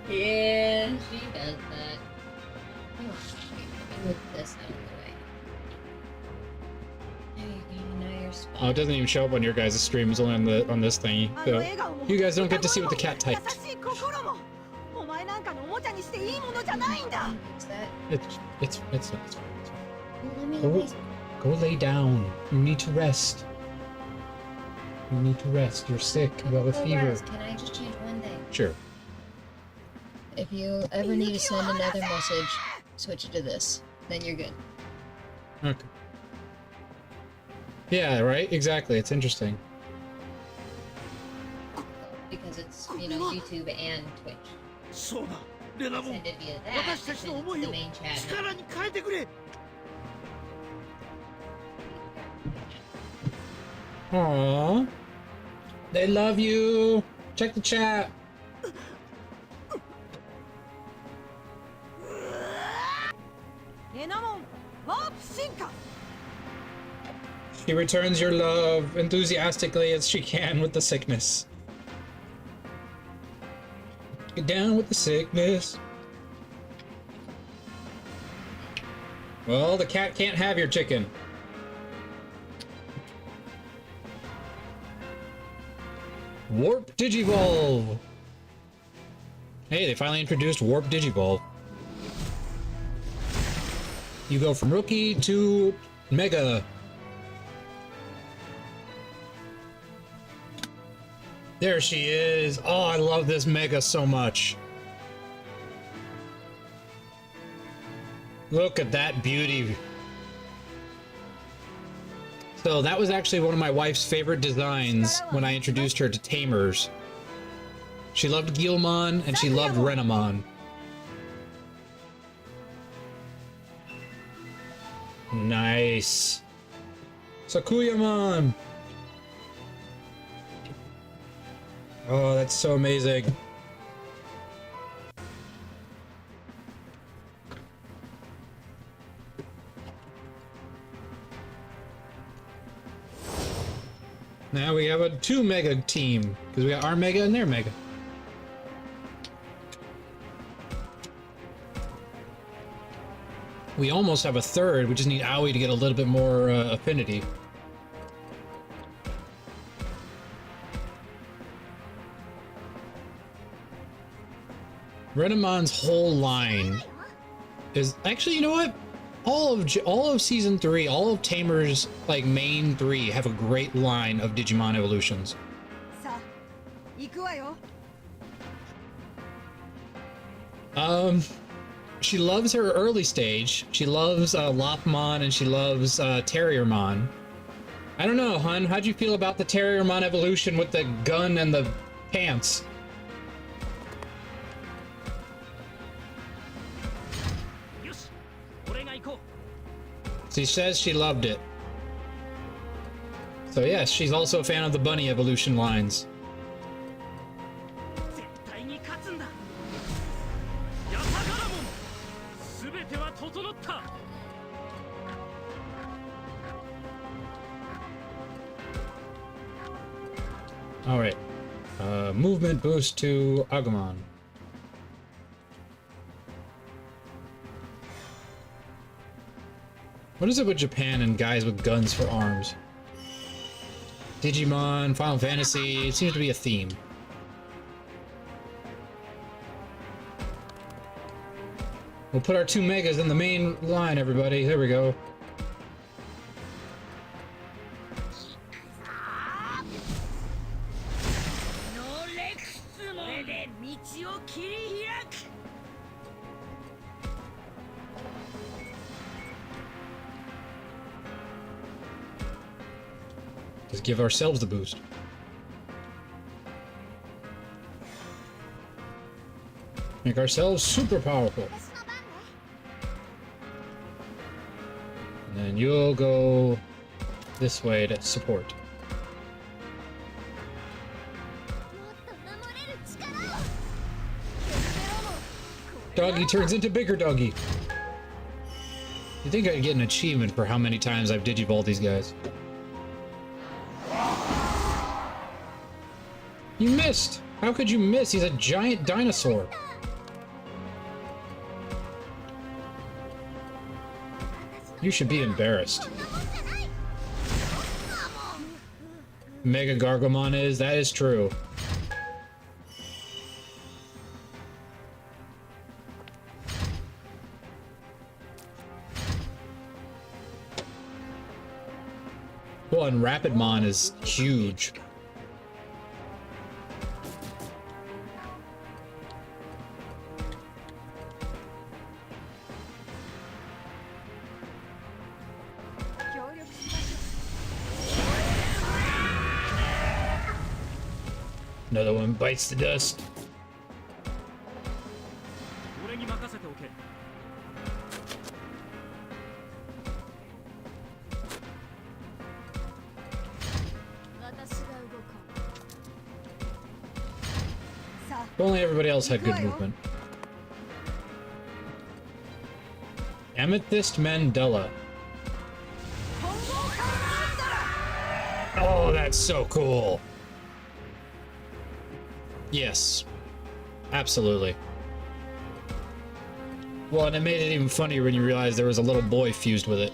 Yeah, she does that. Oh, let me move this out of the way. There you go, now you're spot. Oh, it doesn't even show up on your guys' stream. It's only on this thingy. So you guys don't get to see what the cat typed. お前なんかのおもちゃにしていいものじゃないんだ It's not. Let me Go lay down. You need to rest. You need to rest. You're sick. You have a fever. Can I just change one thing? Sure. If you ever need to send another message, switch it to this. Then you're good. Okay. Yeah, right? Exactly. It's interesting. Because it's, you know, YouTube and Twitch. そうだレナモン Send it via that, 私たちの思い the を main chat. 力に変えてくれ Aww. They love you. Check the chat. She returns your love enthusiastically as she can with the sickness. Get down with the sickness. Well, the cat can't have your chicken. Warp Digivolve! Hey, they finally introduced Warp Digivolve. You go from Rookie to Mega. There she is. Oh, I love this Mega so much. Look at that beauty. So that was actually one of my wife's favorite designs when I introduced her to Tamers. She loved Guilmon and she loved Renamon. Nice. Sakuyamon! Oh, that's so amazing. Now we have a 2 Mega team, because we got our Mega and their Mega. We almost have a 3rd, we just need Aoi to get a little bit more affinity. Renamon's whole line is actually, you know what? All of season 3, all of Tamer's like main 3 have a great line of Digimon evolutions. She loves her early stage. She loves Lopmon and she loves Terriermon. I don't know, hun. How'd you feel about the Terriermon evolution with the gun and the pants? She says she loved it. So yes, she's also a fan of the bunny evolution lines. 絶対に勝つんだ。ヤタガラモン、すべては整った。 Alright. Movement boost to Agumon. What is it with Japan and guys with guns for arms? Digimon, Final Fantasy, it seems to be a theme. We'll put our 2 megas in the main line, everybody. There we go. Just give ourselves the boost. Make ourselves super powerful. And then you'll go this way to support. Doggy turns into bigger doggy. You think I'd get an achievement for how many times I've digivolved these guys? You missed! How could you miss? He's a giant dinosaur. You should be embarrassed. Mega Gargomon is? That is true. Well, and Rapidmon is huge. Another one bites the dust. If only everybody else had good movement. Amethyst Mandela. Oh, that's so cool. Yes. Absolutely. Well, and it made it even funnier when you realized there was a little boy fused with it.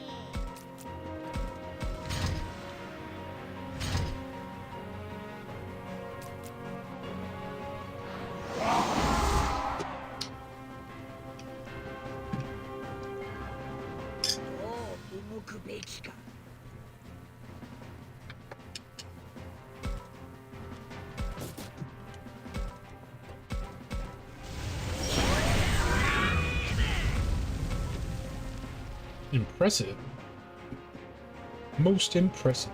Impressive. Most impressive.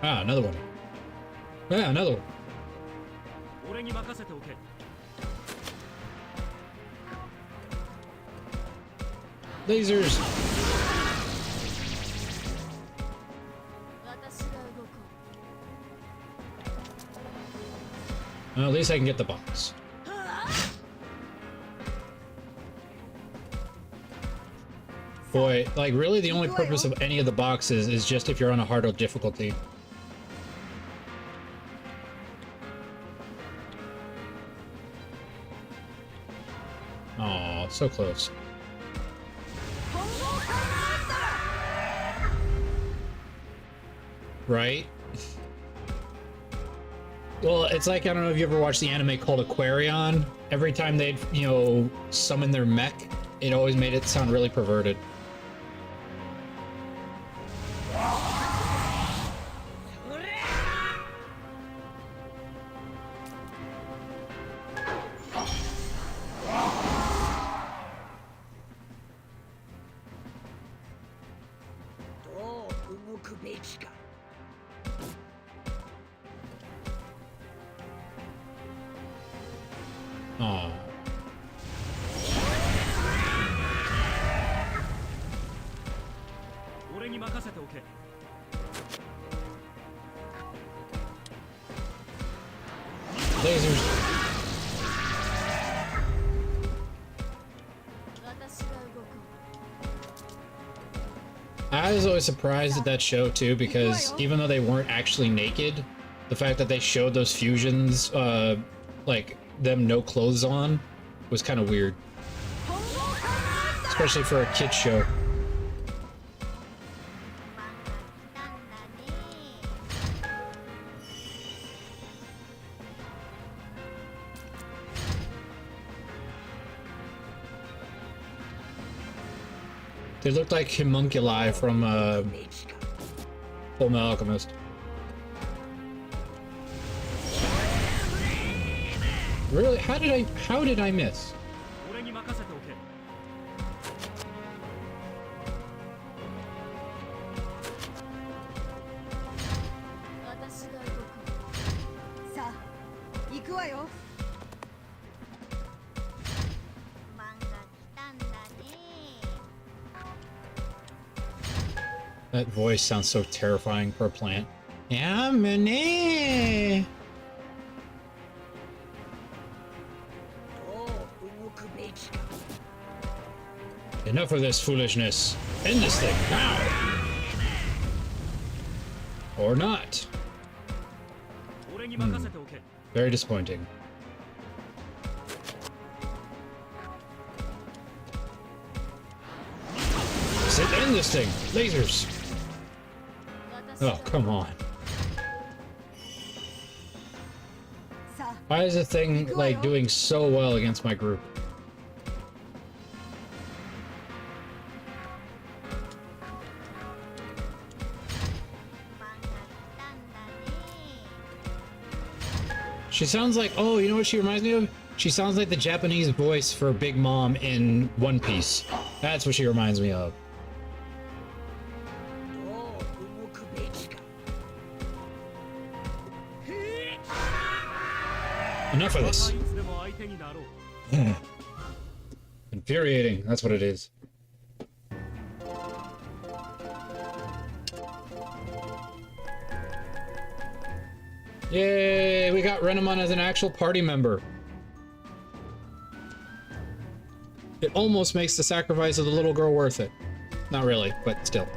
Ah, another one. Ah, another one. Lasers. Well, at least I can get the box. Boy, like really the only purpose of any of the boxes is just if you're on a harder difficulty. Aw, so close. Right? Well, it's like, I don't know if you ever watched the anime called Aquarion. Every time they'd, you know, summon their mech, it always made it sound really perverted. Aw. lasers. I was always surprised at that show too, because even though they weren't actually naked, the fact that they showed those fusions, like them no clothes on, was kind of weird. Especially for a kid's show. They looked like homunculi from Full Metal Alchemist. Really? How did I miss? That voice sounds so terrifying for a plant. Yamane! Enough of this foolishness. End this thing now! Or not. Very disappointing. End this thing! Lasers! Oh, come on. Why is the thing, like, doing so well against my group? She sounds like, oh, you know what she reminds me of? She sounds like the Japanese voice for Big Mom in One Piece. That's what she reminds me of. Enough of this. Infuriating, that's what it is. Yay, we got Renamon as an actual party member. It almost makes the sacrifice of the little girl worth it. Not really, but still.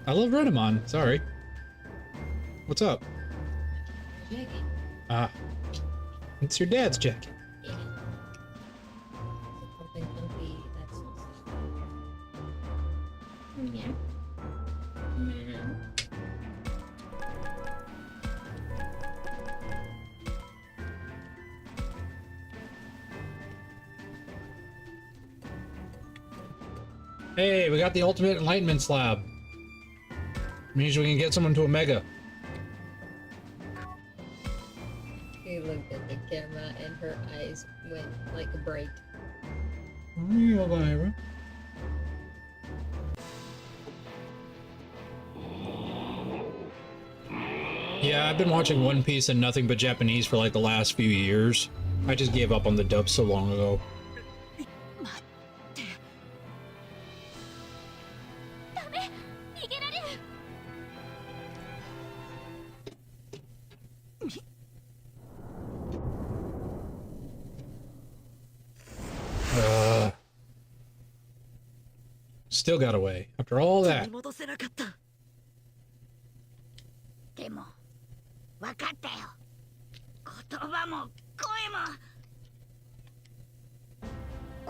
I love Renamon, sorry. What's up? Jacket. Ah. It's your dad's jacket. Yeah. Something comfy that's yeah. Hey, we got the ultimate enlightenment slab. Means we can get someone to a mega. She looked at the camera and her eyes went like a break. Real Lyra. Yeah, I've been watching One Piece and nothing but Japanese for like the last few years. I just gave up on the dub so long ago. Still got away after all that. でも分かったよ。言葉も声も。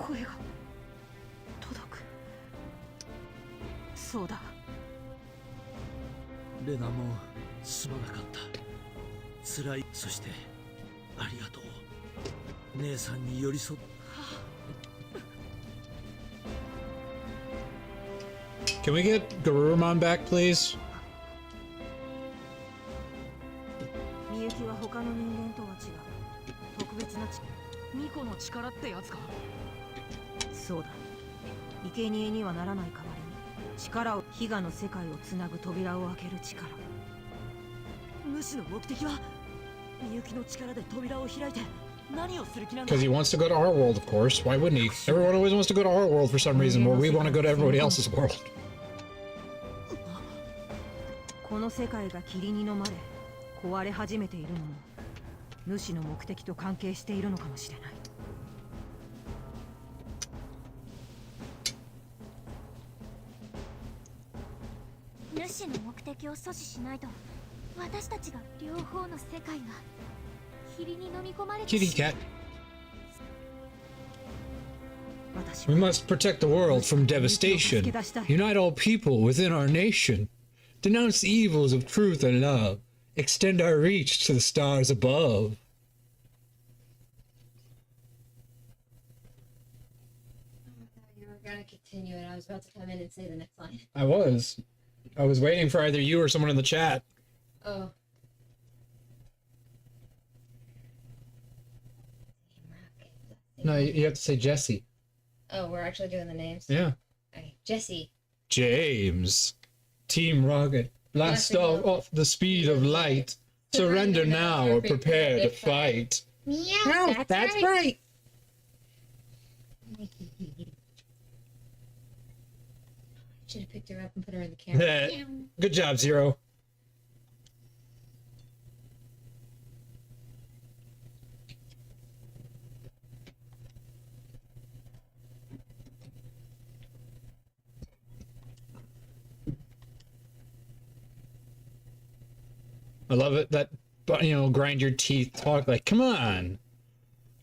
声が届く。そうだ。レナもすまなかった。辛い。そしてありがとう。姉さんに寄り添っ。Can we get Garurumon back, please? みゆきは他の人間とは違う。特別なミコの力ってやつか。そうだ。生贄にはならない代わりに力を悲願の世界をつなぐ扉を開ける力。主の目的はみゆきの力で扉を開いて何をする気なんだ。 Because he wants to go to our world, of course. Why wouldn't he? Everyone always wants to go to our world for some reason, where we want to go to everybody else's world. この世界が霧に飲まれ壊れ始めているのも主の目的と関係しているのかもしれない。主の目的を阻止しないと私たちが両方の世界が霧に飲み込まれて Kitty しまう。 cat. We must protect the world from devastation. Unite all people within our nation. Denounce the evils of truth and love. Extend our reach to the stars above. You were gonna continue and I was about to come in and say the next line. I was waiting for either you or someone in the chat. Oh. No, you have to say Jesse. Oh, we're actually doing the names? Yeah. Okay. Jesse. James. Team Rocket. Blast off the speed of light. Surrender now or prepare to fight. Meow, that's right. Should have picked her up and put her in the camera. Good job, Zero. I love it that, you know, grind your teeth talk like, come on.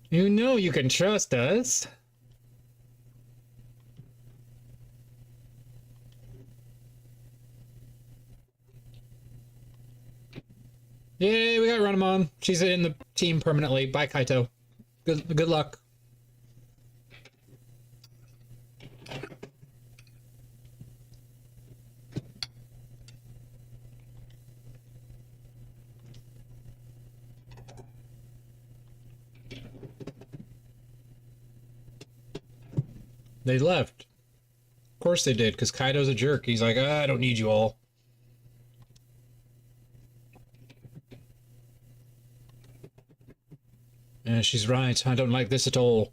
You know you can trust us. Yay, we got Runamon. She's in the team permanently. Bye, Kaito. Good luck. They left. Of course they did, because Kaito's a jerk. He's like, I don't need you all. Yeah, she's right. I don't like this at all.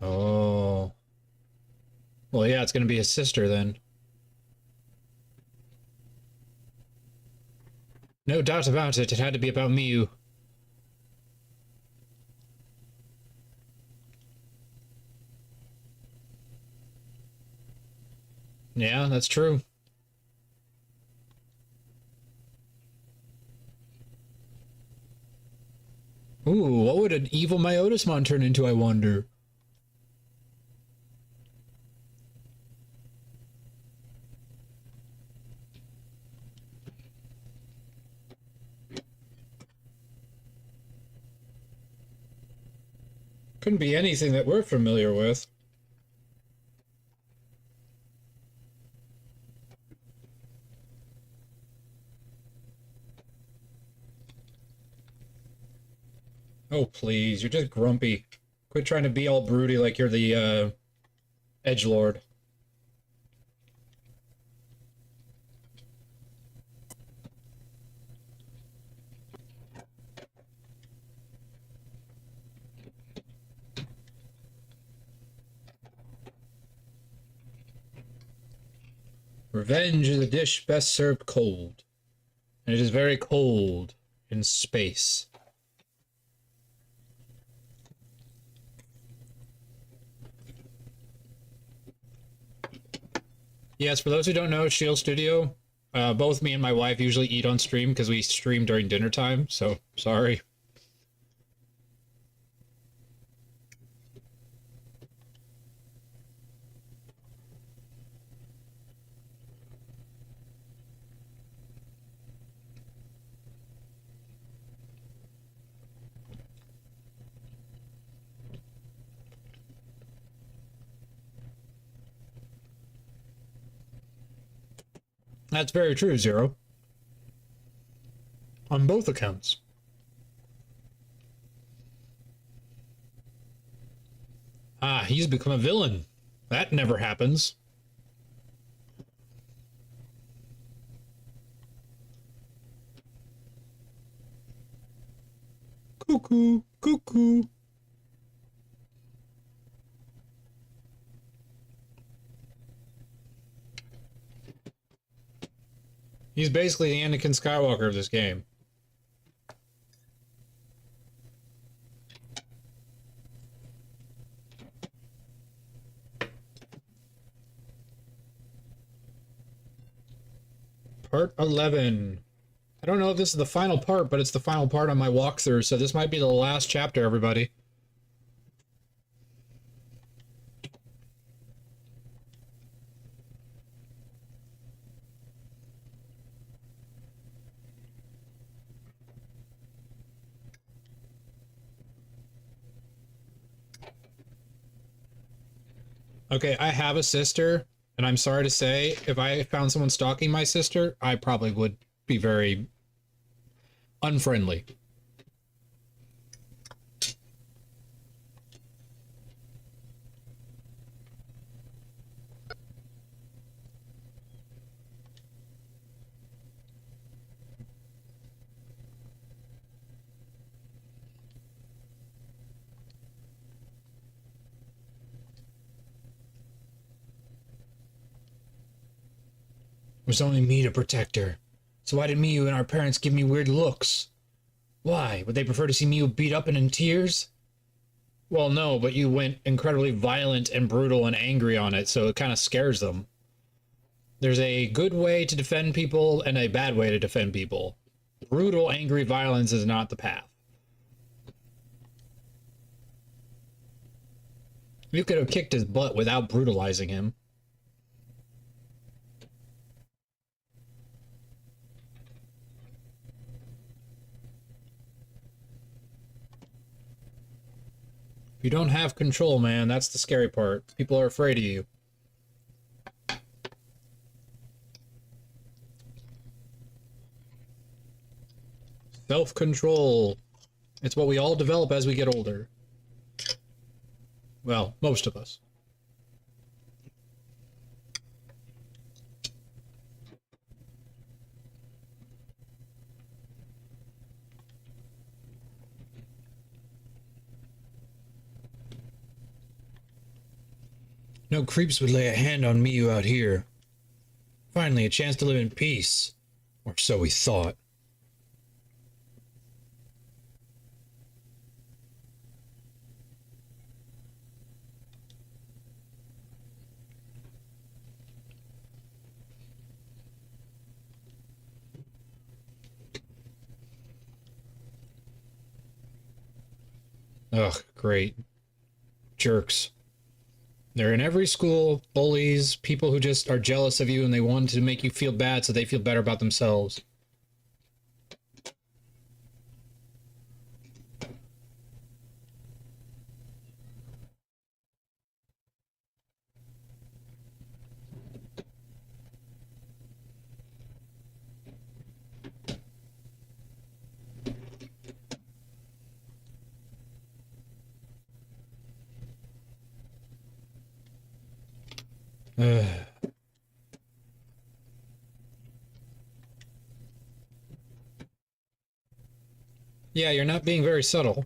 Oh. Well, yeah, it's going to be his sister then. No doubt about it, it had to be about Miyu. Yeah, that's true. Ooh, what would an evil Myotismon turn into, I wonder? Couldn't be anything that we're familiar with. Oh, please, you're just grumpy. Quit trying to be all broody like you're the, edgelord. Revenge is a dish best served cold. And it is very cold in space. Yes, for those who don't know, Shield Studio, both me and my wife usually eat on stream because we stream during dinner time, so sorry. That's very true, Zero. On both accounts. Ah, he's become a villain. That never happens. Cuckoo, cuckoo. He's basically the Anakin Skywalker of this game. Part 11. I don't know if this is the final part, but it's the final part on my walkthrough, so this might be the last chapter, everybody. Okay, I have a sister, and I'm sorry to say, if I found someone stalking my sister, I probably would be very unfriendly. It was only me to protect her. So why did Miyu and our parents give me weird looks? Why? Would they prefer to see Miyu beat up and in tears? Well, no, but you went incredibly violent and brutal and angry on it, so it kind of scares them. There's a good way to defend people and a bad way to defend people. Brutal, angry violence is not the path. You could have kicked his butt without brutalizing him. You don't have control, man. That's the scary part. People are afraid of you. Self-control. It's what we all develop as we get older. Well, most of us. No creeps would lay a hand on Miyu out here. Finally, a chance to live in peace. Or so we thought. Ugh, great. Jerks. They're in every school, bullies, people who just are jealous of you and they want to make you feel bad so they feel better about themselves. Yeah, you're not being very subtle.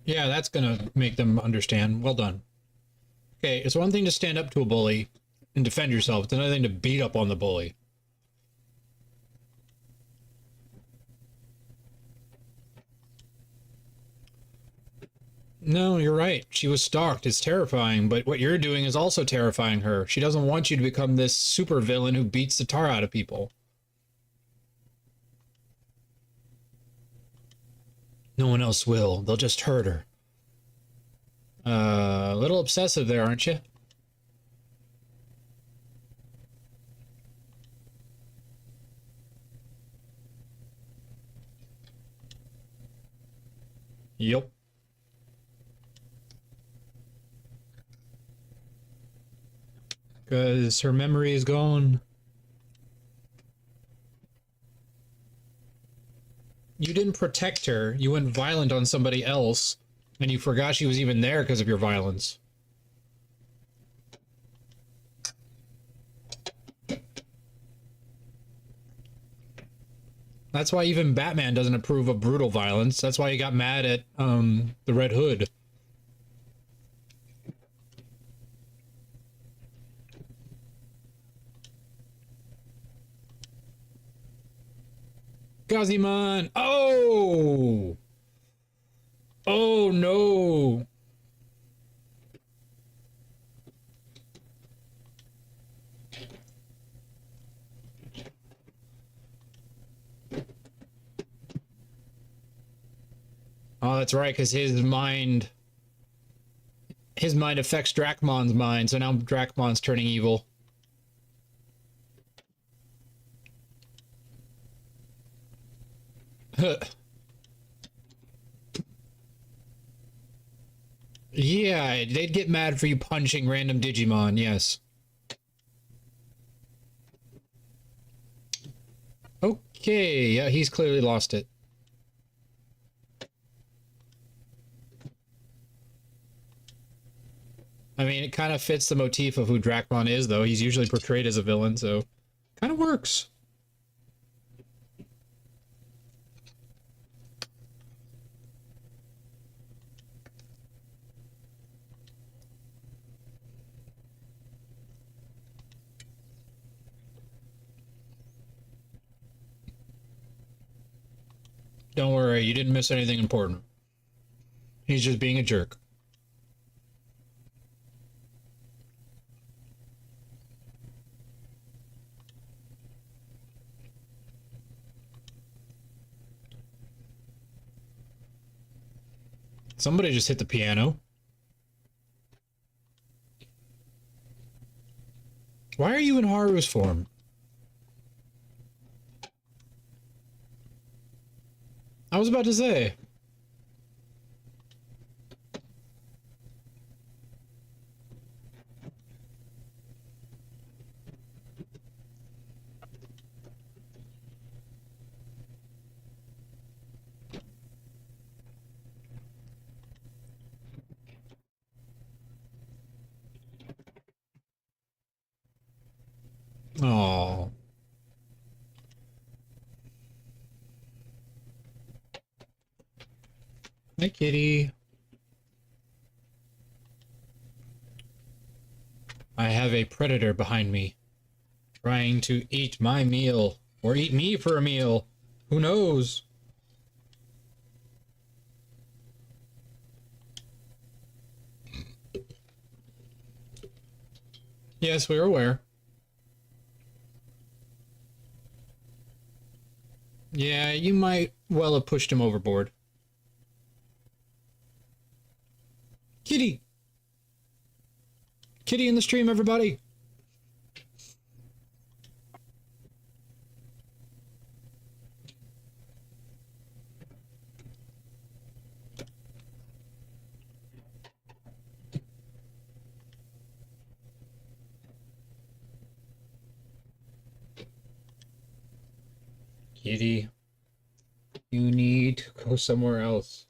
Yeah, that's gonna make them understand. Well done. Okay, it's one thing to stand up to a bully and defend yourself. It's another thing to beat up on the bully. No, you're right. She was stalked. It's terrifying, but what you're doing is also terrifying her. She doesn't want you to become this super villain who beats the tar out of people. No one else will. They'll just hurt her. A little obsessive there, aren't you? Yep. Because her memory is gone. You didn't protect her. You went violent on somebody else, and you forgot she was even there because of your violence. That's why even Batman doesn't approve of brutal violence. That's why he got mad at, the Red Hood. Gazimon! Oh! Oh no! Oh, that's right, because his mind affects Drachmon's mind, so now Drachmon's turning evil. Yeah, they'd get mad for you punching random Digimon, yes. Okay, yeah, he's clearly lost it. I mean, it kind of fits the motif of who Drachmon is, though. He's usually portrayed as a villain, so kind of works. Don't worry, you didn't miss anything important. He's just being a jerk. Somebody just hit the piano. Why are you in Haru's form? I was about to say. Oh. Hi, kitty. I have a predator behind me, trying to eat my meal, or eat me for a meal. Who knows? Yes, we're aware. Yeah, you might well have pushed him overboard. Kitty! Kitty in the stream, everybody! Kitty, you need to go somewhere else.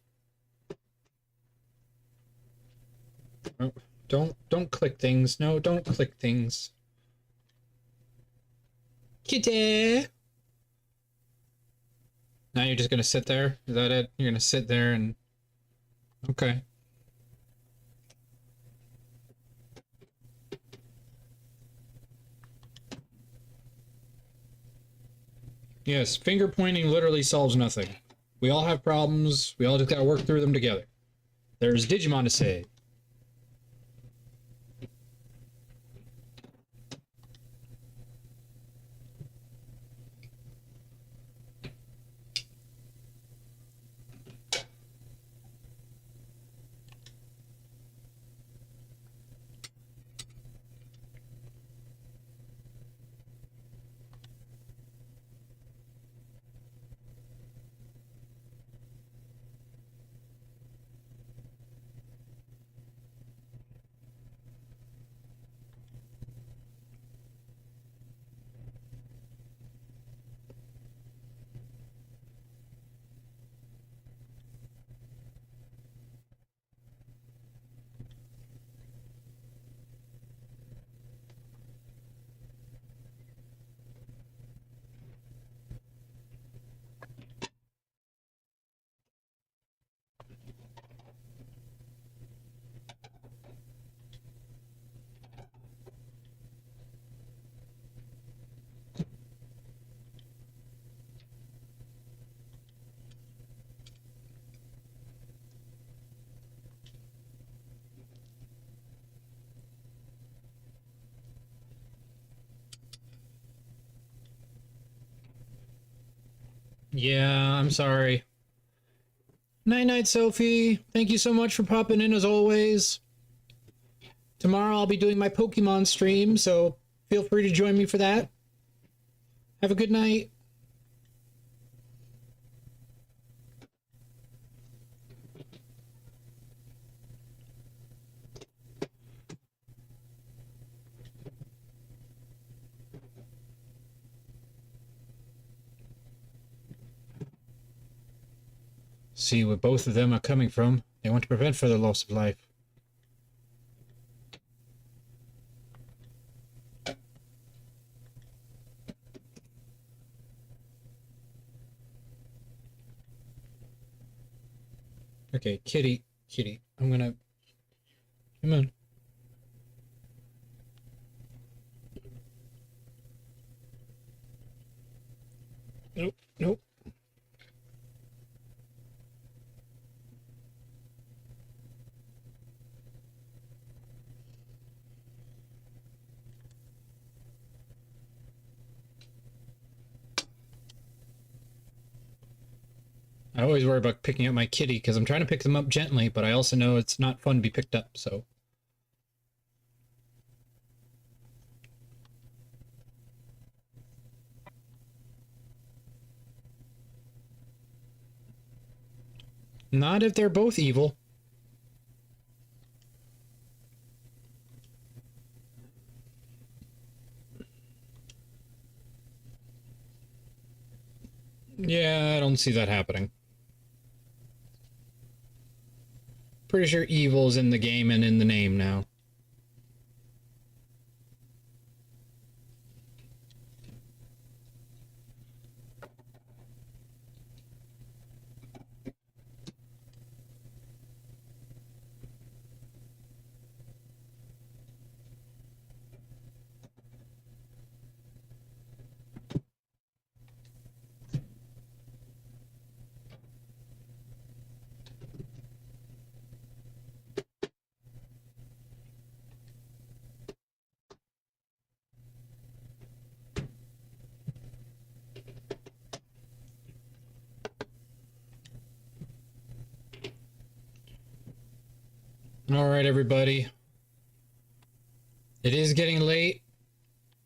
Oh, don't click things. No, don't click things. Kitty! Now you're just gonna sit there? Is that it? You're gonna sit there and... Okay. Yes, finger pointing literally solves nothing. We all have problems. We all just gotta work through them together. There's Digimon to save. Yeah, I'm sorry. Night-night, Sophie. Thank you so much for popping in as always. Tomorrow I'll be doing my Pokemon stream, so feel free to join me for that. Have a good night. See where both of them are coming from. They want to prevent further loss of life. Okay, kitty, kitty. I'm gonna... Come on. Nope, nope. I always worry about picking up my kitty because I'm trying to pick them up gently, but I also know it's not fun to be picked up, so... Not if they're both evil. Yeah, I don't see that happening. Pretty sure evil's in the game and in the name now. Alright, everybody. It is getting late.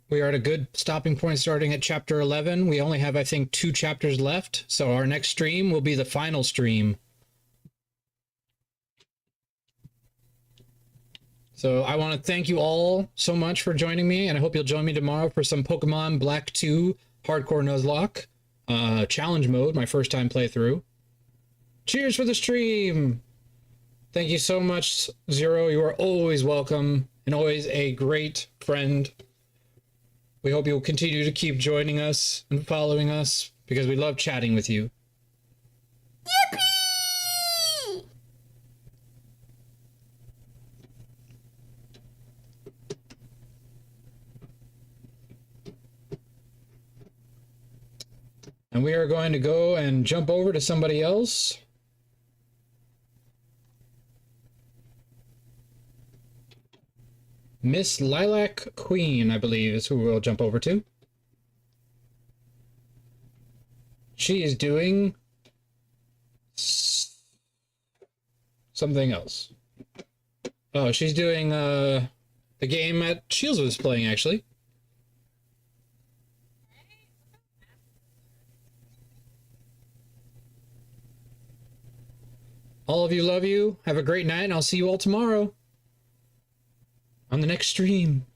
We are at a good stopping point starting at chapter 11. We only have, I think, 2 chapters left, so our next stream will be the final stream. So I want to thank you all so much for joining me, and I hope you'll join me tomorrow for some Pokemon Black 2 Hardcore Nuzlocke challenge mode, my first time playthrough. Cheers for the stream! Thank you so much, Zero. You are always welcome and always a great friend. We hope you'll continue to keep joining us and following us because we love chatting with you. Yippee! And we are going to go and jump over to somebody else. Miss Lilac Queen, I believe, is who we'll jump over to. She is doing something else. Oh, she's doing the game that Shields was playing, actually. All of you love you. Have a great night, and I'll see you all tomorrow on the next stream.